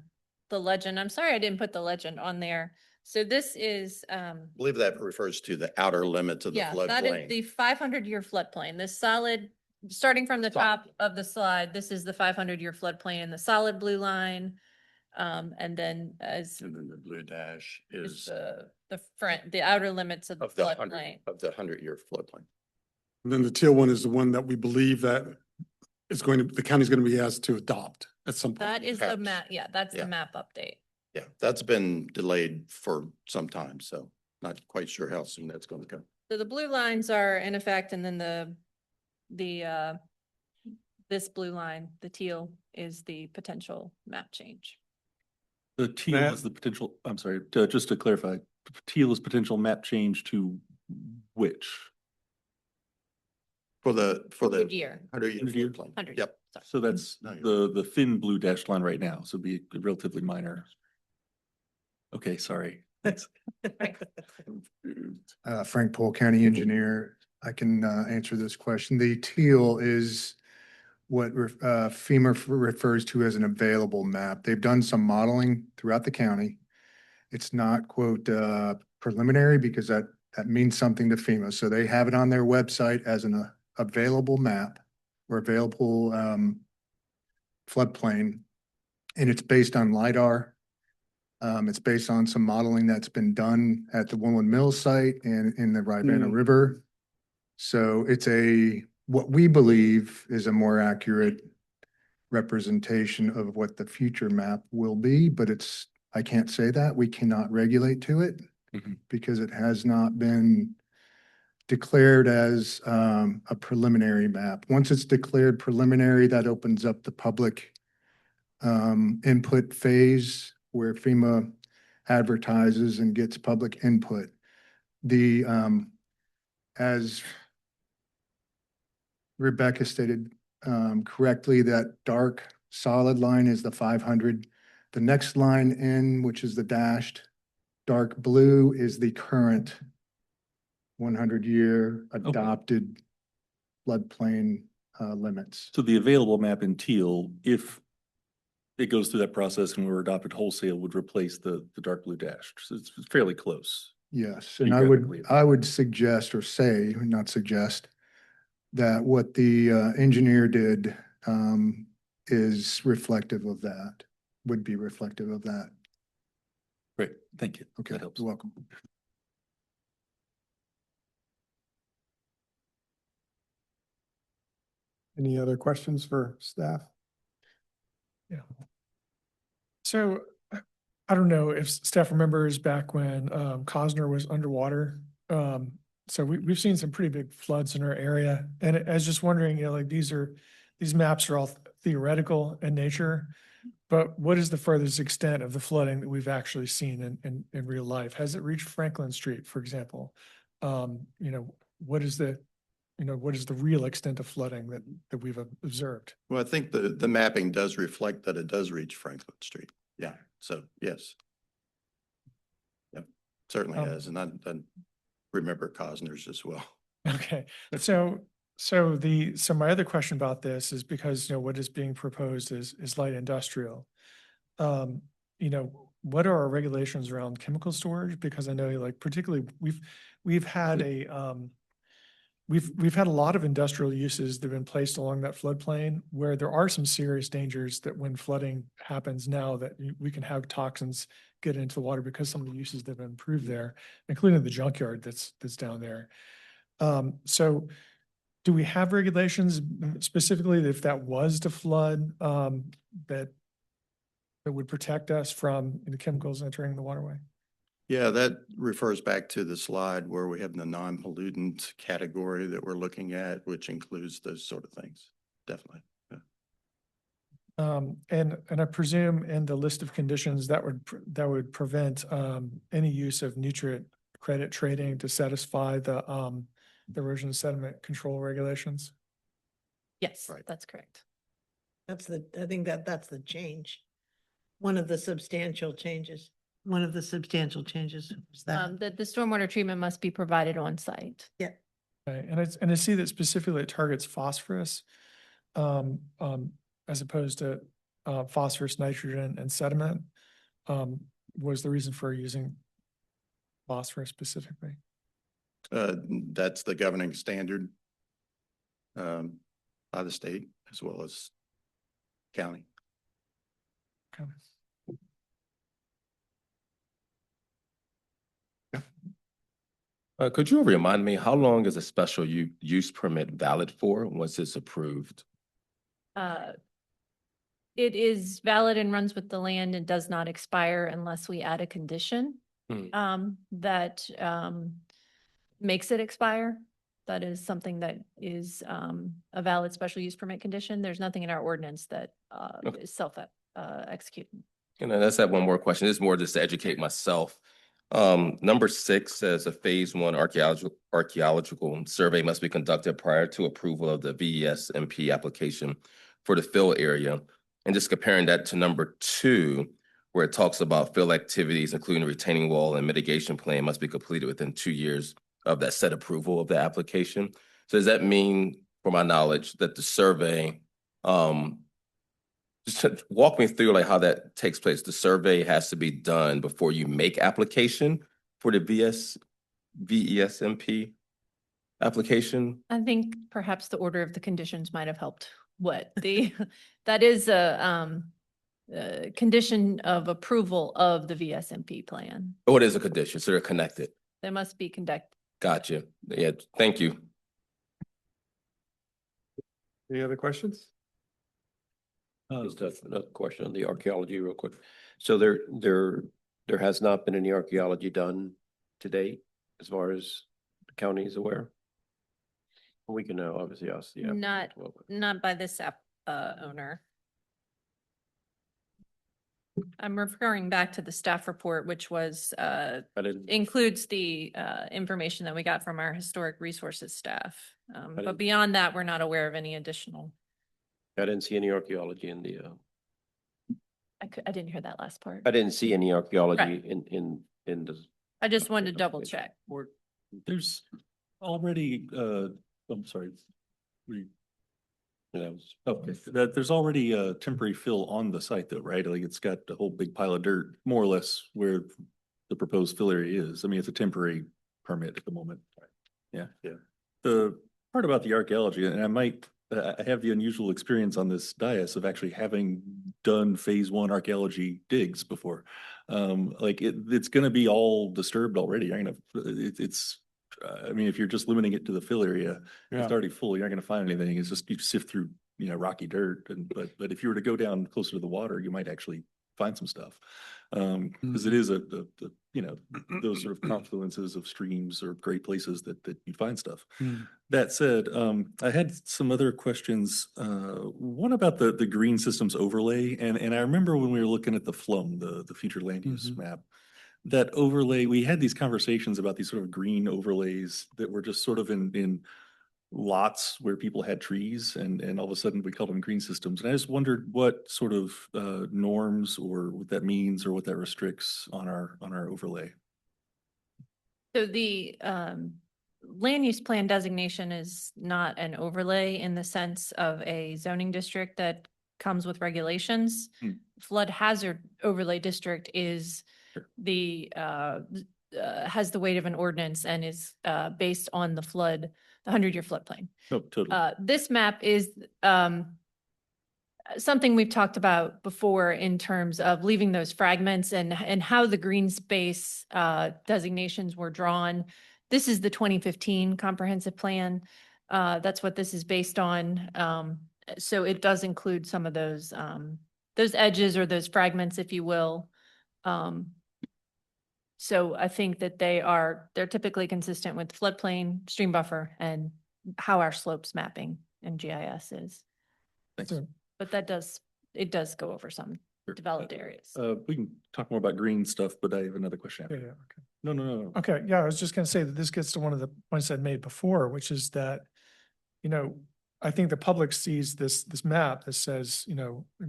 legend. I'm sorry I didn't put the legend on there. So this is I believe that refers to the outer limits of the yeah, that is floodplain. the 500-year floodplain. This solid, starting from the top of the slide, this is the 500-year floodplain in the solid blue line. And then the blue dash is the outer limits of the floodplain. Of the 100-year floodplain. And then the teal one is the one that we believe that the county's going to be asked to adopt at some point. That is the map. Yeah, that's the map update. Yeah, that's been delayed for some time, so not quite sure how soon that's going to come. So the blue lines are in effect, and then this blue line, the teal, is the potential map change. The teal is the potential, I'm sorry, just to clarify, teal is potential map change to which? For the 100-year. 100-year floodplain. 100. Yep. So that's the thin blue dashed line right now, so be relatively minor. Okay, sorry. Thanks. Frank Poole, County Engineer. I can answer this question. The teal is what FEMA refers to as an available map. They've done some modeling throughout the county. It's not, quote, preliminary because that means something to FEMA. So they have it on their website as an available map or available floodplain. And it's based on LiDAR. It's based on some modeling that's been done at the Woodland Mills site and in the Rivanna River. So it's what we believe is a more accurate representation of what the future map will be, but I can't say that. We cannot regulate to it because it has not been declared as a preliminary map. Once it's declared preliminary, that opens up the public input phase where FEMA advertises and gets public input. As Rebecca stated correctly that dark solid line is the 500. The next line in, which is the dashed, dark blue is the current 100-year adopted floodplain limits. So the available map in teal, if it goes through that process and we're adopted wholesale, would replace the dark blue dash. So it's fairly close. Yes, and Geographically. I would suggest or say, not suggest, that what the engineer did is reflective of that, would be reflective of that. Great, thank you. Okay, That helps. you're welcome. Any other questions for staff? Yeah. So I don't know if staff remembers back when Cosner was underwater. So we've seen some pretty big floods in our area. And I was just wondering, you know, like these maps are all theoretical in nature, but what is the furthest extent of the flooding that we've actually seen in real life? Has it reached Franklin Street, for example? You know, what is the real extent of flooding that we've observed? Well, I think the mapping does reflect that it does reach Franklin Street. Yeah, so yes. Yep, certainly has. And I remember Cosner's as well. Okay, so my other question about this is because, you know, what is being proposed is light industrial. You know, what are our regulations around chemical storage? Because I know, like, particularly we've had we've had a lot of industrial uses that have been placed along that floodplain where there are some serious dangers that when flooding happens now that we can have toxins get into the water because some of the uses that have been improved there, including the junkyard that's down there. So do we have regulations specifically that if that was to flood, that would protect us from the chemicals entering the waterway? Yeah, that refers back to the slide where we have the non-pollutant category that we're looking at, which includes those sort of things. Definitely. Yeah. And I presume in the list of conditions that would prevent any use of nutrient credit trading to satisfy the erosion and sediment control regulations. Yes, Right. that's correct. I think that's the change. One of the substantial changes. One of the substantial changes is that. The stormwater treatment must be provided on site. Yeah. Right, and I see that specifically it targets phosphorus, as opposed to phosphorus, nitrogen, and sediment. Was the reason for using phosphorus specifically? That's the governing standard by the state as well as county. Okay. Could you remind me, how long is a special use permit valid for once it's approved? It is valid and runs with the land and does not expire unless we add a condition that makes it expire. That is something that is a valid special use permit condition. There's nothing in our ordinance that is executing. And then let's have one more question. This is more just to educate myself. Number 6 says a phase 1 archaeological survey must be conducted prior to approval of the VES-MP application for the fill area. And just comparing that to number 2, where it talks about fill activities, including retaining wall and mitigation plan must be completed within 2 years of that set approval of the application. So does that mean, for my knowledge, that the survey, just walk me through like how that takes place. The survey has to be done before you make application for the VES-MP application? I think perhaps the order of the conditions might have helped. That is a condition of approval of the VSMP plan. Oh, it is a condition, so they're connected. They must be conducted. Gotcha. Yeah, thank you. Any other questions? Just another question on the archaeology real quick. So there has not been any archaeology done to date as far as the county is aware? We can obviously ask the applicant. Not by this owner. I'm referring back to the staff report, which was, I didn't, includes the information that we got from our historic resources staff. I But didn't- beyond that, we're not aware of any additional. I didn't see any archaeology in the, I didn't hear that last part. I didn't see any archaeology Right. in the. I just wanted to double check. Or there's already, I'm sorry. That was, Okay, that there's already a temporary fill on the site though, right? Like it's got a whole big pile of dirt, more or less where the proposed fill area is. I mean, it's a temporary permit at the moment. Yeah, yeah. The part about the archaeology, and I have the unusual experience on this dais of actually having done phase 1 archaeology digs before. It's gonna be all disturbed already. I mean, if you're just limiting it to the fill area, it's already full. You're not going to find anything. It's just you sift through, rocky dirt. But if you were to go down closer to the water, you might actually find some stuff. Because it is those sort of confluences of streams are great places that you find stuff. That said, I had some other questions. One about the green systems overlay, and I remember when we were looking at the FLUM, the future land use map. That overlay, we had these conversations about these sort of green overlays that were just sort of in lots where people had trees and all of a sudden we called them green systems. And I just wondered what sort of norms or what that means or what that restricts on our overlay. So the land use plan designation is not an overlay in the sense of a zoning district that comes with regulations. Flood hazard overlay district is has the weight of an ordinance and is based on the 100-year floodplain. Oh, totally. This map is something we've talked about before in terms of leaving those fragments and how the green space designations were drawn. This is the 2015 comprehensive plan. That's what this is based on. So it does include some of those edges or those fragments, if you will. So I think that they're typically consistent with floodplain, stream buffer, and how our slopes mapping and GIS is. Thanks. But it does go over some developed areas. We can talk more about green stuff, but I have another question after. Yeah, okay. No. Okay, yeah, I was just gonna say that this gets to one of the points I'd made before, which is that, I think the public sees this map that says,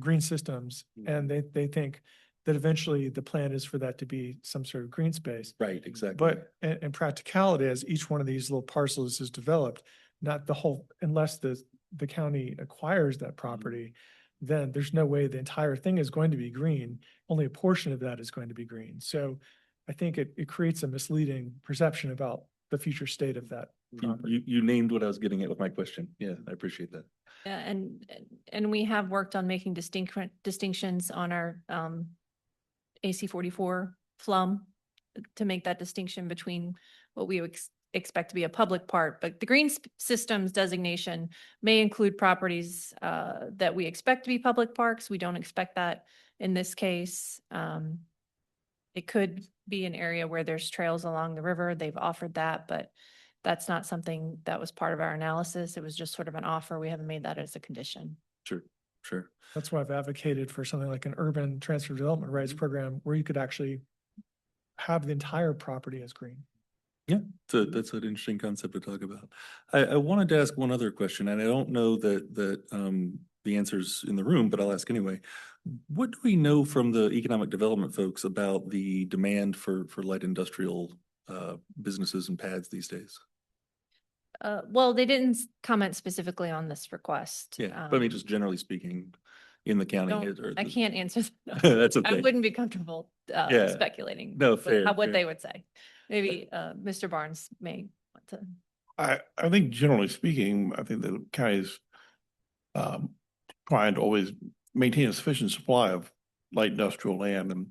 green systems, and they think that eventually the plan is for that to be some sort of green space. Right, exactly. But in practicality, as each one of these little parcels is developed, not the whole, unless the county acquires that property, then there's no way the entire thing is going to be green. Only a portion of that is going to be green. So I think it creates a misleading perception about the future state of that property. You named what I was getting at with my question. Yeah, I appreciate that. Yeah, and we have worked on making distinctions on our AC 44 FLUM to make that distinction between what we expect to be a public part, but the green systems designation may include properties that we expect to be public parks. We don't expect that in this case. It could be an area where there's trails along the river. They've offered that, but that's not something that was part of our analysis. It was just sort of an offer. We haven't made that as a condition. Sure. That's why I've advocated for something like an urban transfer development rights program where you could actually have the entire property as green. Yeah, so that's an interesting concept to talk about. I wanted to ask one other question, and I don't know that the answer's in the room, but I'll ask anyway. What do we know from the economic development folks about the demand for light industrial businesses and pads these days? Well, they didn't comment specifically on this request. Yeah, but I mean, just generally speaking, in the county. I can't answer that. That's okay. I wouldn't be comfortable Yeah. speculating. No, with fair, what fair. they would say. Maybe Mr. Barnes may want to. I think generally speaking, I think the county is trying to always maintain a sufficient supply of light industrial land and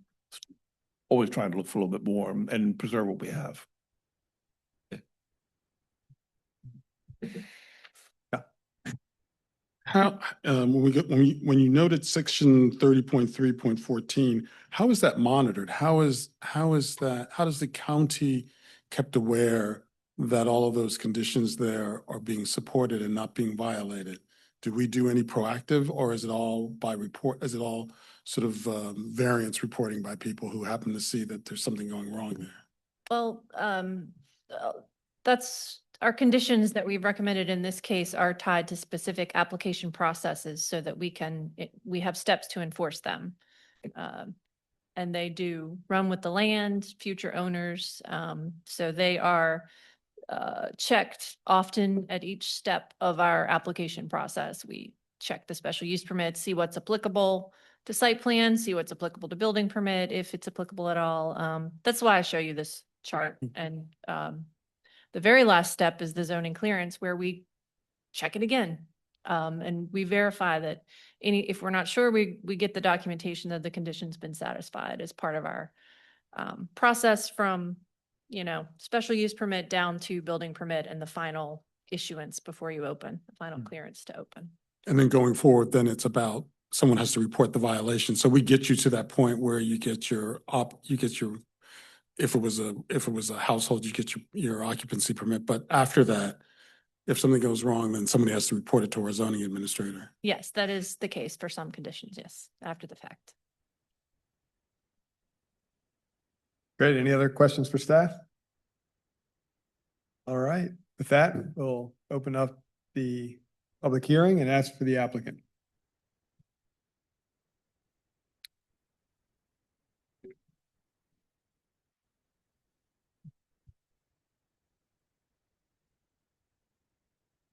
always trying to look for a little bit more and preserve what we have. How, when you noted section 30.3.14, how is that monitored? How does the county kept aware that all of those conditions there are being supported and not being violated? Do we do any proactive, or is it all by report? Is it all sort of variance reporting by people who happen to see that there's something going wrong there? Well, that's, our conditions that we've recommended in this case are tied to specific application processes so that we have steps to enforce them. And they do run with the land, future owners. So they are checked often at each step of our application process. We check the special use permit, see what's applicable to site plan, see what's applicable to building permit, if it's applicable at all. That's why I show you this chart. And the very last step is the zoning clearance, where we check it again. And we verify that if we're not sure, we get the documentation that the condition's been satisfied as part of our process from, special use permit down to building permit and the final issuance before you open, the final clearance to open. And then going forward, then it's about someone has to report the violation. So we get you to that point where you get your if it was a household, you get your occupancy permit. But after that, if something goes wrong, then somebody has to report it to our zoning administrator. Yes, that is the case for some conditions, yes, after the fact. Great. Any other questions for staff? All right. With that, we'll open up the public hearing and ask for the applicant.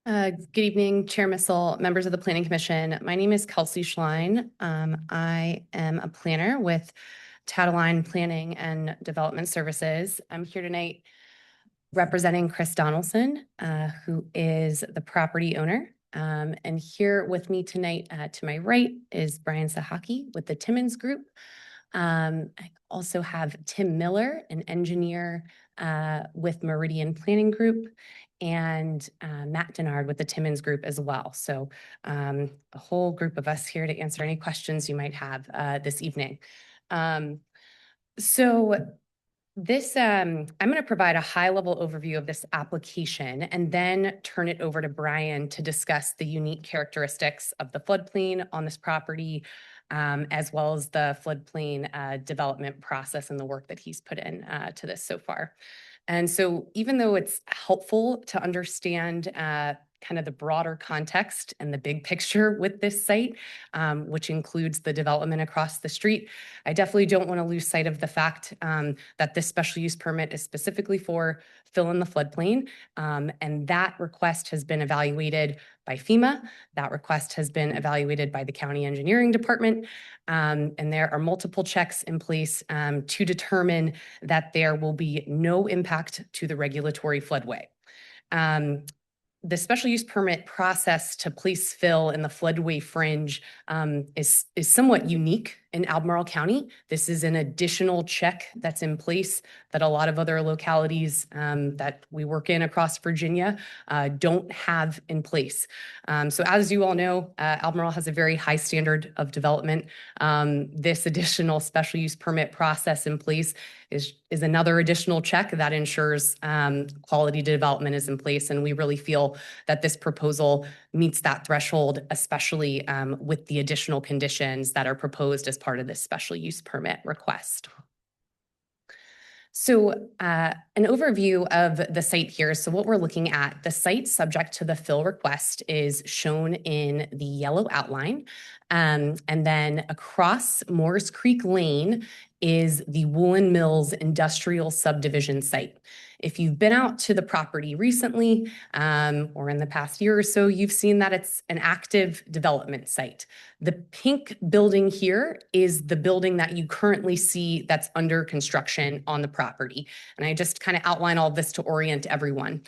Good evening, Chair Missel, members of the Planning Commission. My name is Kelsey Schlein. I am a planner with Tataline Planning and Development Services. I'm here tonight representing Chris Donaldson, who is the property owner. And here with me tonight to my right is Brian Sahaki with the Timmons Group. I also have Tim Miller, an engineer with Meridian Planning Group, and Matt Denard with the Timmons Group as well. So a whole group of us here to answer any questions you might have this evening. This, I'm going to provide a high-level overview of this application and then turn it over to Brian to discuss the unique characteristics of the floodplain on this property, as well as the floodplain development process and the work that he's put in to this so far. And so even though it's helpful to understand kind of the broader context and the big picture with this site, which includes the development across the street, I definitely don't want to lose sight of the fact that this special use permit is specifically for fill in the floodplain. And that request has been evaluated by FEMA. That request has been evaluated by the county engineering department. And there are multiple checks in place to determine that there will be no impact to the regulatory floodway. The special use permit process to place fill in the floodway fringe is somewhat unique in Albemarle County. This is an additional check that's in place that a lot of other localities that we work in across Virginia don't have in place. So as you all know, Albemarle has a very high standard of development. This additional special use permit process in place is another additional check that ensures quality development is in place. And we really feel that this proposal meets that threshold, especially with the additional conditions that are proposed as part of this special use permit request. So an overview of the site here. So what we're looking at, the site subject to the fill request is shown in the yellow outline. And then across Moores Creek Lane is the Woolen Mills Industrial Subdivision site. If you've been out to the property recently or in the past year or so, you've seen that it's an active development site. The pink building here is the building that you currently see that's under construction on the property. And I just kind of outline all this to orient everyone.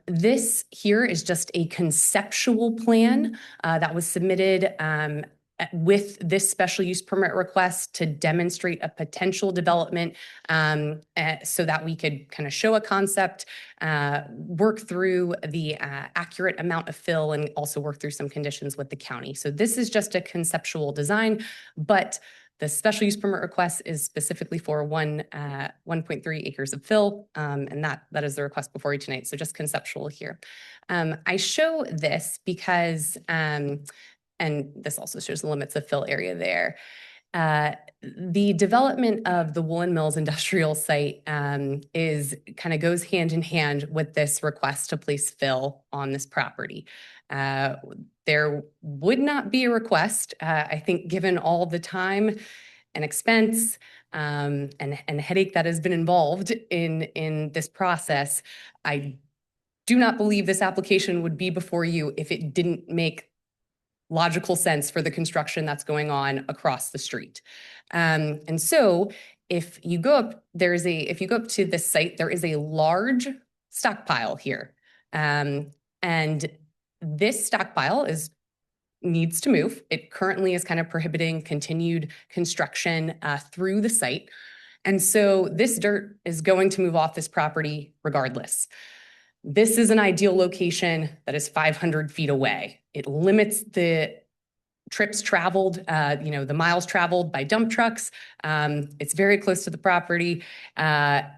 This here is just a conceptual plan that was submitted with this special use permit request to demonstrate a potential development so that we could kind of show a concept, work through the accurate amount of fill, and also work through some conditions with the county. So this is just a conceptual design, but the special use permit request is specifically for 1.3 acres of fill, and that is the request before you tonight. So just conceptual here. I show this because and this also shows the limits of fill area there. The development of the Woolen Mills industrial site is kind of goes hand in hand with this request to place fill on this property. There would not be a request, I think, given all the time and expense and headache that has been involved in this process. I do not believe this application would be before you if it didn't make logical sense for the construction that's going on across the street. And so if you go up, if you go up to this site, there is a large stockpile here. And this stockpile needs to move. It currently is kind of prohibiting continued construction through the site. And so this dirt is going to move off this property regardless. This is an ideal location that is 500 feet away. It limits the trips traveled, the miles traveled by dump trucks. It's very close to the property. The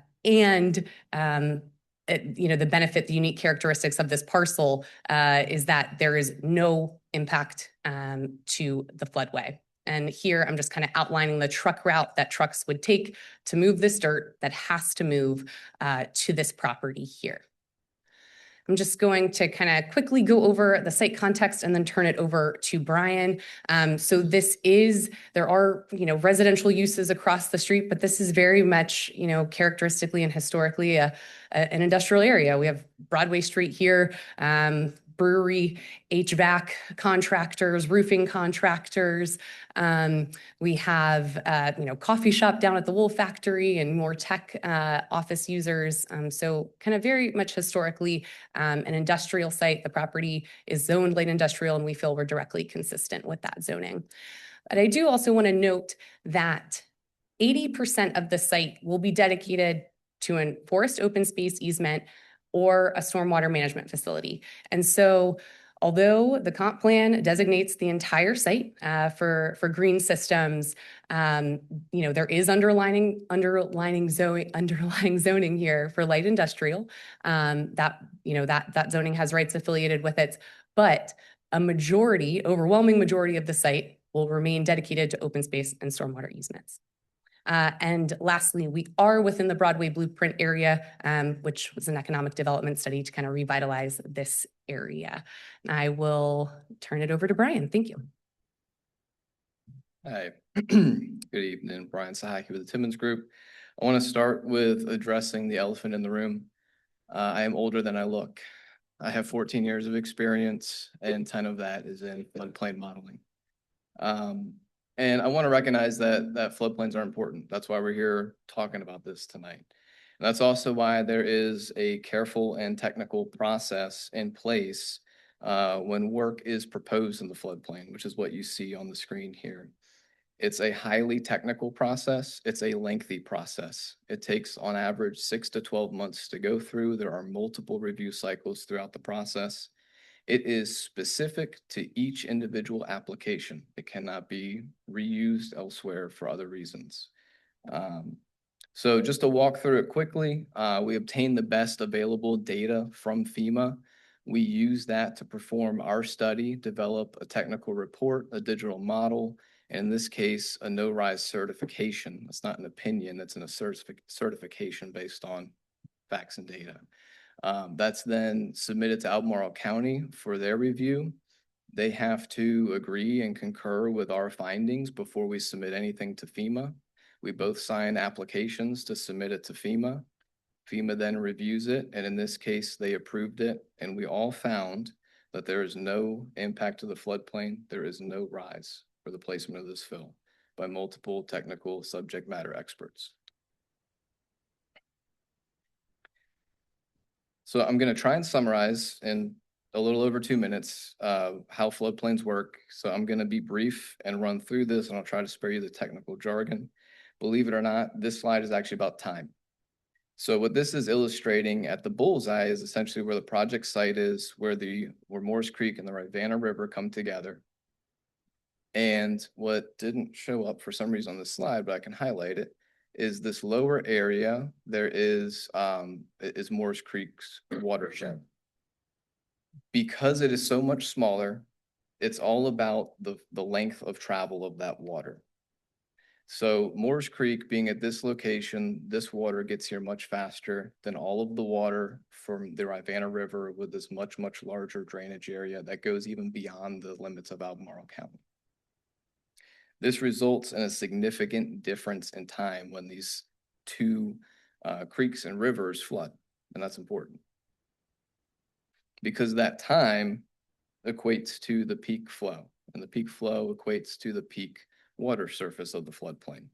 benefit, the unique characteristics of this parcel is that there is no impact to the floodway. And here I'm just kind of outlining the truck route that trucks would take to move this dirt that has to move to this property here. I'm just going to kind of quickly go over the site context and then turn it over to Brian. So there are, residential uses across the street, but this is very much, characteristically and historically an industrial area. We have Broadway Street here, brewery, HVAC contractors, roofing contractors. We have, coffee shop down at the wool factory and more tech office users. So kind of very much historically an industrial site. The property is zoned light industrial, and we feel we're directly consistent with that zoning. But I do also want to note that 80% of the site will be dedicated to a forest open space easement or a stormwater management facility. And so although the comp plan designates the entire site for green systems, there is underlying zoning here for light industrial that zoning has rights affiliated with it, but overwhelming majority of the site will remain dedicated to open space and stormwater easements. And lastly, we are within the Broadway Blueprint area, which was an economic development study to kind of revitalize this area. And I will turn it over to Brian. Thank you. Hi, good evening. Brian Sahaki with the Timmons Group. I want to start with addressing the elephant in the room. I am older than I look. I have 14 years of experience, and 10 of that is in floodplain modeling. And I want to recognize that floodplains are important. That's why we're here talking about this tonight. And that's also why there is a careful and technical process in place when work is proposed in the floodplain, which is what you see on the screen here. It's a highly technical process. It's a lengthy process. It takes on average 6 to 12 months to go through. There are multiple review cycles throughout the process. It is specific to each individual application. It cannot be reused elsewhere for other reasons. So just to walk through it quickly, we obtained the best available data from FEMA. We use that to perform our study, develop a technical report, a digital model, and in this case, a no-rise certification. It's not an opinion, it's a certification based on facts and data. That's then submitted to Albemarle County for their review. They have to agree and concur with our findings before we submit anything to FEMA. We both sign applications to submit it to FEMA. FEMA then reviews it, and in this case, they approved it, and we all found that there is no impact to the floodplain. There is no rise for the placement of this fill by multiple technical subject matter experts. So I'm going to try and summarize in a little over 2 minutes how floodplains work. So I'm going to be brief and run through this, and I'll try to spare you the technical jargon. Believe it or not, this slide is actually about time. So what this is illustrating at the bullseye is essentially where the project site is, where Morris Creek and the Rivanna River come together. And what didn't show up for some reason on this slide, but I can highlight it, is this lower area. There is Morris Creek's watershed. Because it is so much smaller, It's all about the length of travel of that water. So Moores Creek being at this location, this water gets here much faster than all of the water from the Rivanna River with this much, much larger drainage area that goes even beyond the limits of Albemarle County. This results in a significant difference in time when these two creeks and rivers flood, and that's important. Because that time equates to the peak flow, and the peak flow equates to the peak water surface of the floodplain.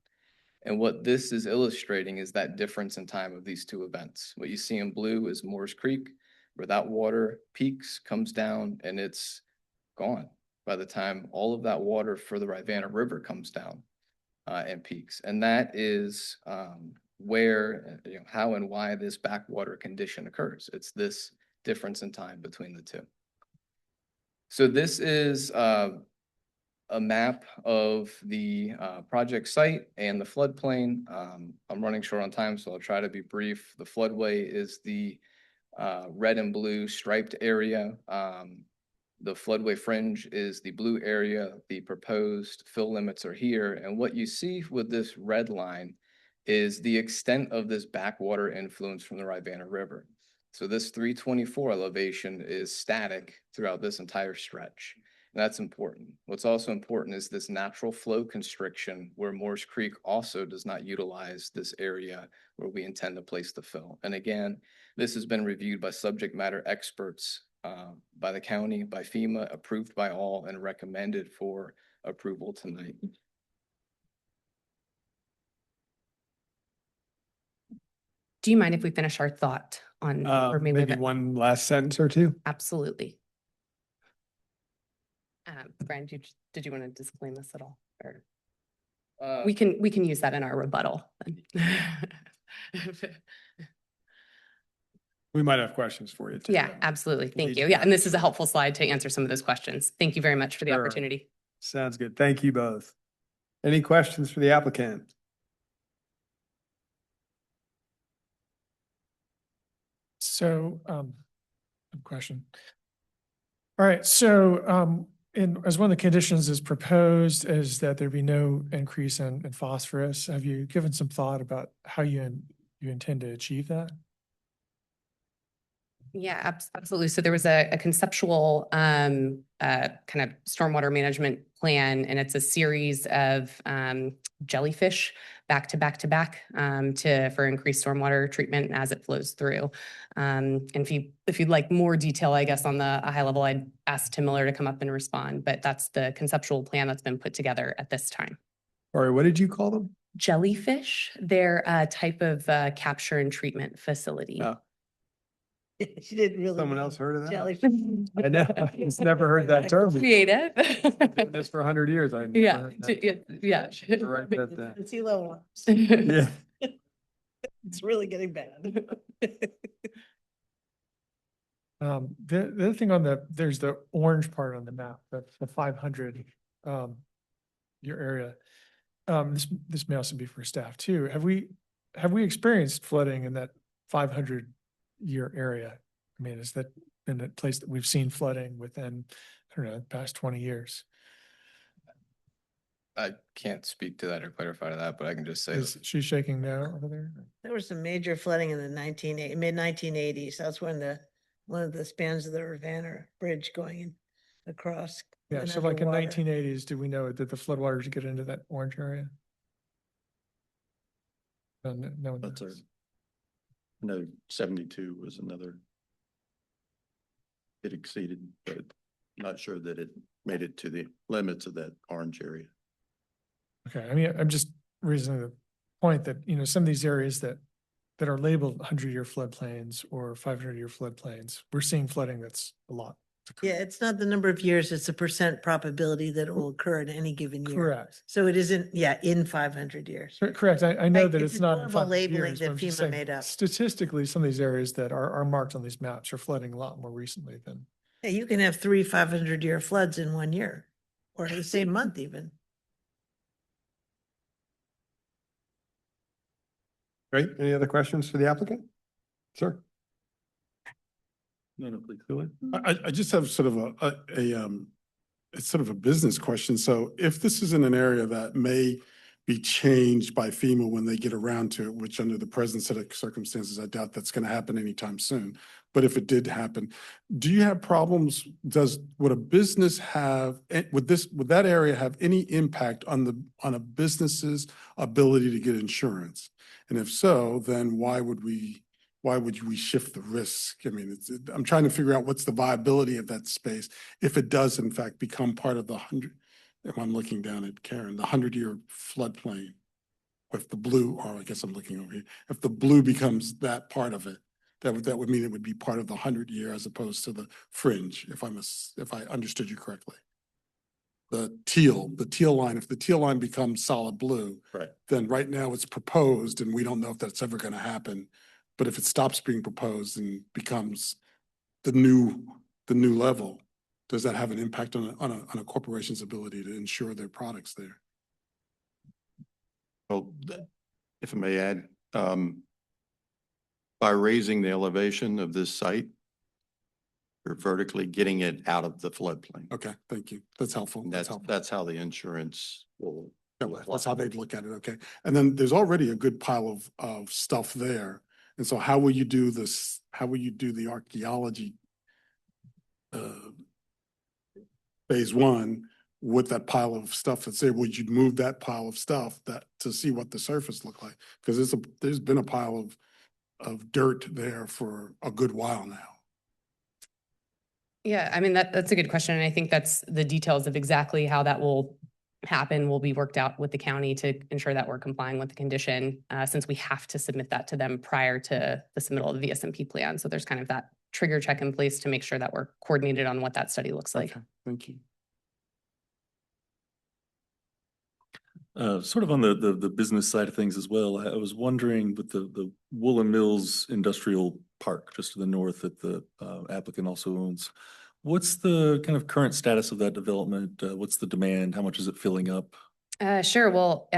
And what this is illustrating is that difference in time of these two events. What you see in blue is Moores Creek, where that water peaks, comes down, and it's gone by the time all of that water for the Rivanna River comes down and peaks. And that is where, how and why this backwater condition occurs. It's this difference in time between the two. So this is a map of the project site and the floodplain. I'm running short on time, so I'll try to be brief. The floodway is the red and blue striped area. The floodway fringe is the blue area. The proposed fill limits are here. And what you see with this red line is the extent of this backwater influence from the Rivanna River. So this 324 elevation is static throughout this entire stretch. And that's important. What's also important is this natural flow constriction where Moores Creek also does not utilize this area where we intend to place the fill. And again, this has been reviewed by subject matter experts, by the county, by FEMA, approved by all, and recommended for approval tonight. Do you mind if we finish our thought on? or Maybe one last sentence or two? Absolutely. Brian, did you want to disclaim this at all? Or we can use that in our rebuttal. We might have questions for you too. Yeah, absolutely. Thank need you. to Yeah, and this is a helpful slide to answer some of those questions. Thank you very much for the Sure. opportunity. Sounds good. Thank you both. Any questions for the applicant? So, question. All right, so, as one of the conditions is proposed is that there be no increase in phosphorus. Have you given some thought about how you intend to achieve that? Yeah, absolutely. So there was a conceptual kind of stormwater management plan, and it's a series of jellyfish back to back to back for increased stormwater treatment as it flows through. And if you'd like more detail, I guess on the high level, I'd ask Tim Miller to come up and respond. But that's the conceptual plan that's been put together at this time. All right, what did you call them? Jellyfish. They're a type of capture and treatment facility. Oh. She didn't really. Someone else heard of that? Jellyfish. I know. I've just never heard that term. Creative. Doing this for 100 years. I Yeah, yeah. Write that down. It's Elo. Yeah. It's really getting bad. The other thing there's the orange part on the map, the 500, your area. This may also be for staff too. Have we experienced flooding in that 500-year area? I mean, is that been a place that we've seen flooding within, I don't know, the past 20 years? I can't speak to that or clarify to that, but I can just say Is she shaking no over there? There was some major flooding in the mid-1980s. That's when one of the spans of the Rivanna Bridge going across. Yeah, went so like in underwater. 1980s, do we know that the floodwaters get into that orange area? No one knows. No, 72 was another. It exceeded, but not sure that it made it to the limits of that orange area. Okay, I mean, I'm just raising the point that, some of these areas that are labeled 100-year floodplains or 500-year floodplains, we're seeing flooding that's a lot. Yeah, it's not the number of years, it's the percent probability that it will occur in any given year. Correct. So it isn't, in 500 years. Correct. I know that It's it's not in more of a 500 labeling years, but that I'm just FEMA saying made up. statistically, some of these areas that are marked on these maps are flooding a lot more recently than. Yeah, you can have 3 500-year floods in 1 year, or the same month even. Great. Any other questions for the applicant? Sir? No, please go ahead. I just have sort of it's sort of a business question. So if this is in an area that may be changed by FEMA when they get around to it, which under the present set of circumstances, I doubt that's going to happen anytime soon. But if it did happen, do you have problems? Would a business have, would that area have any impact on a business's ability to get insurance? And if so, then why would we shift the risk? I mean, I'm trying to figure out what's the viability of that space if it does in fact become part of the if I'm looking down at Karen, the 100-year floodplain. If the blue, or I guess I'm looking over here, if the blue becomes that part of it, that would mean it would be part of the 100-year as opposed to the fringe, if I understood you correctly. The teal line, if the teal line becomes solid blue, Right. then right now it's proposed and we don't know if that's ever going to happen. But if it stops being proposed and becomes the new level, does that have an impact on a corporation's ability to insure their products there? Well, if I may add, by raising the elevation of this site, we're vertically getting it out of the floodplain. Okay, thank you. That's helpful. And that's how the insurance will. That's how they'd look at it. Okay. And then there's already a good pile of stuff there. And so how will you do this? How will you do the archaeology phase one with that pile of stuff and say, would you move that pile of stuff to see what the surface looked like? Because there's been a pile of dirt there for a good while now. Yeah, I mean, that's a good question. And I think that's the details of exactly how that will happen will be worked out with the county to ensure that we're complying with the condition, since we have to submit that to them prior to the submittal of the VSMP plan. So there's kind of that trigger check in place to make sure that we're coordinated on what that study looks like. Okay, thank you. Sort of on the business side of things as well, I was wondering with the Woolen Mills Industrial Park just to the north that the applicant also owns, what's the kind of current status of that development? What's the demand? How much is it filling up? Sure. Well,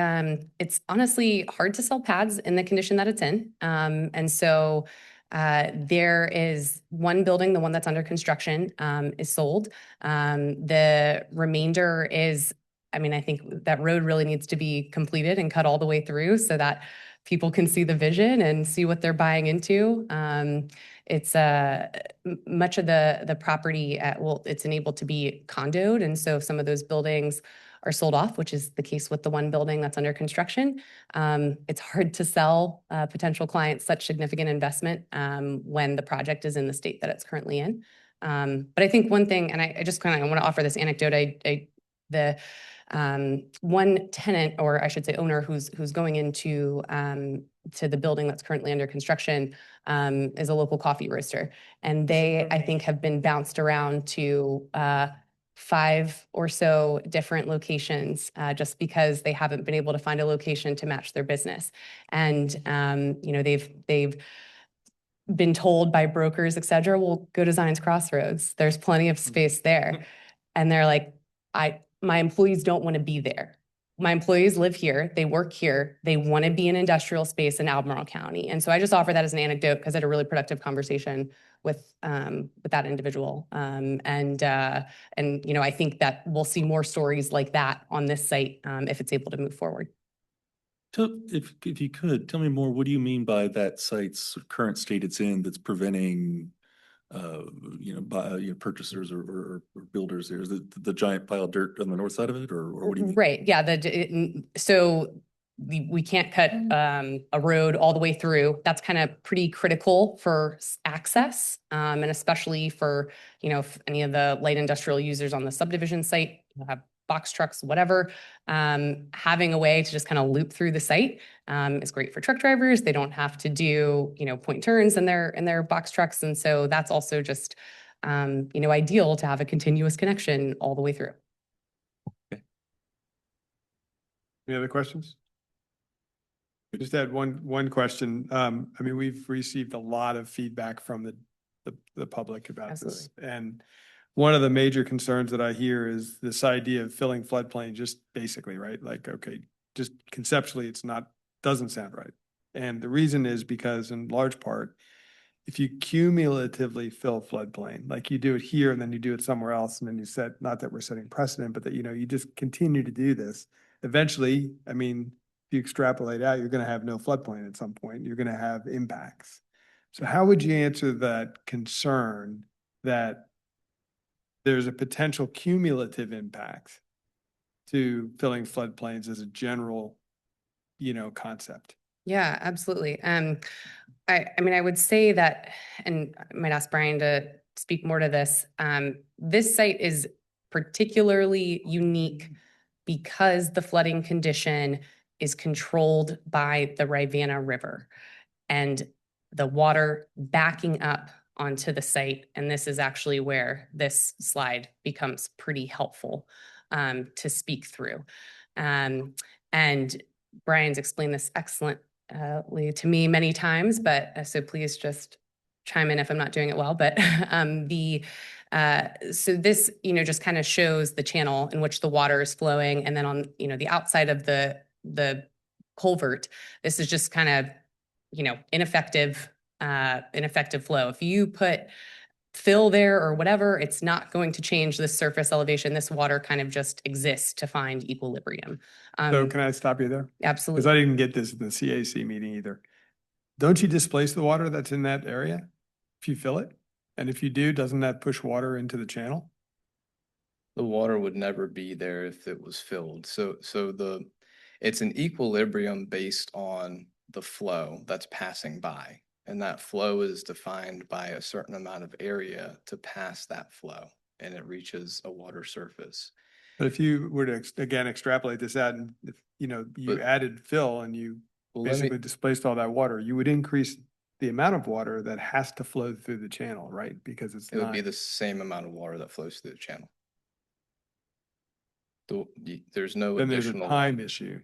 it's honestly hard to sell pads in the condition that it's in. And so there is one building, the one that's under construction, is sold. The remainder is, I mean, I think that road really needs to be completed and cut all the way through so that people can see the vision and see what they're buying into. It's much of the property, it's enabled to be condoed. And so some of those buildings are sold off, which is the case with the one building that's under construction. It's hard to sell potential clients such significant investment when the project is in the state that it's currently in. But I think one thing, and I just kind of want to offer this anecdote, the one tenant, or I should say owner, who's going into to the building that's currently under construction is a local coffee roaster. And they, I think, have been bounced around to 5 or so different locations just because they haven't been able to find a location to match their business. And, you know, they've been told by brokers, et cetera, well, go to Zion's Crossroads. There's plenty of space there. And they're like, my employees don't want to be there. My employees live here, they work here, they want to be in industrial space in Albemarle County. And so I just offer that as an anecdote because I had a really productive conversation with that individual. And you know, I think that we'll see more stories like that on this site if it's able to move forward. If you could, tell me more, what do you mean by that site's current state it's in that's preventing purchasers or builders there? Is it the giant pile of dirt on the north side of it, or what do you mean? Right. Yeah. So we can't cut a road all the way through. That's kind of pretty critical for access, and especially for, you know, if any of the light industrial users on the subdivision site have box trucks, whatever, having a way to just kind of loop through the site is great for truck drivers. They don't have to do, you know, point turns in their box trucks. And so that's also just, you know, ideal to have a continuous connection all the way through. Okay. Any other questions? I just had one question. I mean, we've received a lot of feedback from the public about this. And one of the major concerns that I hear is this idea of filling floodplain, just basically, right? Like, okay, just conceptually, doesn't sound right. And the reason is because in large part, if you cumulatively fill floodplain, like you do it here and then you do it somewhere else, and then you set, not that we're setting precedent, but that, you just continue to do this. Eventually, I mean, if you extrapolate out, you're gonna have no floodplain at some point. You're gonna have impacts. So how would you answer that concern that there's a potential cumulative impact to filling floodplains as a general, concept? Yeah, absolutely. I mean, I would say that, and I might ask Brian to speak more to this. This site is particularly unique because the flooding condition is controlled by the Rivanna River and the water backing up onto the site. And this is actually where this slide becomes pretty helpful to speak through. And Brian's explained this excellently to me many times, but so please just chime in if I'm not doing it well. But so this, just kind of shows the channel in which the water is flowing. And then on, the outside of the culvert, this is just kind of, ineffective flow. If you put fill there or whatever, it's not going to change the surface elevation. This water kind of just exists to find equilibrium. So can I stop you there? Absolutely. Because I didn't get this in the CAC meeting either. Don't you displace the water that's in that area if you fill it? And if you do, doesn't that push water into the channel? The water would never be there if it was filled. So it's an equilibrium based on the flow that's passing by. And that flow is defined by a certain amount of area to pass that flow, and it reaches a water surface. But if you were to, again, extrapolate this out and if, you added fill and you basically displaced all that water, you would increase the amount of water that has to flow through the channel, right? Because it would be the same amount of water that flows through the channel. There's no then there's additional a time issue.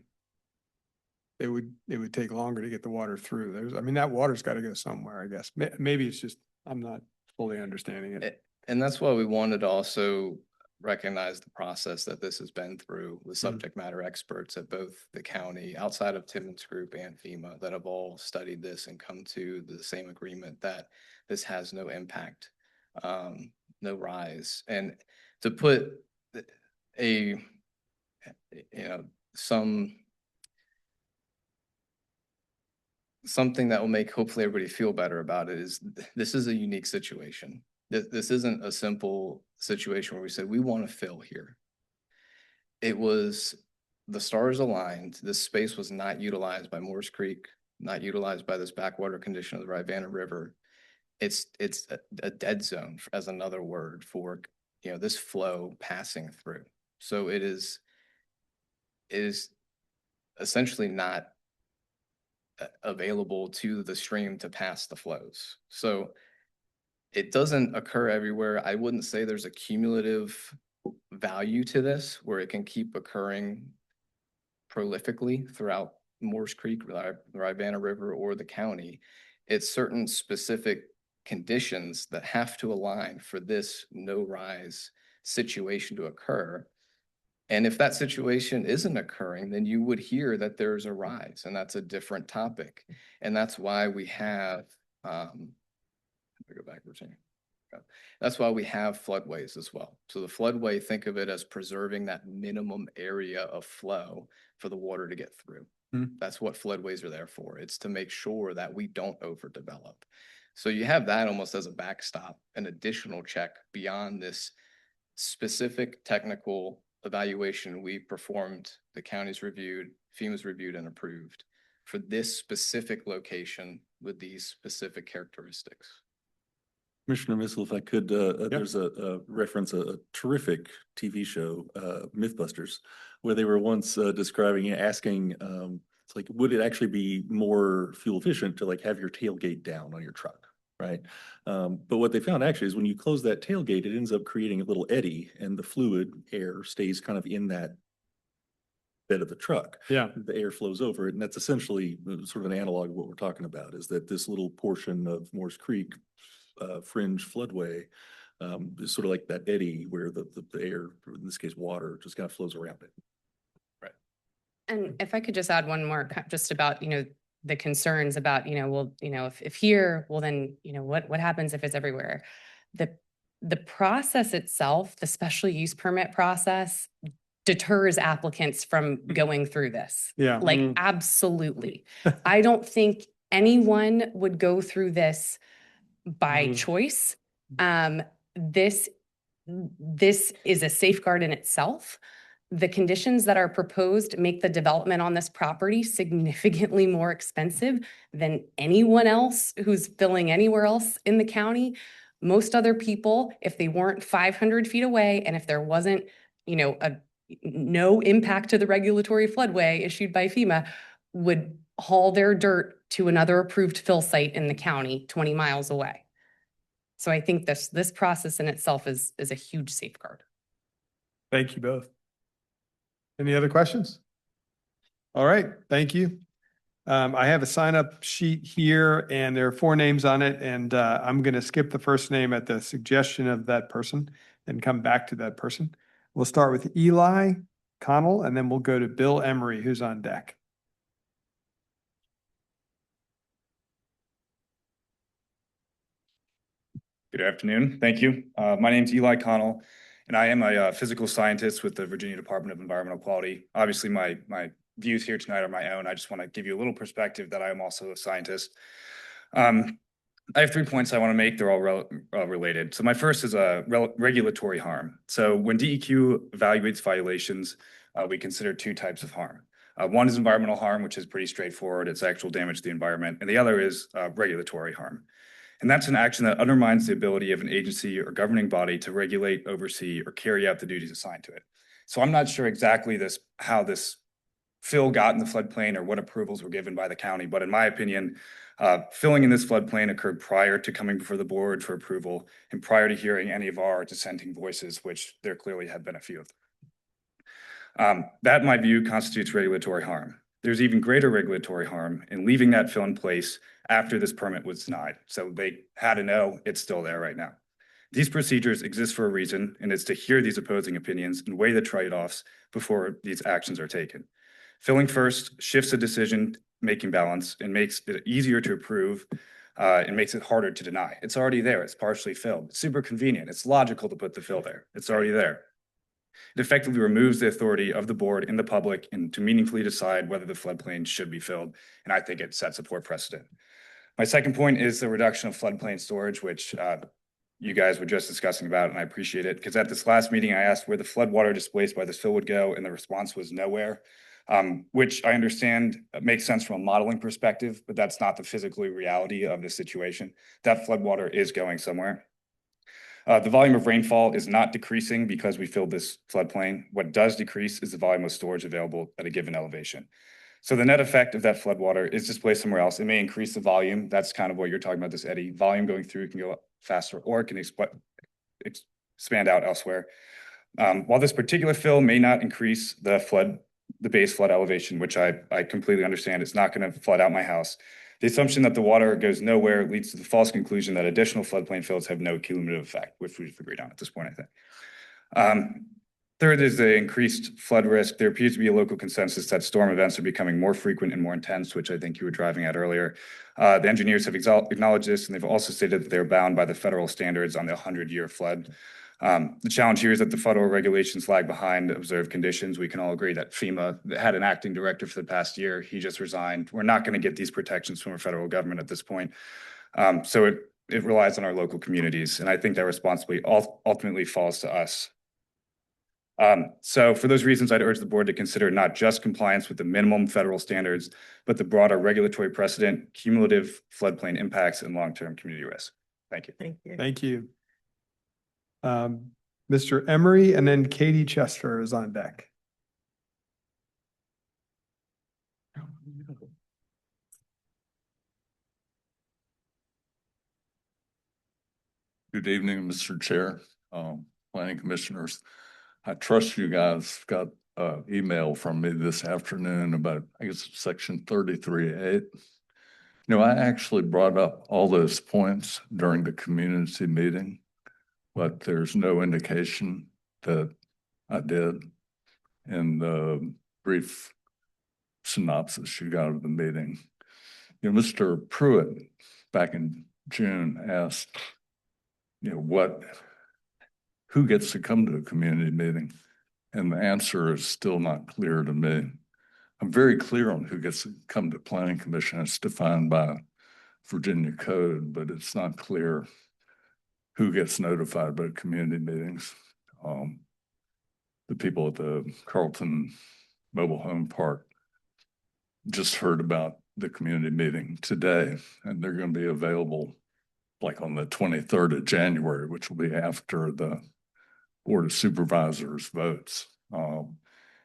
It would take longer to get the water through. That water's got to go somewhere, I guess. Maybe it's just, I'm not fully understanding it. And that's why we wanted to also recognize the process that this has been through with subject matter experts at both the county, outside of Timmons Group, and FEMA, that have all studied this and come to the same agreement that this has no impact, no rise. And to put something that will make hopefully everybody feel better about it is this is a unique situation. This isn't a simple situation where we said, we want to fill here. It was the stars aligned. This space was not utilized by Morris Creek, not utilized by this backwater condition of the Rivanna River. It's a dead zone, as another word for, this flow passing through. So it is essentially not available to the stream to pass the flows. So it doesn't occur everywhere. I wouldn't say there's a cumulative value to this where it can keep occurring prolifically throughout Morris Creek, the Rivanna River, or the county. It's certain specific conditions that have to align for this no rise situation to occur. And if that situation isn't occurring, then you would hear that there's a rise, and that's a different topic. And that's why we have, go backwards here. That's why we have floodways as well. So the floodway, think of it as preserving that minimum area of flow for the water to get through. That's what floodways are there for. It's to make sure that we don't overdevelop. So you have that almost as a backstop, an additional check beyond this specific technical evaluation we performed, the county's reviewed, FEMA's reviewed and approved for this specific location with these specific characteristics. Commissioner Missile, if I could, there's a reference, a terrific TV show, Mythbusters, where they were once describing, asking, it's like, would it actually be more fuel efficient to have your tailgate down on your truck? Right. But what they found actually is when you close that tailgate, it ends up creating a little eddy, and the fluid air stays kind of in that bed of the truck. Yeah. The air flows over it. And that's essentially sort of an analog of what we're talking about, is that this little portion of Morris Creek fringe floodway is sort of like that eddy where the air, in this case water, just kind of flows around it. And if I could just add one more, just about, the concerns about, well, if here, well, then, what happens if it's everywhere? The process itself, the special use permit process, deters applicants from going through this. Yeah. Like, absolutely. I don't think anyone would go through this by choice. This is a safeguard in itself. The conditions that are proposed make the development on this property significantly more expensive than anyone else who's filling anywhere else in the county. Most other people, if they weren't 500 feet away and if there wasn't, no impact to the regulatory floodway issued by FEMA, would haul their dirt to another approved fill site in the county 20 miles away. So I think this process in itself is a huge safeguard. Thank you both. Any other questions? All right, thank you. I have a sign up sheet here and there are 4 names on it, and I'm going to skip the first name at the suggestion of that person and come back to that person. We'll start with Eli Connell, and then we'll go to Bill Emery, who's on deck. Good afternoon. Thank you. My name's Eli Connell, and I am a physical scientist with the Virginia Department of Environmental Quality. Obviously, my views here tonight are my own. I just want to give you a little perspective that I am also a scientist. I have 3 points I want to make. They're all related. So my first is a regulatory harm. So when DEQ evaluates violations, we consider 2 types of harm. One is environmental harm, which is pretty straightforward. It's actual damage to the environment. And the other is regulatory harm. And that's an action that undermines the ability of an agency or governing body to regulate, oversee, or carry out the duties assigned to it. So I'm not sure exactly how this fill got in the floodplain or what approvals were given by the county, but in my opinion, filling in this floodplain occurred prior to coming before the board for approval and prior to hearing any of our dissenting voices, which there clearly have been a few of them. That, in my view, constitutes regulatory harm. There's even greater regulatory harm in leaving that fill in place after this permit was denied. So they had to know it's still there right now. These procedures exist for a reason, and it's to hear these opposing opinions and weigh the trade-offs before these actions are taken. Filling first shifts the decision-making balance and makes it easier to approve and makes it harder to deny. It's already there. It's partially filled. It's super convenient. It's logical to put the fill there. It's already there. It effectively removes the authority of the board and the public and to meaningfully decide whether the floodplain should be filled. And I think it sets a poor precedent. My second point is the reduction of floodplain storage, which you guys were just discussing about, and I appreciate it. Because at this last meeting, I asked where the floodwater displaced by this fill would go, and the response was nowhere, which I understand makes sense from a modeling perspective, but that's not the physical reality of the situation. That floodwater is going somewhere. The volume of rainfall is not decreasing because we filled this floodplain. What does decrease is the volume of storage available at a given elevation. So the net effect of that floodwater is displaced somewhere else. It may increase the volume. That's kind of what you're talking about, this eddy. Volume going through can go faster, or it can expand out elsewhere. While this particular fill may not increase the base flood elevation, which I completely understand, it's not going to flood out my house. The assumption that the water goes nowhere leads to the false conclusion that additional floodplain fills have no cumulative effect, which we've agreed on at this point, I think. Third is the increased flood risk. There appears to be a local consensus that storm events are becoming more frequent and more intense, which I think you were driving at earlier. The engineers have acknowledged this, and they've also stated that they're bound by the federal standards on the 100-year flood. The challenge here is that the federal regulations lag behind observed conditions. We can all agree that FEMA had an acting director for the past year. He just resigned. We're not going to get these protections from our federal government at this point. So it relies on our local communities, and I think that responsibility ultimately falls to us. So for those reasons, I'd urge the board to consider not just compliance with the minimum federal standards, but the broader regulatory precedent, cumulative floodplain impacts, and long-term community risk. Thank you. Thank you. Thank you. Mr. Emery, and then Katie Chester is on deck. Good evening, Mr. Chair, planning commissioners. I trust you guys got an email from me this afternoon about, I guess, section 33.8. I actually brought up all those points during the community meeting, but there's no indication that I did in the brief synopsis you got of the meeting. Mr. Pruitt back in June asked, who gets to come to a community meeting? And the answer is still not clear to me. I'm very clear on who gets to come to planning commission. It's defined by Virginia code, but it's not clear who gets notified about community meetings. The people at the Carlton Mobile Home Park just heard about the community meeting today, and they're going to be available like on the 23rd of January, which will be after the Board of Supervisors votes.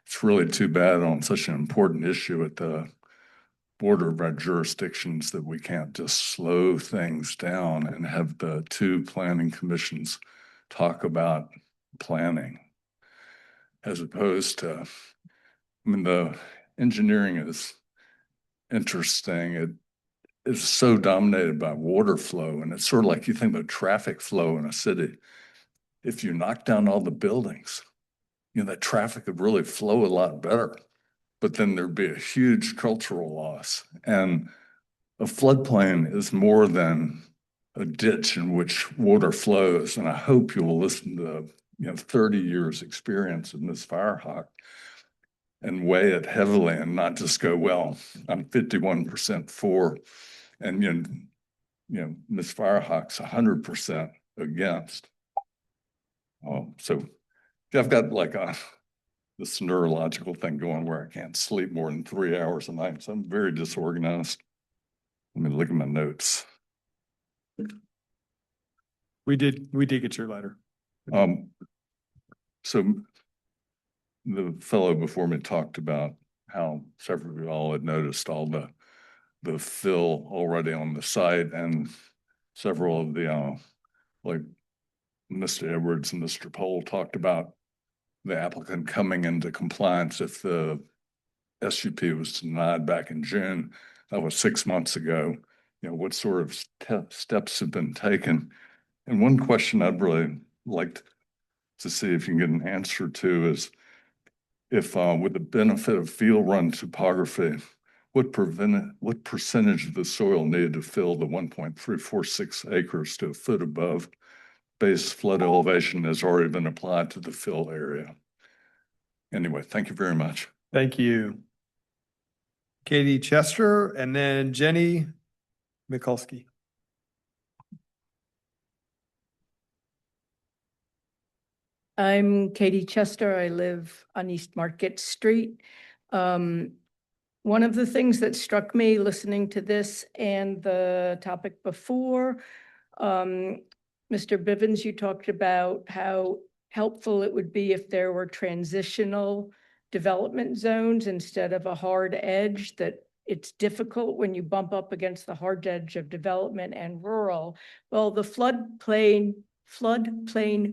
It's really too bad on such an important issue at the border of our jurisdictions that we can't just slow things down and have the two planning commissions talk about planning as opposed to, the engineering is interesting. It is so dominated by water flow, and it's sort of like you think about traffic flow in a city. If you knock down all the buildings, that traffic would really flow a lot better, but then there'd be a huge cultural loss. And a floodplain is more than a ditch in which water flows. And I hope you will listen to 30 years experience in this Firehawk and weigh it heavily and not just go, well, I'm 51% for, and Ms. Firehawk's 100% against. So I've got like this neurological thing going where I can't sleep more than 3 hours a night. So I'm very disorganized. Let me look at my notes. We did get your letter. So the fellow before me talked about how several of you all had noticed all the fill already on the site, and several of the like Mr. Edwards and Mr. Pohl talked about the applicant coming into compliance if the SUP was denied back in June. That was 6 months ago. What sort of steps have been taken? And one question I'd really like to see if you can get an answer to is if with the benefit of field run topography, what percentage of the soil needed to fill the 1.346 acres to a foot above base flood elevation has already been applied to the fill area? Anyway, thank you very much. Thank you. Katie Chester and then Jenny Mikulski. I'm Katie Chester. I live on East Market Street. One of the things that struck me listening to this and the topic before, Mr. Bivens, you talked about how helpful it would be if there were transitional development zones instead of a hard edge, that it's difficult when you bump up against the hard edge of development and rural. Well, the floodplain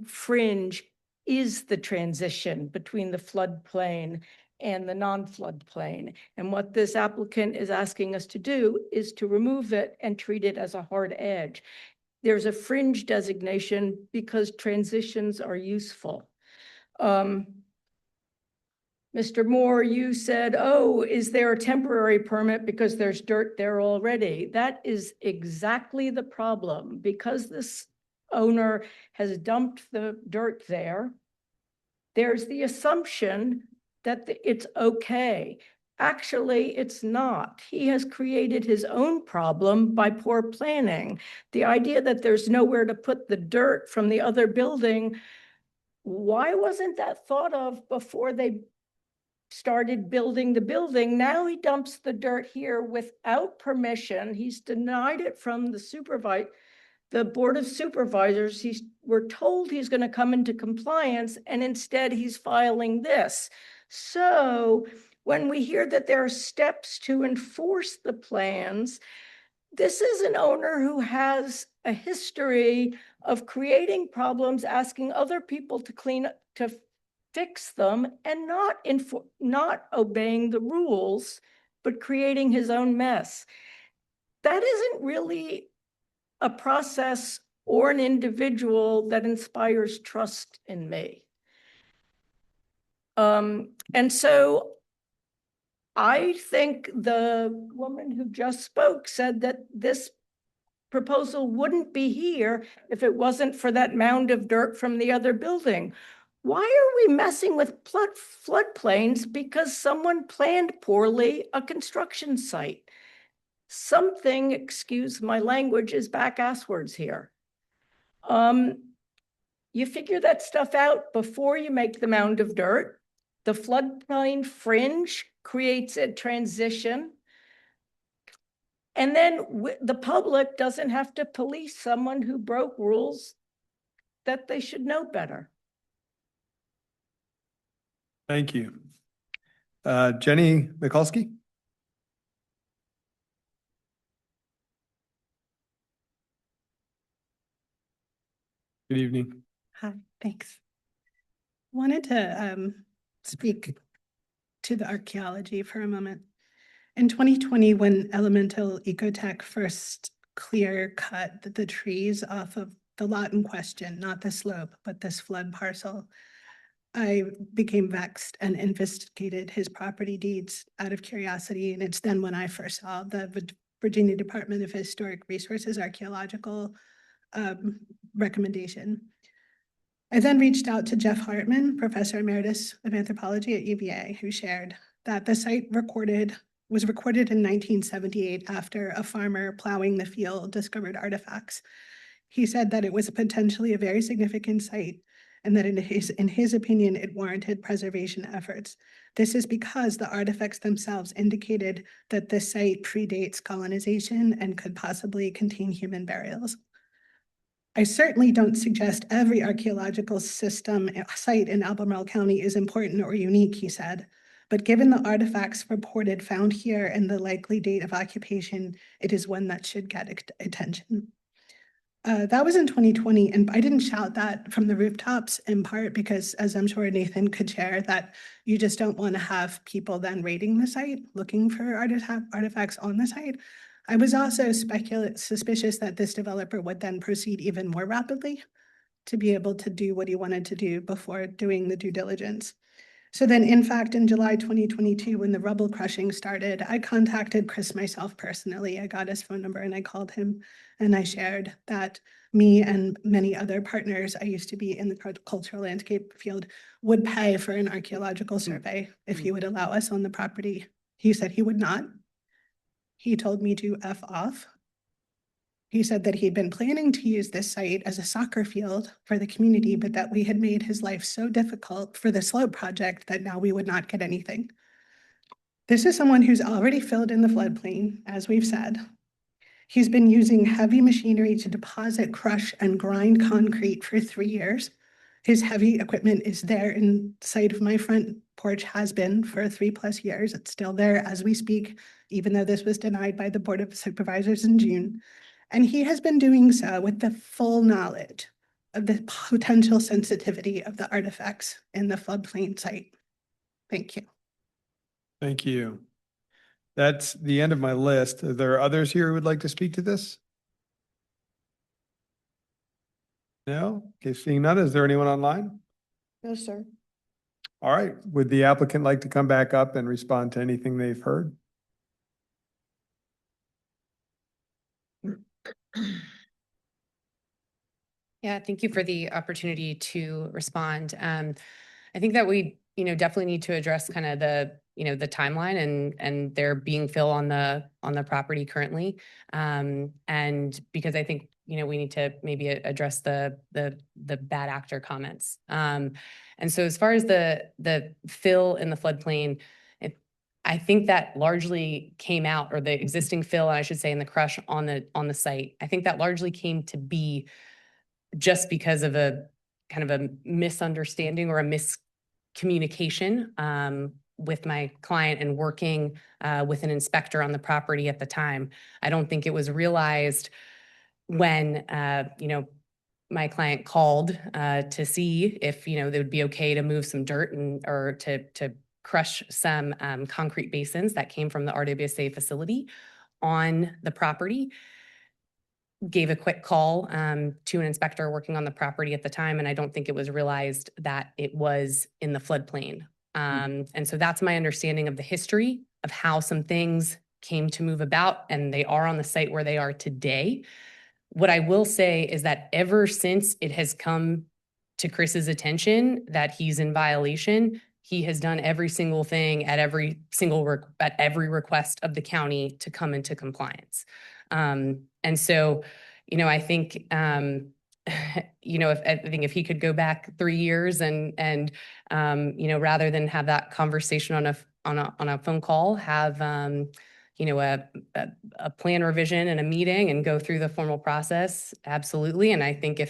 fringe is the transition between the floodplain and the non-floodplain. And what this applicant is asking us to do is to remove it and treat it as a hard edge. There's a fringe designation because transitions are useful. Mr. Moore, you said, oh, is there a temporary permit because there's dirt there already? That is exactly the problem. Because this owner has dumped the dirt there, there's the assumption that it's okay. Actually, it's not. He has created his own problem by poor planning. The idea that there's nowhere to put the dirt from the other building, why wasn't that thought of before they started building the building? Now he dumps the dirt here without permission. He's denied it from the Board of Supervisors. We're told he's going to come into compliance, and instead he's filing this. So when we hear that there are steps to enforce the plans, this is an owner who has a history of creating problems, asking other people to fix them, and not obeying the rules, but creating his own mess. That isn't really a process or an individual that inspires trust in me. And so I think the woman who just spoke said that this proposal wouldn't be here if it wasn't for that mound of dirt from the other building. Why are we messing with floodplains because someone planned poorly a construction site? Something, excuse my language, is back asswards here. You figure that stuff out before you make the mound of dirt. The floodplain fringe creates a transition. And then the public doesn't have to police someone who broke rules that they should know better. Thank you. Jenny Mikulski? Good evening. Hi, thanks. Wanted to speak to the archaeology for a moment. In 2020, when Elemental Ecotech first clear cut the trees off of the lot in question, not the slope, but this flood parcel, I became vexed and investigated his property deeds out of curiosity. And it's then when I first saw the Virginia Department of Historic Resources archaeological recommendation. I then reached out to Jeff Hartman, Professor Emeritus of Anthropology at UVA, who shared that the site was recorded in 1978 after a farmer plowing the field discovered artifacts. He said that it was potentially a very significant site and that in his opinion, it warranted preservation efforts. This is because the artifacts themselves indicated that the site predates colonization and could possibly contain human burials. I certainly don't suggest every archaeological site in Albemarle County is important or unique, he said. But given the artifacts reported found here and the likely date of occupation, it is one that should get attention. That was in 2020, and I didn't shout that from the rooftops in part because, as I'm sure Nathan could share, that you just don't want to have people then raiding the site, looking for artifacts on the site. I was also suspicious that this developer would then proceed even more rapidly to be able to do what he wanted to do before doing the due diligence. So then, in fact, in July 2022, when the rubble crushing started, I contacted Chris myself personally. I got his phone number and I called him and I shared that me and many other partners I used to be in the cultural landscape field would pay for an archaeological survey if he would allow us on the property. He said he would not. He told me to F off. He said that he'd been planning to use this site as a soccer field for the community, but that we had made his life so difficult for the slope project that now we would not get anything. This is someone who's already filled in the floodplain, as we've said. He's been using heavy machinery to deposit, crush, and grind concrete for 3 years. His heavy equipment is there in sight of my front porch, has been for 3+ years. It's still there as we speak, even though this was denied by the Board of Supervisors in June. And he has been doing so with the full knowledge of the potential sensitivity of the artifacts in the floodplain site. Thank you. Thank you. That's the end of my list. Are there others here who would like to speak to this? No? Okay, seeing none, is there anyone online? No, sir. All right, would the applicant like to come back up and respond to anything they've heard? Yeah, thank you for the opportunity to respond. I think that we, definitely need to address kind of the, the timeline and there being fill on the property currently. And because I think, we need to maybe address the bad actor comments. And so as far as the fill in the floodplain, I think that largely came out, or the existing fill, I should say, in the crush on the site. I think that largely came to be just because of a kind of a misunderstanding or a miscommunication with my client and working with an inspector on the property at the time. I don't think it was realized when, my client called to see if, they would be okay to move some dirt or to crush some concrete basins that came from the RWSA facility on the property. Gave a quick call to an inspector working on the property at the time, and I don't think it was realized that it was in the floodplain And so that's my understanding of the history of how some things came to move about, and they are on the site where they are today. What I will say is that ever since it has come to Chris's attention that he's in violation, he has done every single thing at every request of the county to come into compliance. And so, I think, I think if he could go back 3 years and rather than have that conversation on a phone call, have, a plan revision and a meeting and go through the formal process, absolutely. And I think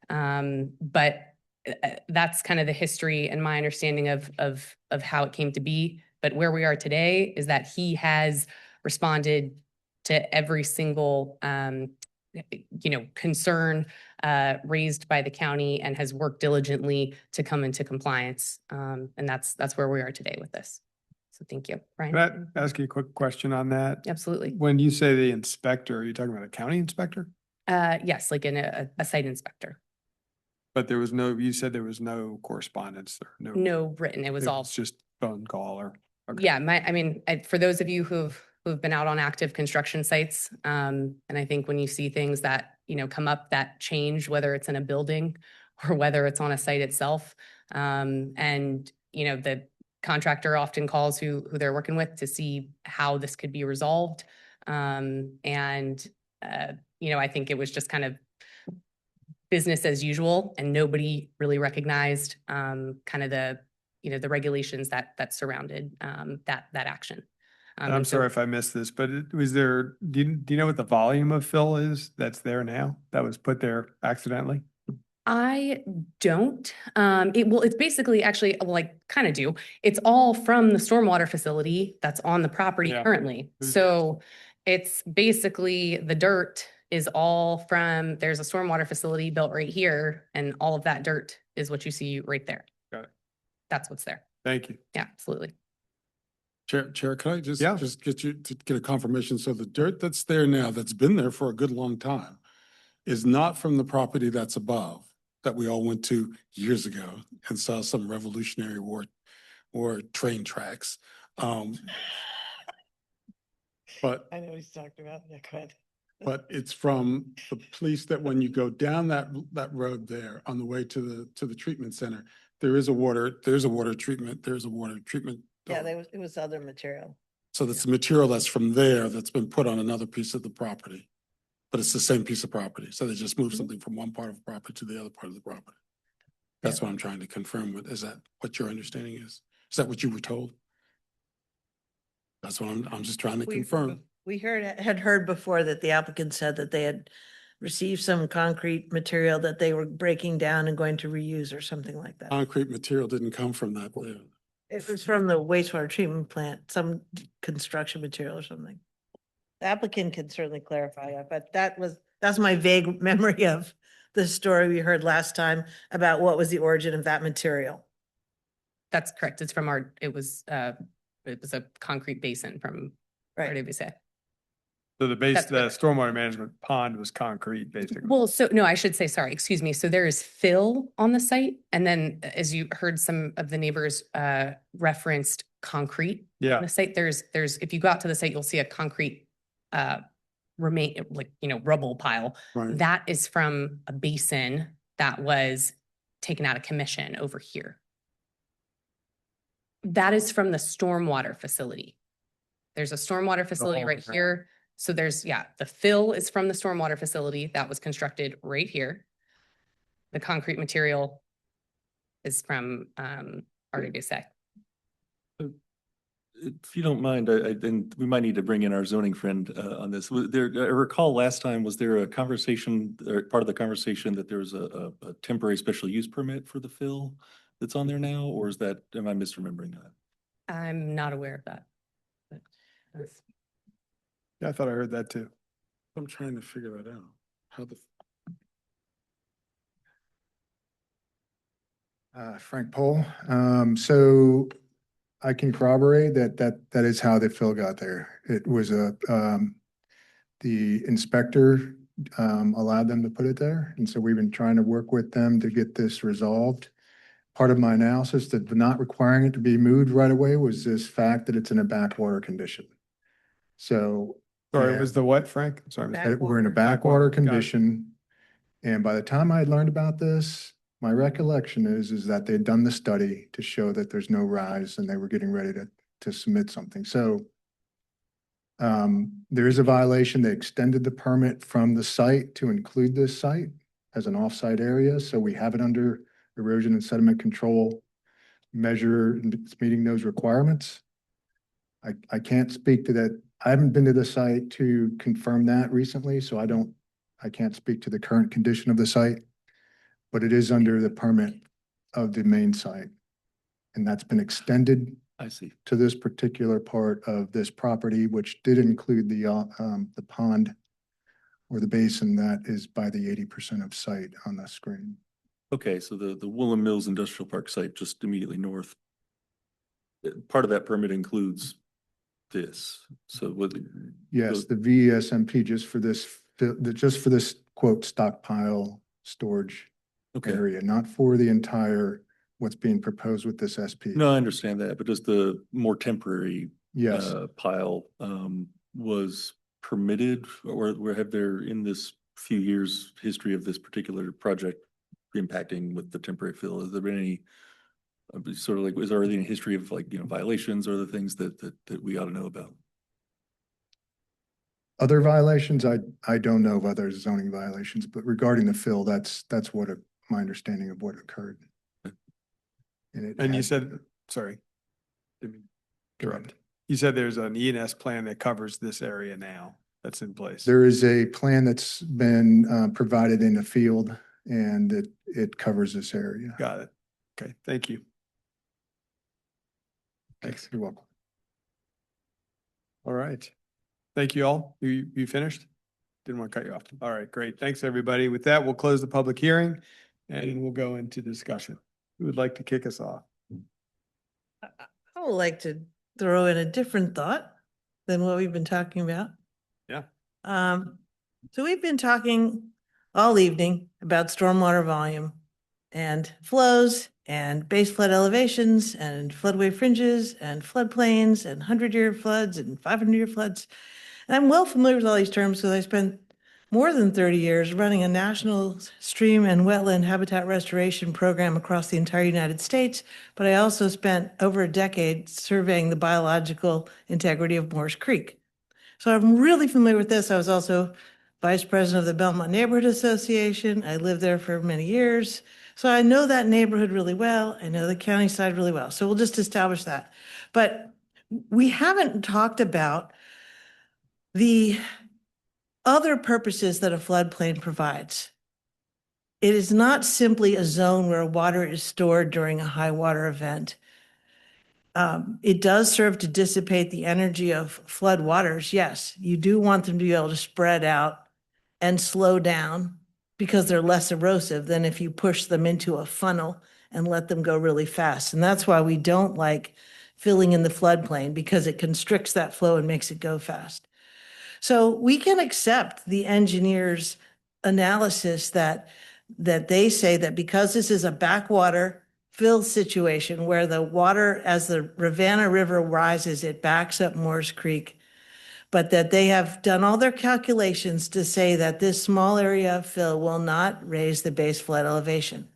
but that's kind of the history and my understanding of how it came to be. But where we are today is that he has responded to every single, concern raised by the county and has worked diligently to come into compliance. And that's where we are today with this. So thank you, Brian. Can I ask you a quick question on that? Absolutely. When you say the inspector, are you talking about a county inspector? Yes, like in a site inspector. But you said there was no correspondence or No written, it was all. just phone call or. Okay. Yeah, for those of you who've been out on active construction sites, and I think when you see things that, come up that change, whether it's in a building or whether it's on a site itself, and, the contractor often calls who they're working with to see how this could be resolved. I think it was just kind of business as usual, and nobody really recognized kind of the regulations that surrounded that action. I'm sorry if I missed this, but do you know what the volume of fill is that's there now that was put there accidentally? I don't. It's basically actually, kind of do. It's all from the stormwater facility that's on the property currently. So it's basically the dirt is all from, there's a stormwater facility built right here, and all of that dirt is what you see right there. Got it. That's what's there. Thank you. Yeah, absolutely. Chair, can I just get you to get a confirmation? So the dirt that's there now, that's been there for a good long time, is not from the property that's above, that we all went to years ago and saw some Revolutionary War train tracks. But I know he's talking about. Yeah, go ahead. But it's from the police that when you go down that road there on the way to the treatment center, there's a water treatment. Yeah, it was other material. So that's the material that's from there that's been put on another piece of the property. But it's the same piece of property. So they just moved something from one part of the property to the other part of the property. That's what I'm trying to confirm with. Is that what your understanding is? Is that what you were told? That's what I'm just trying to confirm. We had heard before that the applicant said that they had received some concrete material that they were breaking down and going to reuse or something like that. Concrete material didn't come from that. It was from the wastewater treatment plant, some construction material or something. The applicant can certainly clarify that, but that's my vague memory of the story we heard last time about what was the origin of that material. That's correct. It's from it was a concrete basin from RWC. So the stormwater management pond was concrete, basically. Well, I should say, sorry, excuse me. So there is fill on the site. And then as you heard some of the neighbors referenced concrete on the site, there's, if you go out to the site, you'll see a concrete rubble pile. Right. That is from a basin that was taken out of commission over here. That is from the stormwater facility. There's a stormwater facility right here. So there's, the fill is from the stormwater facility that was constructed right here. The concrete material is from RWC. If you don't mind, then we might need to bring in our zoning friend on this. I recall last time, was there a conversation, or part of the conversation that there was a temporary special use permit for the fill that's on there now, or am I misremembering that? I'm not aware of that. But Yeah, I thought I heard that too. I'm trying to figure that out. Frank Pohl. So I can corroborate that is how the fill got there. It was the inspector allowed them to put it there. And so we've been trying to work with them to get this resolved. part of my analysis that not requiring it to be moved right away was this fact that it's in a backwater condition. So. Sorry, yeah, it was the what, Frank? I'm sorry. that we're in a Backwater. backwater Got it. condition. And by the time I had learned about this, my recollection is that they'd done the study to show that there's no rise and they were getting ready to submit something. So there is a violation. They extended the permit from the site to include this site as an offsite area. So we have it under erosion and sediment control measure. It's meeting those requirements. I can't speak to that. I haven't been to the site to confirm that recently, so I can't speak to the current condition of the site, but it is under the permit of the main site. And that's been extended I see. to this particular part of this property, which did include the pond or the basin that is by the 80% of site on the screen. Okay, so the Woolham Mills Industrial Park site just immediately north. Part of that permit includes this. So what? Yes, the VESMP just for this quote stockpile storage Okay. area, not for the entire what's being proposed with this SP. No, I understand that, but does the more temporary Yes, pile was permitted, or have there in this few years history of this particular project impacting with the temporary fill? Has there been any sort of like, is there any history of like, violations or other things that we ought to know about? other violations, I don't know of other zoning violations, but regarding the fill, that's what my understanding of what occurred. And you said, sorry. Didn't mean to interrupt. You said there's an E&S plan that covers this area now that's in place. There is a plan that's been provided in the field and it covers this area. Got it. Okay, thank you. Thanks. You're welcome. All right. Thank you all. You finished? Didn't want to cut you off. All right, great. Thanks, everybody. With that, we'll close the public hearing and we'll go into discussion. Who would like to kick us off? I would like to throw in a different thought than what we've been talking about. Yeah. So we've been talking all evening about stormwater volume and flows and base flood elevations and floodway fringes and floodplains and 100-year floods and 500-year floods. And I'm well familiar with all these terms because I spent more than 30 years running a national stream and wetland habitat restoration program across the entire United States. But I also spent over a decade surveying the biological integrity of Morse Creek. So I'm really familiar with this. I was also vice president of the Belmont Neighborhood Association. I lived there for many years. So I know that neighborhood really well. I know the county side really well. So we'll just establish that. But we haven't talked about the other purposes that a floodplain provides. It is not simply a zone where water is stored during a high water event. It does serve to dissipate the energy of flood waters. Yes, you do want them to be able to spread out and slow down because they're less erosive than if you push them into a funnel and let them go really fast. And that's why we don't like filling in the floodplain, because it constricts that flow and makes it go fast. So we can accept the engineer's analysis that they say that because this is a backwater fill situation where the water, as the Rivanna River rises, it backs up Morse Creek, but that they have done all their calculations to say that this small area of fill will not raise the base flood elevation.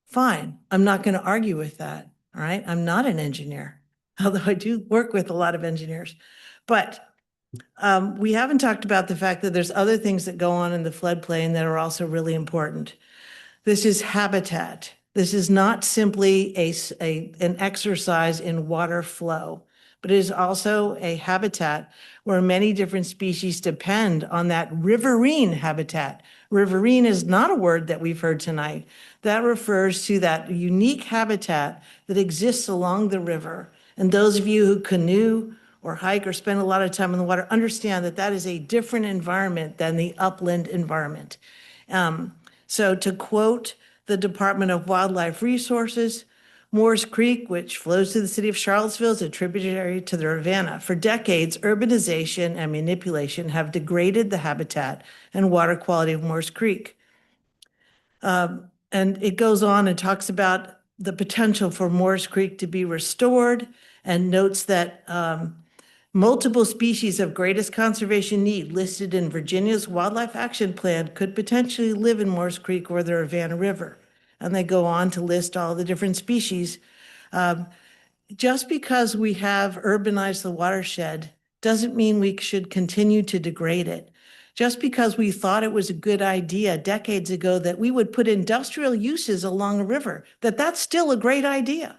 Fine, I'm not going to argue with that, all right? I'm not an engineer, although I do work with a lot of engineers. But we haven't talked about the fact that there's other things that go on in the floodplain that are also really important. This is habitat. This is not simply an exercise in water flow, but it is also a habitat where many different species depend on that riverine habitat. Riverine is not a word that we've heard tonight. That refers to that unique habitat that exists along the river. And those of you who canoe or hike or spend a lot of time in the water understand that that is a different environment than the upland environment. So to quote the Department of Wildlife Resources, Morse Creek, which flows through the city of Charlottesville, is a tributary to the Rivanna. For decades, urbanization and manipulation have degraded the habitat and water quality of Morse Creek. And it goes on and talks about the potential for Morris Creek to be restored and notes that multiple species of greatest conservation need listed in Virginia's Wildlife Action Plan could potentially live in Morris Creek or the Ravenna River. And they go on to list all the different species. Just because we have urbanized the watershed doesn't mean we should continue to degrade it. Just because we thought it was a good idea decades ago that we would put industrial uses along a river, that's still a great idea.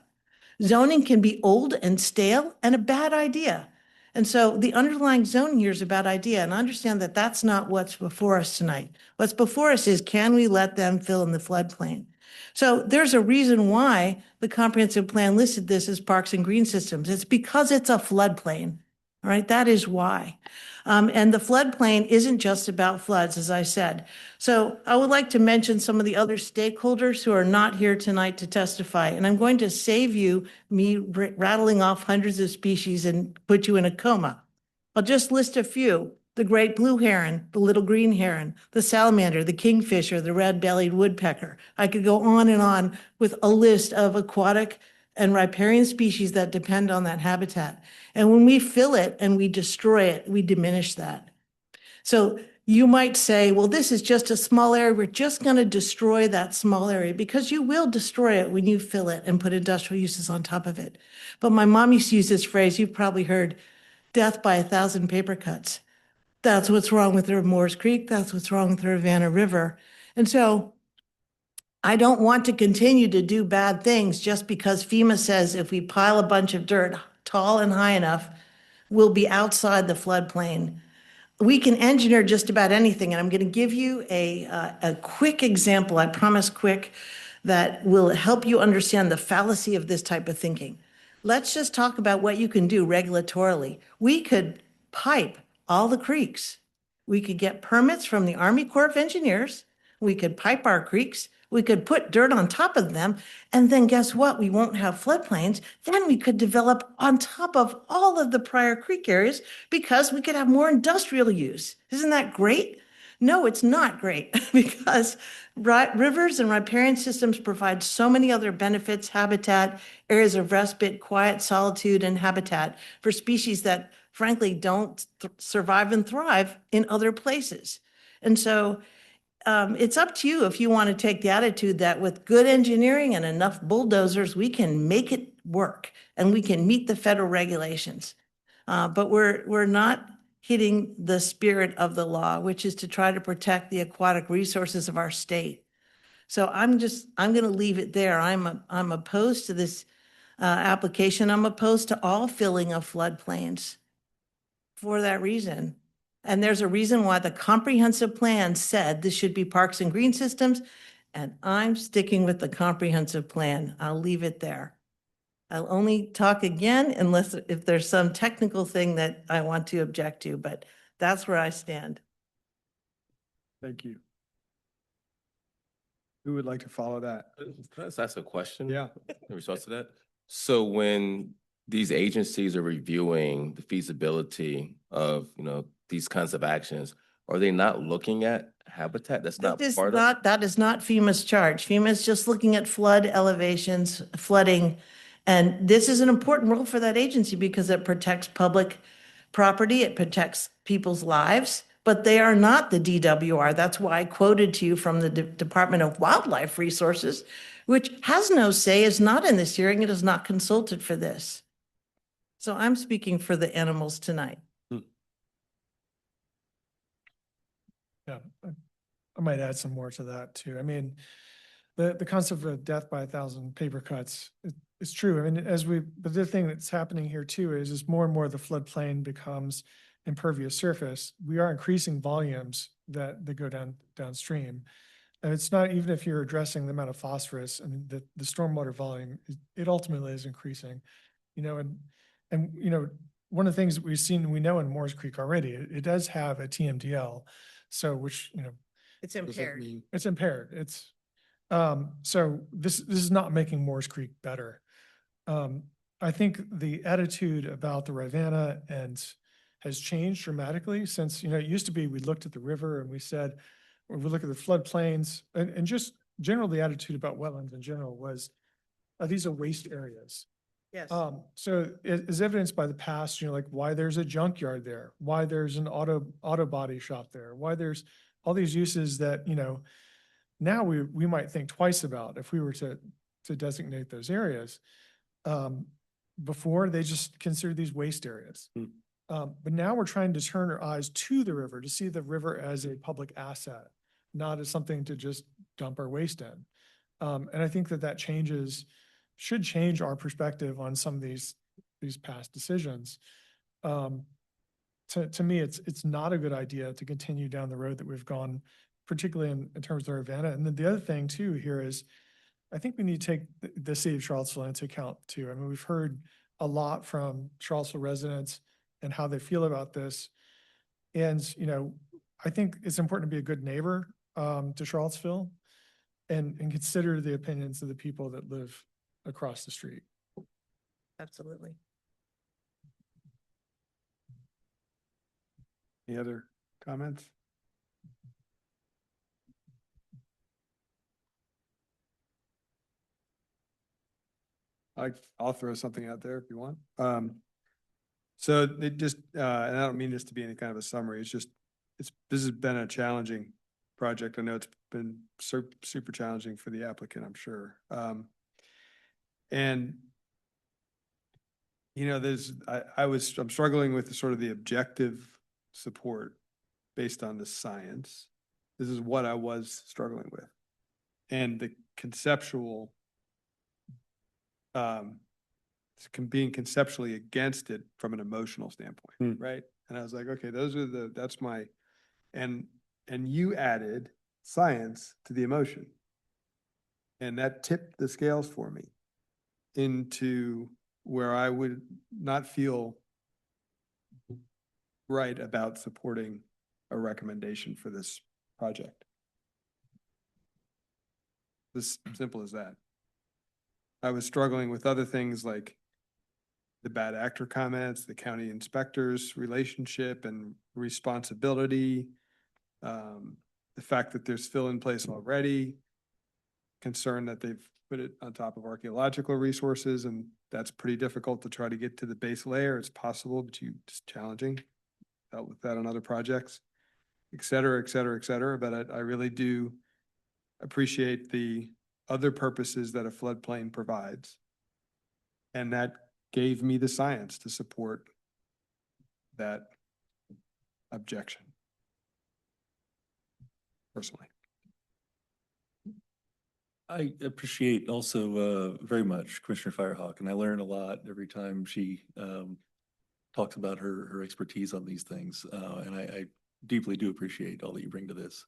Zoning can be old and stale and a bad idea. And so the underlying zoning here is a bad idea. And I understand that that's not what's before us tonight. What's before us is, can we let them fill in the floodplain? So there's a reason why the comprehensive plan listed this as parks and green systems. It's because it's a floodplain. All right, that is why. And the floodplain isn't just about floods, as I said. So I would like to mention some of the other stakeholders who are not here tonight to testify. And I'm going to save you me rattling off hundreds of species and put you in a coma. I'll just list a few: the great blue heron, the little green heron, the salamander, the kingfisher, the red-bellied woodpecker. I could go on with a list of aquatic and riparian species that depend on that habitat. And when we fill it and we destroy it, we diminish that. So you might say, well, this is just a small area. We're just going to destroy that small area, because you will destroy it when you fill it and put industrial uses on top of it. But my mom used to use this phrase, you've probably heard, death by 1,000 paper cuts. That's what's wrong with the Morris Creek. That's what's wrong with the Ravenna River. And so I don't want to continue to do bad things just because FEMA says if we pile a bunch of dirt tall and high enough, we'll be outside the floodplain. We can engineer just about anything. And I'm going to give you a quick example, I promise quick, that will help you understand the fallacy of this type of thinking. Let's just talk about what you can do regulatorily. We could pipe all the creeks. We could get permits from the Army Corps of Engineers. We could pipe our creeks. We could put dirt on top of them. And then guess what? We won't have floodplains. Then we could develop on top of all of the prior creek areas, because we could have more industrial use. Isn't that great? No, it's not great, because rivers and riparian systems provide so many other benefits: habitat, areas of respite, quiet, solitude, and habitat for species that frankly don't survive and thrive in other places. And so it's up to you if you want to take the attitude that with good engineering and enough bulldozers, we can make it work and we can meet the federal regulations. But we're not hitting the spirit of the law, which is to try to protect the aquatic resources of our state. So I'm going to leave it there. I'm opposed to this application. I'm opposed to all filling of floodplains for that reason. And there's a reason why the comprehensive plan said this should be parks and green systems, and I'm sticking with the comprehensive plan. I'll leave it there. I'll only talk again unless if there's some technical thing that I want to object to, but that's where I stand. Thank you. Who would like to follow that? Can I just ask a question? Yeah. In response to that? So when these agencies are reviewing the feasibility of, these kinds of actions, are they not looking at habitat? That's not part of? That is not FEMA's charge. FEMA is just looking at flood elevations, flooding. And this is an important role for that agency because it protects public property, it protects people's lives, but they are not the DWR. That's why I quoted to you from the Department of Wildlife Resources, which has no say, is not in this hearing, it is not consulted for this. So I'm speaking for the animals tonight. Yeah, I might add some more to that too. I mean, the concept of death by 1,000 paper cuts, it's true. I mean, but the thing that's happening here too is more and more the floodplain becomes impervious surface. We are increasing volumes that go downstream. And it's not, even if you're addressing the amount of phosphorus, I mean, the stormwater volume, it ultimately is increasing, and one of the things that we know in Morris Creek already, it does have a TMDL. So which, it's impaired. It's impaired. It's, so this is not making Morris Creek better. I think the attitude about the Ravenna has changed dramatically since, it used to be, we looked at the river and we said, we look at the floodplains and just general, the attitude about wetlands in general was, these are waste areas. Yes. So as evidenced by the past, like why there's a junkyard there, why there's an auto body shop there, why there's all these uses that, now we might think twice about if we were to designate those areas. Before they just considered these waste areas. But now we're trying to turn our eyes to the river, to see the river as a public asset, not as something to just dump our waste in. And I think that should change our perspective on some of these past decisions. To me, it's not a good idea to continue down the road that we've gone, particularly in terms of Urbana. And then the other thing too here is, I think we need to take the city of Charlottesville into account too. I mean, we've heard a lot from Charlottesville residents and how they feel about this. And, I think it's important to be a good neighbor to Charlottesville and consider the opinions of the people that live across the street. Absolutely. Any other comments? I'll throw something out there if you want. So it just, and I don't mean this to be any kind of a summary. This has been a challenging project. I know it's been super challenging for the applicant, I'm sure. And I'm struggling with sort of the objective support based on the science. This is what I was struggling with. And the conceptual, being conceptually against it from an emotional standpoint, right? And I was like, okay, that's my, and you added science to the emotion. And that tipped the scales for me into where I would not feel right about supporting a recommendation for this project. As simple as that. I was struggling with other things like the bad actor comments, the county inspector's relationship and responsibility, the fact that there's fill in place already, concern that they've put it on top of archaeological resources, and that's pretty difficult to try to get to the base layer. It's possible, but it's challenging. Dealt with that on other projects, et cetera, et cetera, et cetera. But I really do appreciate the other purposes that a floodplain provides. And that gave me the science to support that objection. Personally. I appreciate also very much Commissioner Firehawk, and I learn a lot every time she talks about her expertise on these things. And I deeply do appreciate all that you bring to this.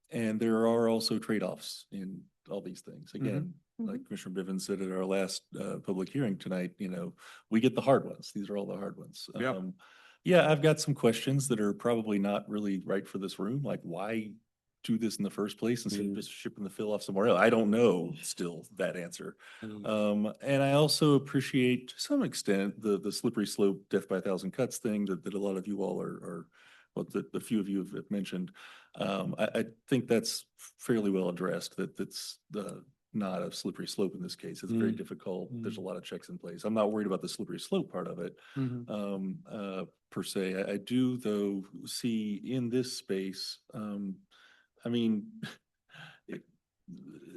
And there are also trade-offs in all these things. Again, like Commissioner Bivens said at our last public hearing tonight, we get the hard ones. These are all the hard ones. Yeah, I've got some questions that are probably not really right for this room. Like, why do this in the first place instead of just shipping the fill off somewhere else? I don't know still that answer. And I also appreciate to some extent the slippery slope death by a thousand cuts thing that a lot of you all well, the few of you have mentioned. I think that's fairly well addressed, that's not a slippery slope in this case. It's very difficult. There's a lot of checks in place. I'm not worried about the slippery slope part of it per se. I do, though, see in this space, I mean,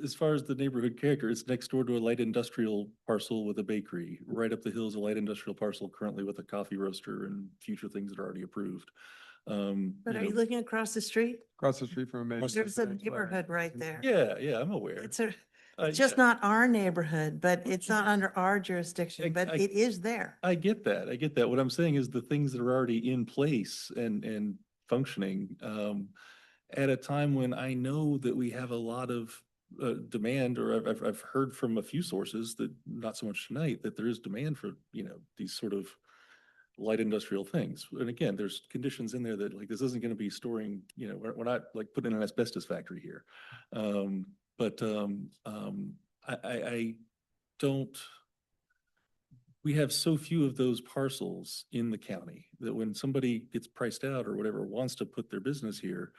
as far as the neighborhood character, it's next door to a light industrial parcel with a bakery. Right up the hill is a light industrial parcel currently with a coffee roaster and future things that are already approved. But are you looking across the street? Across the street from a major. There's a neighborhood right there. Yeah, I'm aware. It's just not our neighborhood, but it's not under our jurisdiction, but it is there. I get that. What I'm saying is the things that are already in place and functioning, at a time when I know that we have a lot of demand, or I've heard from a few sources that not so much tonight, that there is demand for, these sort of light industrial things. And again, there's conditions in there that like, this isn't going to be storing, we're not like putting an asbestos factory here. I don't, we have so few of those parcels in the county that when somebody gets priced out or whatever, wants to put their business here,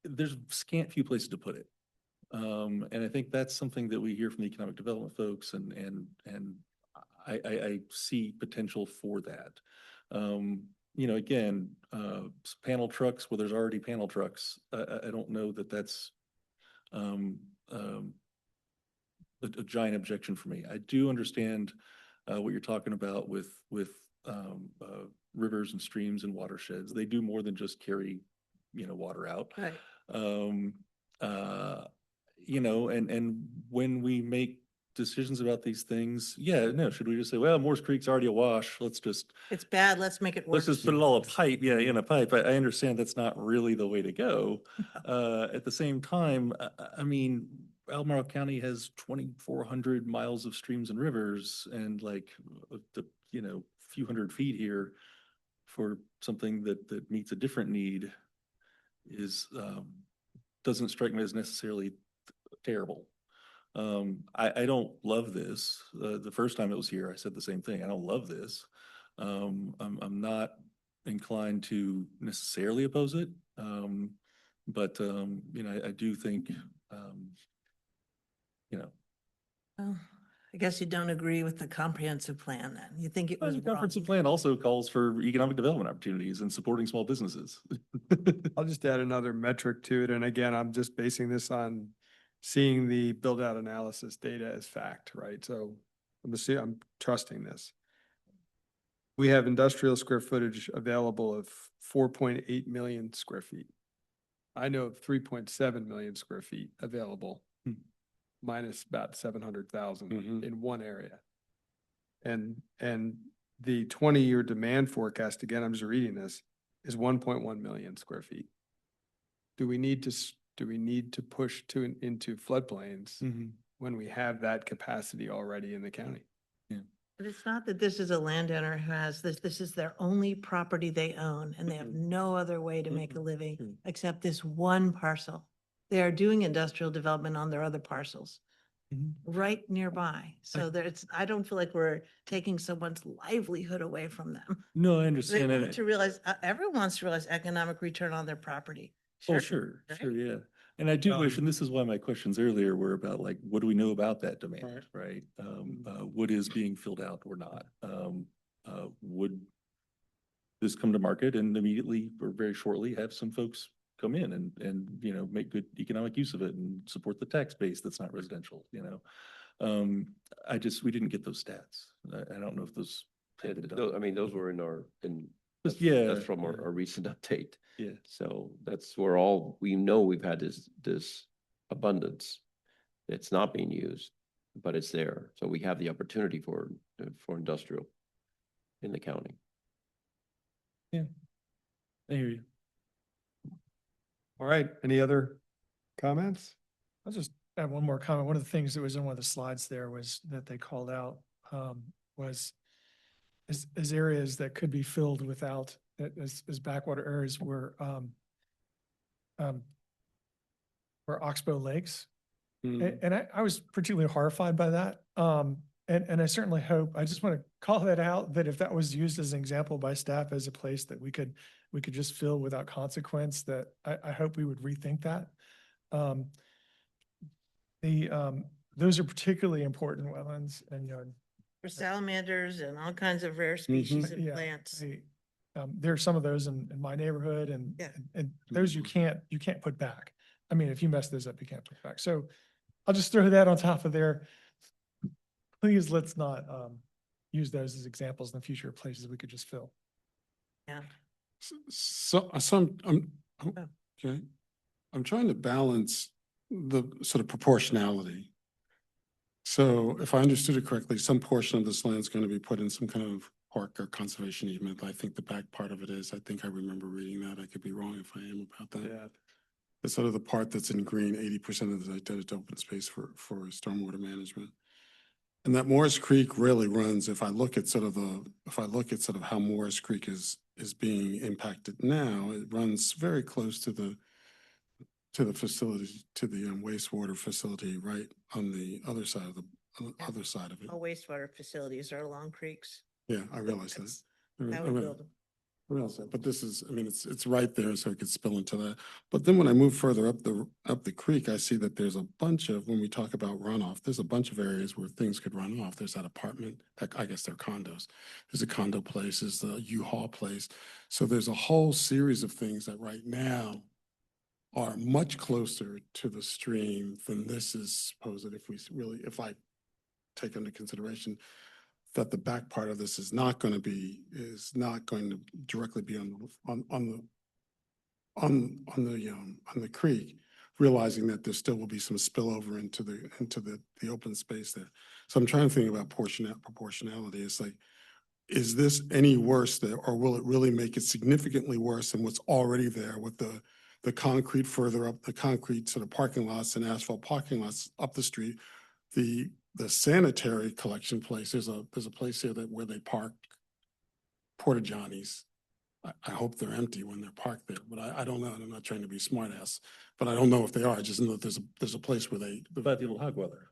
there's scant few places to put it. And I think that's something that we hear from the economic development folks and I see potential for that. You know, again, panel trucks, well, there's already panel trucks. I don't know that that's a giant objection for me. I do understand what you're talking about with rivers and streams and watersheds. They do more than just carry, you know, water out. Right. You know, and when we make decisions about these things, yeah, no, should we just say, well, Morse Creek's already awash, let's just It's bad, let's make it let's worse. just put it all a pipe, yeah, in a pipe. I understand that's not really the way to go. At the same time, I mean, Albemarle County has 2,400 miles of streams and rivers, and like the, you know, few hundred feet here for something that meets a different need is doesn't strike me as necessarily terrible. I don't love this. The first time it was here, I said the same thing. I don't love this. I'm not inclined to necessarily oppose it. But you know, I do think, you know. Oh, I guess you don't agree with the comprehensive plan then. You think it was The wrong. comprehensive plan also calls for economic development opportunities and supporting small businesses. I'll just add another metric to it. And again, I'm just basing this on seeing the build out analysis data as fact, right? So I'm trusting this. We have industrial square footage available of 4.8 million square feet. I know of 3.7 million square feet available, minus about 700,000 in one area. And the 20-year demand forecast, again, I'm just reading this, is 1.1 million square feet. Do we need to push into floodplains when we have that capacity already in the county? Yeah. But it's not that this is a landowner who has this, this is their only property they own and they have no other way to make a living except this one parcel. They are doing industrial development on their other parcels right nearby. So there's, I don't feel like we're taking someone's livelihood away from them. No, I They understand want that. to realize, everyone wants to realize economic return on their property. Oh, sure, yeah. And I do wish, and this is why my questions earlier were about like, what do we know about that demand, right? What is being filled out or not? Would this come to market and immediately or very shortly have some folks come in and, you know, make good economic use of it and support the tax base that's not residential, you know? We didn't get those stats. I don't know if those. I mean, those were in our, Yeah. that's from our recent update. Yeah. So that's where we know we've had this abundance. It's not being used, but it's there. So we have the opportunity for industrial in the county. Yeah, I hear you. All right, any other comments? I'll just add one more comment. One of the things that was in one of the slides there was that they called out was as areas that could be filled without, as backwater areas were Oxbow Lakes. And I was particularly horrified by that. And I certainly hope, I just want to call that out, that if that was used as an example by staff as a place that we could just fill without consequence, that I hope we would rethink that. Those are particularly important wetlands and, you know, For salamanders and all kinds of rare species and plants. There are some of those in my neighborhood and those you can't put back. I mean, if you mess those up, you can't put back. So I'll just throw that on top of there. Please, let's not use those as examples in the future of places we could just fill. Yeah. Okay. I'm trying to balance the sort of proportionality. So if I understood it correctly, some portion of this land is going to be put in some kind of park or conservation easement. I think the back part of it is, I think I remember reading that. I could be wrong if I am about that. Yeah. It's sort of the part that's in green, 80% of the dedicated open space for stormwater management. And that Morris Creek really runs, if I look at sort of how Morris Creek is being impacted now, it runs very close to the facility, to the wastewater facility right on the other side of it. All wastewater facilities are along creeks. Yeah, I realize that. How we build them. what else? But this is, I mean, it's right there, so it could spill into that. But then when I move further up the creek, I see that there's a bunch of, when we talk about runoff, there's a bunch of areas where things could run off. There's that apartment, I guess they're condos. There's a condo place, there's the U-Haul place. So there's a whole series of things that right now are much closer to the stream than this is supposed. If we really, if I take into consideration that the back part of this is not going to directly be on the creek, realizing that there still will be some spillover into the open space there. So I'm trying to think about proportionality. It's like, is this any worse there, or will it really make it significantly worse than what's already there with the concrete further up, the concrete sort of parking lots and asphalt parking lots up the street, the sanitary collection place? There's a place here where they park porta johnies. I hope they're empty when they're parked there, but I don't know. And I'm not trying to be smart ass, but I don't know if they are. I just know that there's a place where they. By the old hog weather.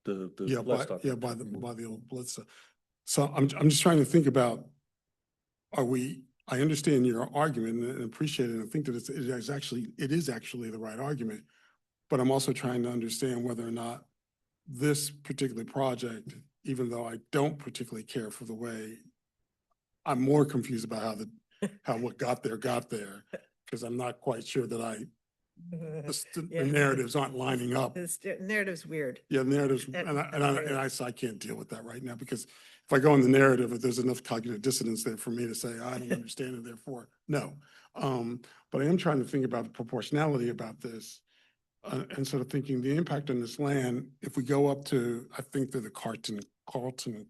The Yeah, livestock. by the old blitz. So I'm just trying to think about, I understand your argument and appreciate it, and I think that it is actually the right argument, but I'm also trying to understand whether or not this particular project, even though I don't particularly care for the way, I'm more confused about how what got there, because I'm not quite sure that the narratives aren't lining up. The narrative's weird. Yeah, narratives, I can't deal with that right now, because if I go in the narrative, if there's enough cognitive dissonance there for me to say, I don't understand it, therefore, no. But I am trying to think about the proportionality about this, and sort of thinking the impact on this land, if we go up to, I think they're the Carlton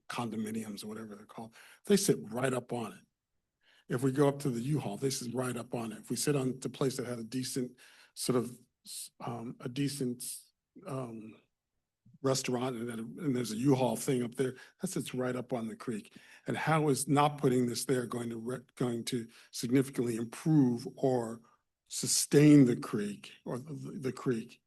condominiums or whatever they're called, they sit right up on it. If we go up to the U-Haul, they sit right up on it. If we sit on the place that had a decent sort of, restaurant and there's a U-Haul thing up there, that sits right up on the creek. And how is not putting this there going to significantly improve or sustain the creek or the creek,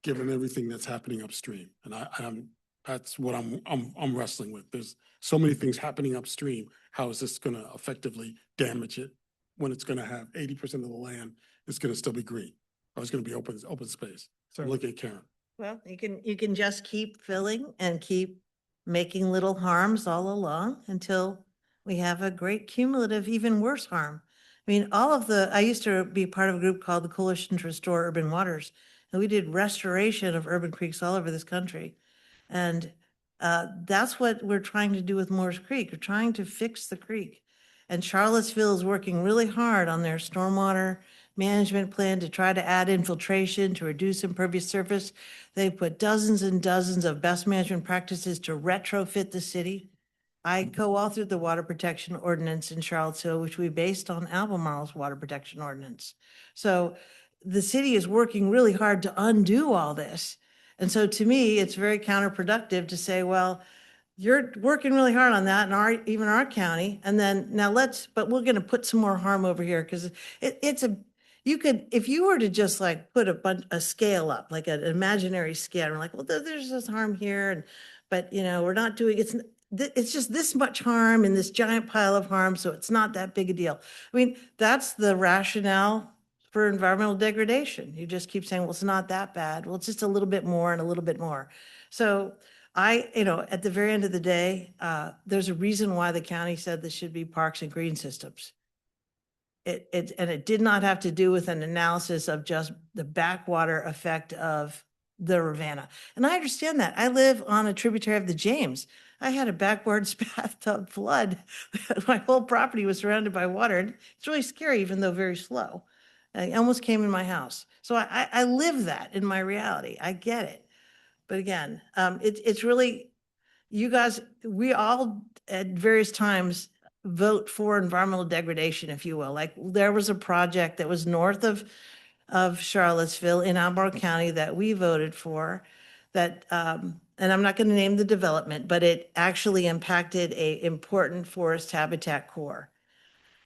given everything that's happening upstream? And that's what I'm wrestling with. There's so many things happening upstream. How is this going to effectively damage it when it's going to have 80% of the land is going to still be green, or it's going to be open space? So look at Karen. Well, you can just keep filling and keep making little harms all along until we have a great cumulative, even worse harm. I mean, I used to be part of a group called the Coalition to Restore Urban Waters, and we did restoration of urban creeks all over this country. And that's what we're trying to do with Moore's Creek. We're trying to fix the creek. And Charlottesville is working really hard on their stormwater management plan to try to add infiltration to reduce impervious surface. They put dozens and dozens of best management practices to retrofit the city. I co-authored the water protection ordinance in Charlottesville, which we based on Albemarle's water protection ordinance. So the city is working really hard to undo all this. And so to me, it's very counterproductive to say, well, you're working really hard on that in even our county. And then now but we're going to put some more harm over here, because you could, if you were to just like put a scale up, like an imaginary scale, and we're like, well, there's this harm here, but we're not doing, it's just this much harm in this giant pile of harm, so it's not that big a deal. I mean, that's the rationale for environmental degradation. You just keep saying, well, it's not that bad. Well, it's just a little bit more and a little bit more. So at the very end of the day, there's a reason why the county said this should be parks and green systems. And it did not have to do with an analysis of just the backwater effect of the Ravenna. And I understand that. I live on a tributary of the James. I had a backwards bathtub flood. My whole property was surrounded by water. And it's really scary, even though very slow. I almost came in my house. So I live that in my reality. I get it. But again, it's really, you guys, we all at various times vote for environmental degradation, if you will. Like there was a project that was north of Charlottesville in Albemarle County that we voted for that, and I'm not going to name the development, but it actually impacted a important forest habitat core.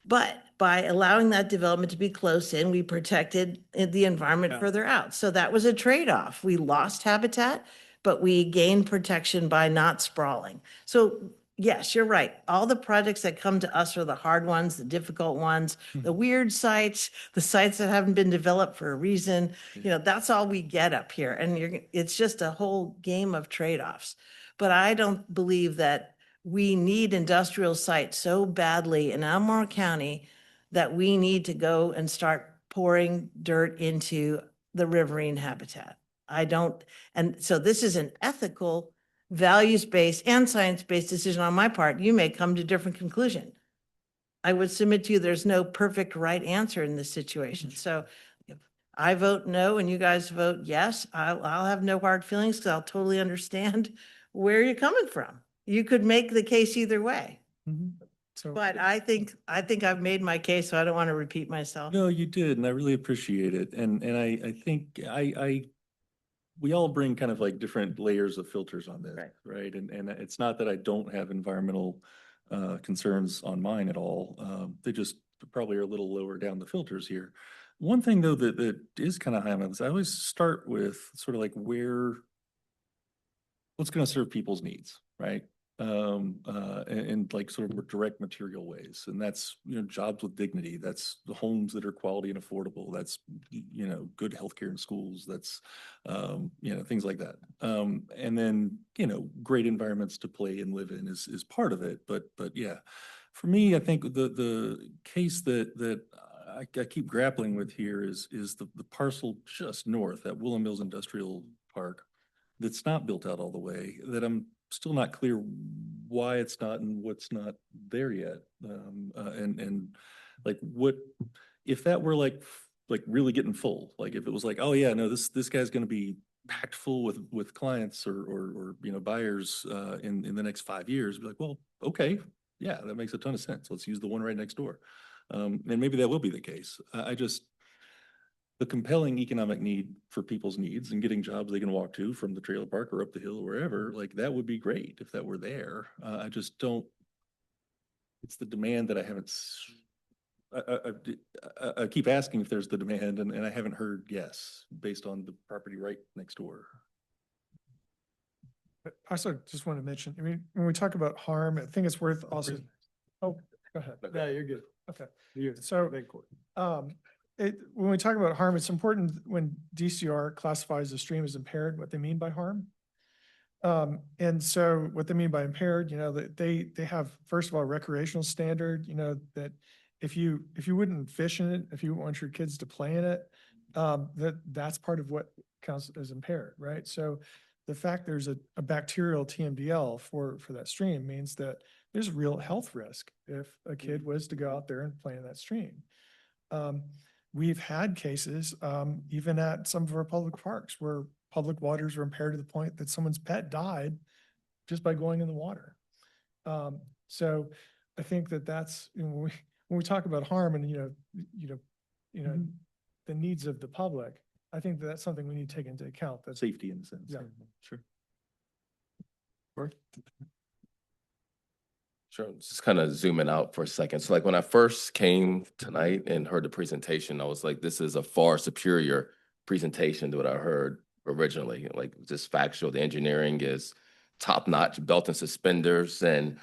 But by allowing that development to be close in, we protected the environment further out. So that was a trade-off. We lost habitat, but we gained protection by not sprawling. So yes, you're right. All the projects that come to us are the hard ones, the difficult ones, the weird sites, the sites that haven't been developed for a reason. You know, that's all we get up here. And it's just a whole game of trade-offs. But I don't believe that we need industrial sites so badly in Albemarle County that we need to go and start pouring dirt into the riverine habitat. I don't, and so this is an ethical, values-based and science-based decision on my part. You may come to a different conclusion. I would submit to you, there's no perfect right answer in this situation. So if I vote no and you guys vote yes, I'll have no hard feelings because I'll totally understand where you're coming from. You could make the case either way. So, But I think I've made my case, so I don't want to repeat myself. No, you did, and I really appreciate it. And I think we all bring kind of like different layers of filters on this, right? And it's not that I don't have environmental concerns on mine at all. They just probably are a little lower down the filters here. One thing though that is kind of high on my list, I always start with sort of like what's going to serve people's needs, right? And like sort of more direct material ways. And that's, you know, jobs with dignity. That's the homes that are quality and affordable. That's, you know, good healthcare in schools. That's, you know, things like that. And then, you know, great environments to play and live in is part of it. But yeah, for me, I think the case that I keep grappling with here is the parcel just north at Willow Mills Industrial Park that's not built out all the way, that I'm still not clear why it's not and what's not there yet. And like what, if that were like really getting full, like if it was like, oh yeah, no, this guy's gonna be packed full with clients or you know, buyers in the next 5 years, be like, well, okay, yeah, that makes a ton of sense. Let's use the one right next door. And maybe that will be the case. The compelling economic need for people's needs and getting jobs they can walk to from the trailer park or up the hill or wherever, like that would be great if that were there. I just don't, it's the demand that I haven't, I keep asking if there's the demand and I haven't heard yes, based on the property right next door. I also just want to mention, I mean, when we talk about harm, I think it's worth also, oh, go ahead. Yeah, you're good. Okay. So, when we talk about harm, it's important when DCR classifies a stream as impaired, what they mean by harm. And so what they mean by impaired, you know, that they have, first of all, a recreational standard, you know, that if you wouldn't fish in it, if you want your kids to play in it, that's part of what counts as impaired, right? So the fact there's a bacterial TMDL for that stream means that there's real health risk if a kid was to go out there and play in that stream. We've had cases, even at some of our public parks, where public waters were impaired to the point that someone's pet died just by going in the water. So I think that's, you know, when we talk about harm and, the needs of the public, I think that's something we need to take into account. That's safety in a sense. Yeah. Sure. Sure, just kind of zooming out for a second. So like when I first came tonight and heard the presentation, I was like, this is a far superior presentation to what I heard originally. Like just factual, the engineering is top notch, belt and suspenders. And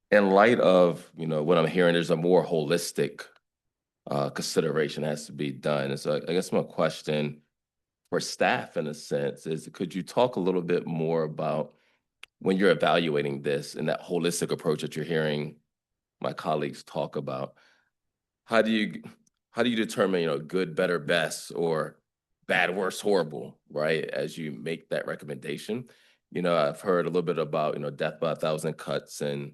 in light of, you know, what I'm hearing, there's a more holistic consideration has to be done. And so I guess my question for staff in a sense is, could you talk a little bit more about when you're evaluating this and that holistic approach that you're hearing my colleagues talk about, how do you determine, you know, good, better, best, or bad, worse, horrible, right? As you make that recommendation, you know, I've heard a little bit about, you know, death by 1,000 cuts and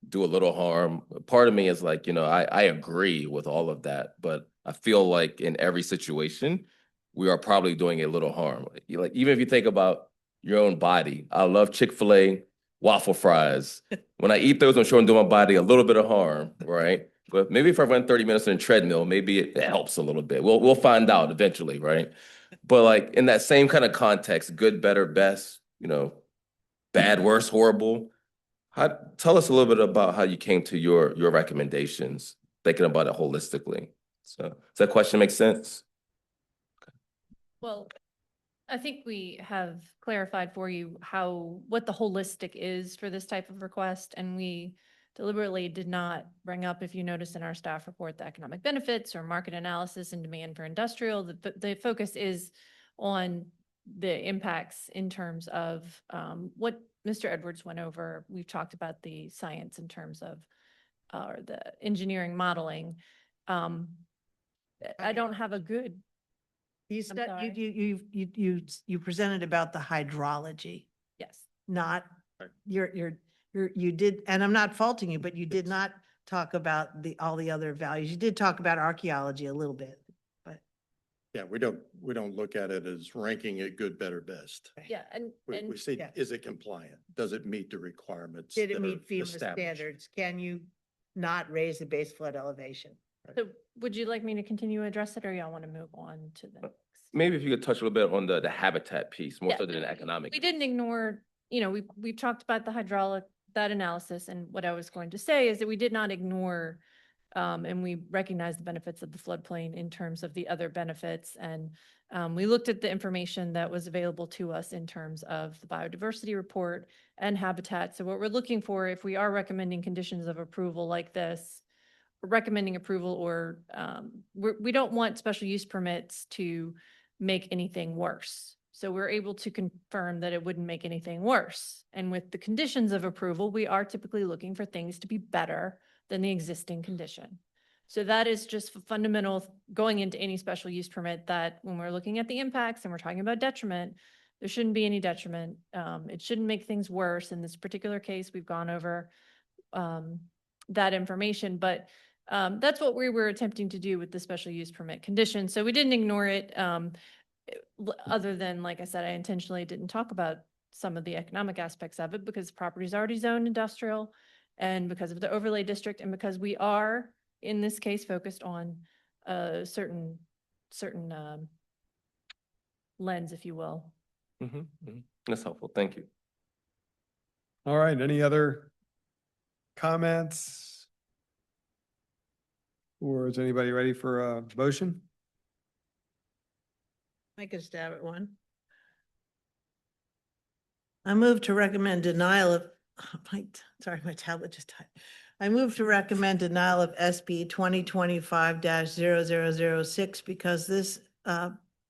do a little harm. Part of me is like, you know, I agree with all of that, but I feel like in every situation, we are probably doing a little harm. Like even if you think about your own body. I love Chick-fil-A waffle fries. When I eat those, I'm sure I'm doing my body a little bit of harm, right? But maybe if I run 30 minutes on a treadmill, maybe it helps a little bit. We'll find out eventually, right? But like in that same kind of context, good, better, best, you know, bad, worse, horrible. Tell us a little bit about how you came to your recommendations, thinking about it holistically. So does that question make sense? Well, I think we have clarified for you what the holistic is for this type of request, and we deliberately did not bring up, if you notice in our staff report, the economic benefits or market analysis and demand for industrial. The focus is on the impacts in terms of what Mr. Edwards went over. We've talked about the science in terms of or the engineering modeling. I don't have a good. You I'm said, sorry. you presented about the hydrology, Yes. not you did, and I'm not faulting you, but you did not talk about all the other values. You did talk about archaeology a little bit, but. Yeah, we don't look at it as ranking it good, better, best. Yeah, We see, yeah. is it compliant? Does it meet the requirements? Did it that meet are FEMA established? standards? Can you not raise the base flood elevation? So would you like me to continue to address it, or y'all want to move on to the next? Maybe if you could touch a little bit on the habitat piece, more Yeah, so than the economic. We didn't ignore, we've talked about the hydraulic, that analysis, and what I was going to say is that we did not ignore, and we recognize the benefits of the floodplain in terms of the other benefits. And we looked at the information that was available to us in terms of the biodiversity report and habitat. So what we're looking for, if we are recommending conditions of approval like this, recommending approval, or we don't want special use permits to make anything worse. So we're able to confirm that it wouldn't make anything worse. And with the conditions of approval, we are typically looking for things to be better than the existing condition. So that is just fundamental going into any special use permit, that when we're looking at the impacts and we're talking about detriment, there shouldn't be any detriment. It shouldn't make things worse. In this particular case, we've gone over that information, but that's what we were attempting to do with the special use permit condition. So we didn't ignore it. Other than, like I said, I intentionally didn't talk about some of the economic aspects of it because the property is already zoned industrial, and because of the overlay district, and because we are, in this case, focused on a certain lens, if you will. That's helpful. Thank you. All right, any other comments? Or is anybody ready for a motion? I could stab at one. I move to recommend denial of, sorry, my tablet just died. I move to recommend denial of SB 2025-0006 because this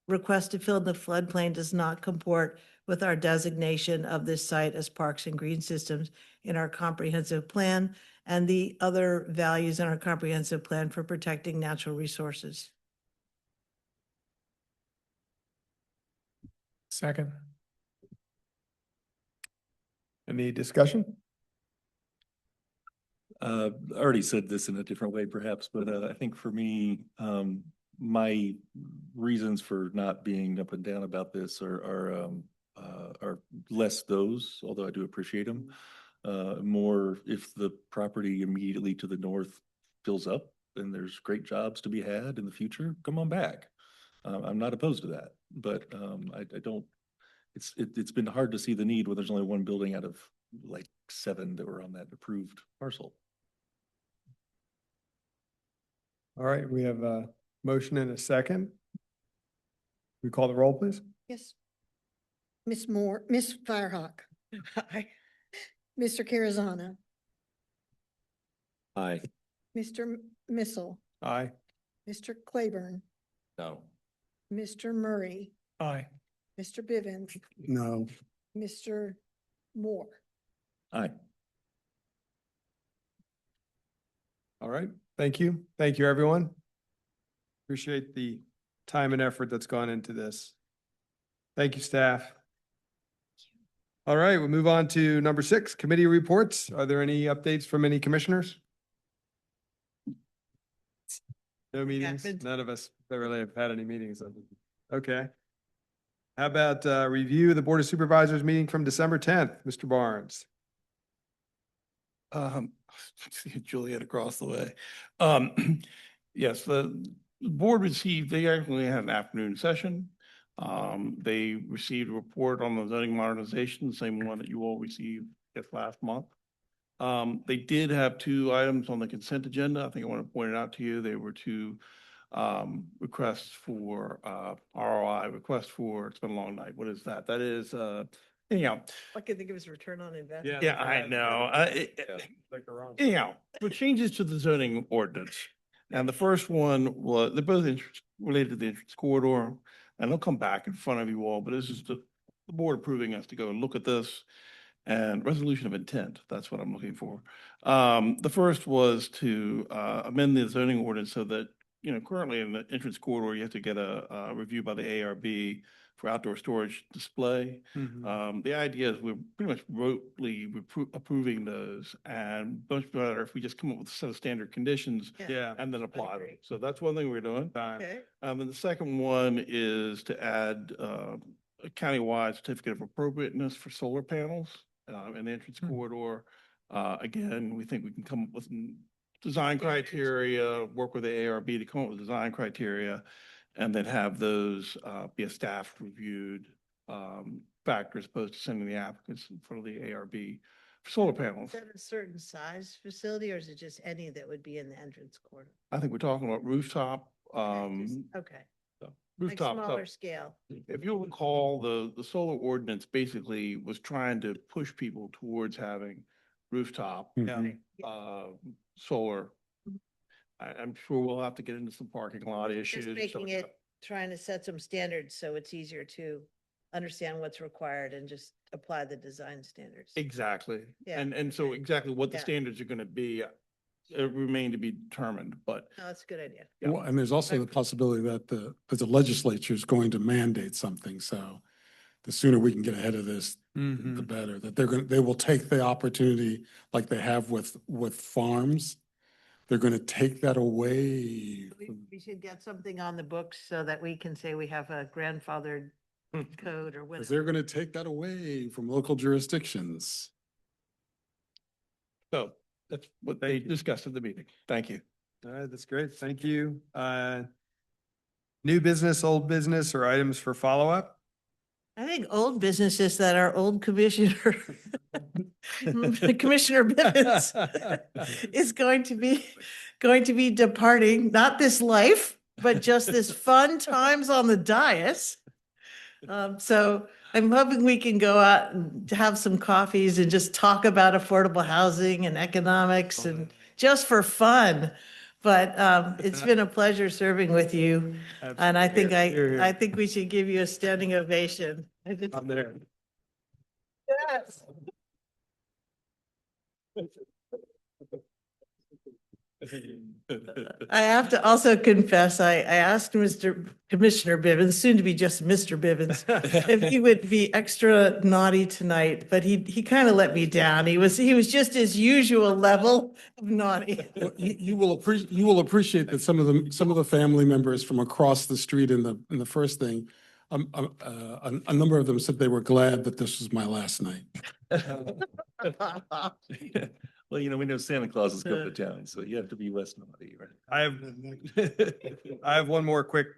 request to fill the floodplain does not comport with our designation of this site as parks and green systems in our comprehensive plan and the other values in our comprehensive plan for protecting natural resources. Second. Any discussion? I already said this in a different way perhaps, but I think for me, my reasons for not being up and down about this are less those, although I do appreciate them. More if the property immediately to the north fills up and there's great jobs to be had in the future, come on back. I'm not opposed to that, but I don't, it's been hard to see the need when there's only one building out of like 7 that were on that approved parcel. All right, we have a motion and a second. We call the roll, please. Yes. Ms. Moore, Ms. Firehawk. Aye. Mr. Carazana, Aye. Mr. Missile, Aye. Mr. Claiborne, No. Mr. Murray, Aye. Mr. Bivens, No. Mr. Moore. Aye. All right, thank you. Thank you, everyone. Appreciate the time and effort that's gone into this. Thank you, staff. All right, we'll move on to number 6, committee reports. Are there any updates from any commissioners? No meetings? Happened. None of us really have had any meetings. Okay. How about review the Board of Supervisors meeting from December 10th, Mr. Barnes? Juliet across the way. Yes, the board received, they actually had an afternoon session. They received a report on the zoning modernization, the same one that you all received last month. They did have 2 items on the consent agenda. I think I want to point it out to you. They were to requests for, ROI, request for, it's been a long night. What is that? That is, anyhow, I can think of as return on investment. yeah, I know. Anyhow, for changes to the zoning ordinance. And the first one was, they're both related to the entrance corridor. And they'll come back in front of you all, but this is the board approving us to go and look at this. And resolution of intent, that's what I'm looking for. The first was to amend the zoning ordinance so that, you know, currently in the entrance corridor, you have to get a review by the ARB for outdoor storage display. The idea is we're pretty much rotely approving those, and much better if we just come up with a set of standard conditions Yeah. and then apply them. So that's one thing we're doing. Okay. And the second one is to add a countywide certificate of appropriateness for solar panels in the entrance corridor. Again, we think we can come up with some design criteria, work with the ARB to come up with design criteria, and then have those be a staff reviewed factor as opposed to sending the applicants in front of the ARB for solar panels. Is that a certain size facility, or is it just any that would be in the entrance corridor? I think we're talking about rooftop. Okay. Like Rooftop. smaller scale. If you'll recall, the solar ordinance basically was trying to push people towards having rooftop. Solar. I'm sure we'll have to get into some parking lot issues. Just making it, trying to set some standards so it's easier to understand what's required and just apply the design standards. Exactly. Yeah. And so exactly what the Yeah. standards are gonna be, remain to be determined, but No, that's a good idea. Yeah. Well, and there's also the possibility that the legislature is going to mandate something, so the sooner we can get ahead of this, the better, that they will take the opportunity like they have with farms. They're gonna take that away. We should get something on the books so that we can say we have a grandfathered code or Because whatever. they're gonna take that away from local jurisdictions. so that's what they discussed at the meeting. Thank you. All right, that's great. Thank you. New business, old business, or items for follow-up? I think old businesses that our old commissioner, Commissioner Bivens is going to be departing, not this life, but just this fun times on the dais. So I'm hoping we can go out and have some coffees and just talk about affordable housing and economics and just for fun. But it's been a pleasure serving with you. And I think I think we should give you a standing ovation. I'm there. Yes. I have to also confess, I asked Mr. Commissioner Bivens, soon to be just Mr. Bivens, if he would be extra naughty tonight, but he kind of let me down. He was just his usual level of naughty. Well, you will appreciate that some of the family members from across the street in the first thing, a number of them said they were glad that this was my last night. Well, you know, we know Santa Claus is coming to town, so you have to be less naughty, right? I have one more quick,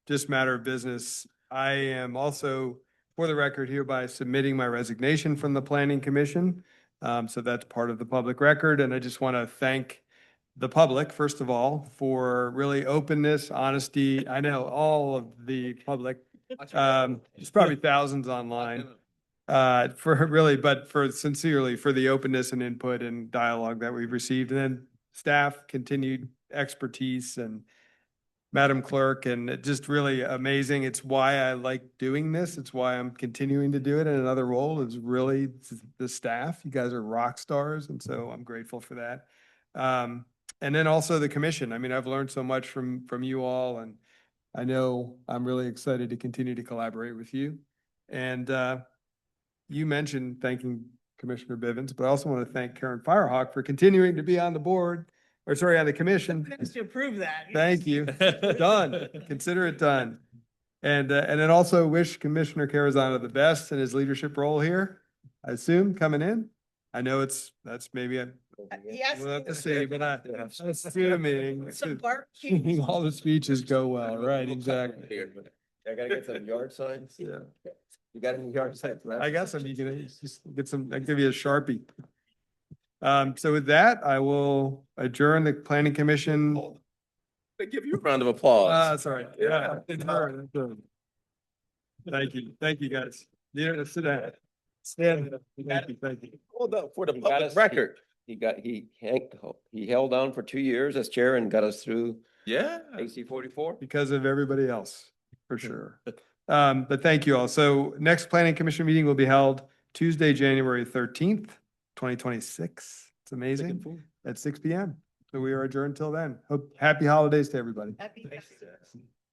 just matter of business. I am also, for the record, hereby submitting my resignation from the Planning Commission. So that's part of the public record, and I just want to thank the public, first of all, for really openness, honesty. I know all of the public, there's probably thousands online. For sincerely, for the openness and input and dialogue that we've received, and then staff continued expertise and Madam Clerk, and it just really amazing. It's why I like doing this. It's why I'm continuing to do it in another role, is really the staff. You guys are rock stars, and so I'm grateful for that. And then also the commission. I mean, I've learned so much from you all, and I know I'm really excited to continue to collaborate with you. And you mentioned thanking Commissioner Bivens, but I also want to thank Karen Firehawk for continuing to be on the board, or sorry, on the commission. To approve that. Thank you. Done. Consider it done. And then also wish Commissioner Carazana the best in his leadership role here, I assume, coming in. I know that's maybe Yes. we'll have to see, but I'm assuming Some barbecue. all the speeches go well, right? Exactly. I gotta get some yard signs. Yeah. You got any yard signs? I guess I'm gonna just get some, I'll give you a Sharpie. So with that, I will adjourn the planning commission Give you a round of applause. Sorry. Yeah. It's her. It's her. Thank you, guys. Yeah, sit down. Stand. Thank you. Hold up for the He got public us- record. He held down for 2 years as chair and got us through Yeah. AC 44. Because of everybody else, for sure. But thank you all. So next planning commission meeting will be held Tuesday, January 13th, 2026. It's amazing. At 6 p.m. So we are adjourned till then. Happy holidays to everybody. Happy.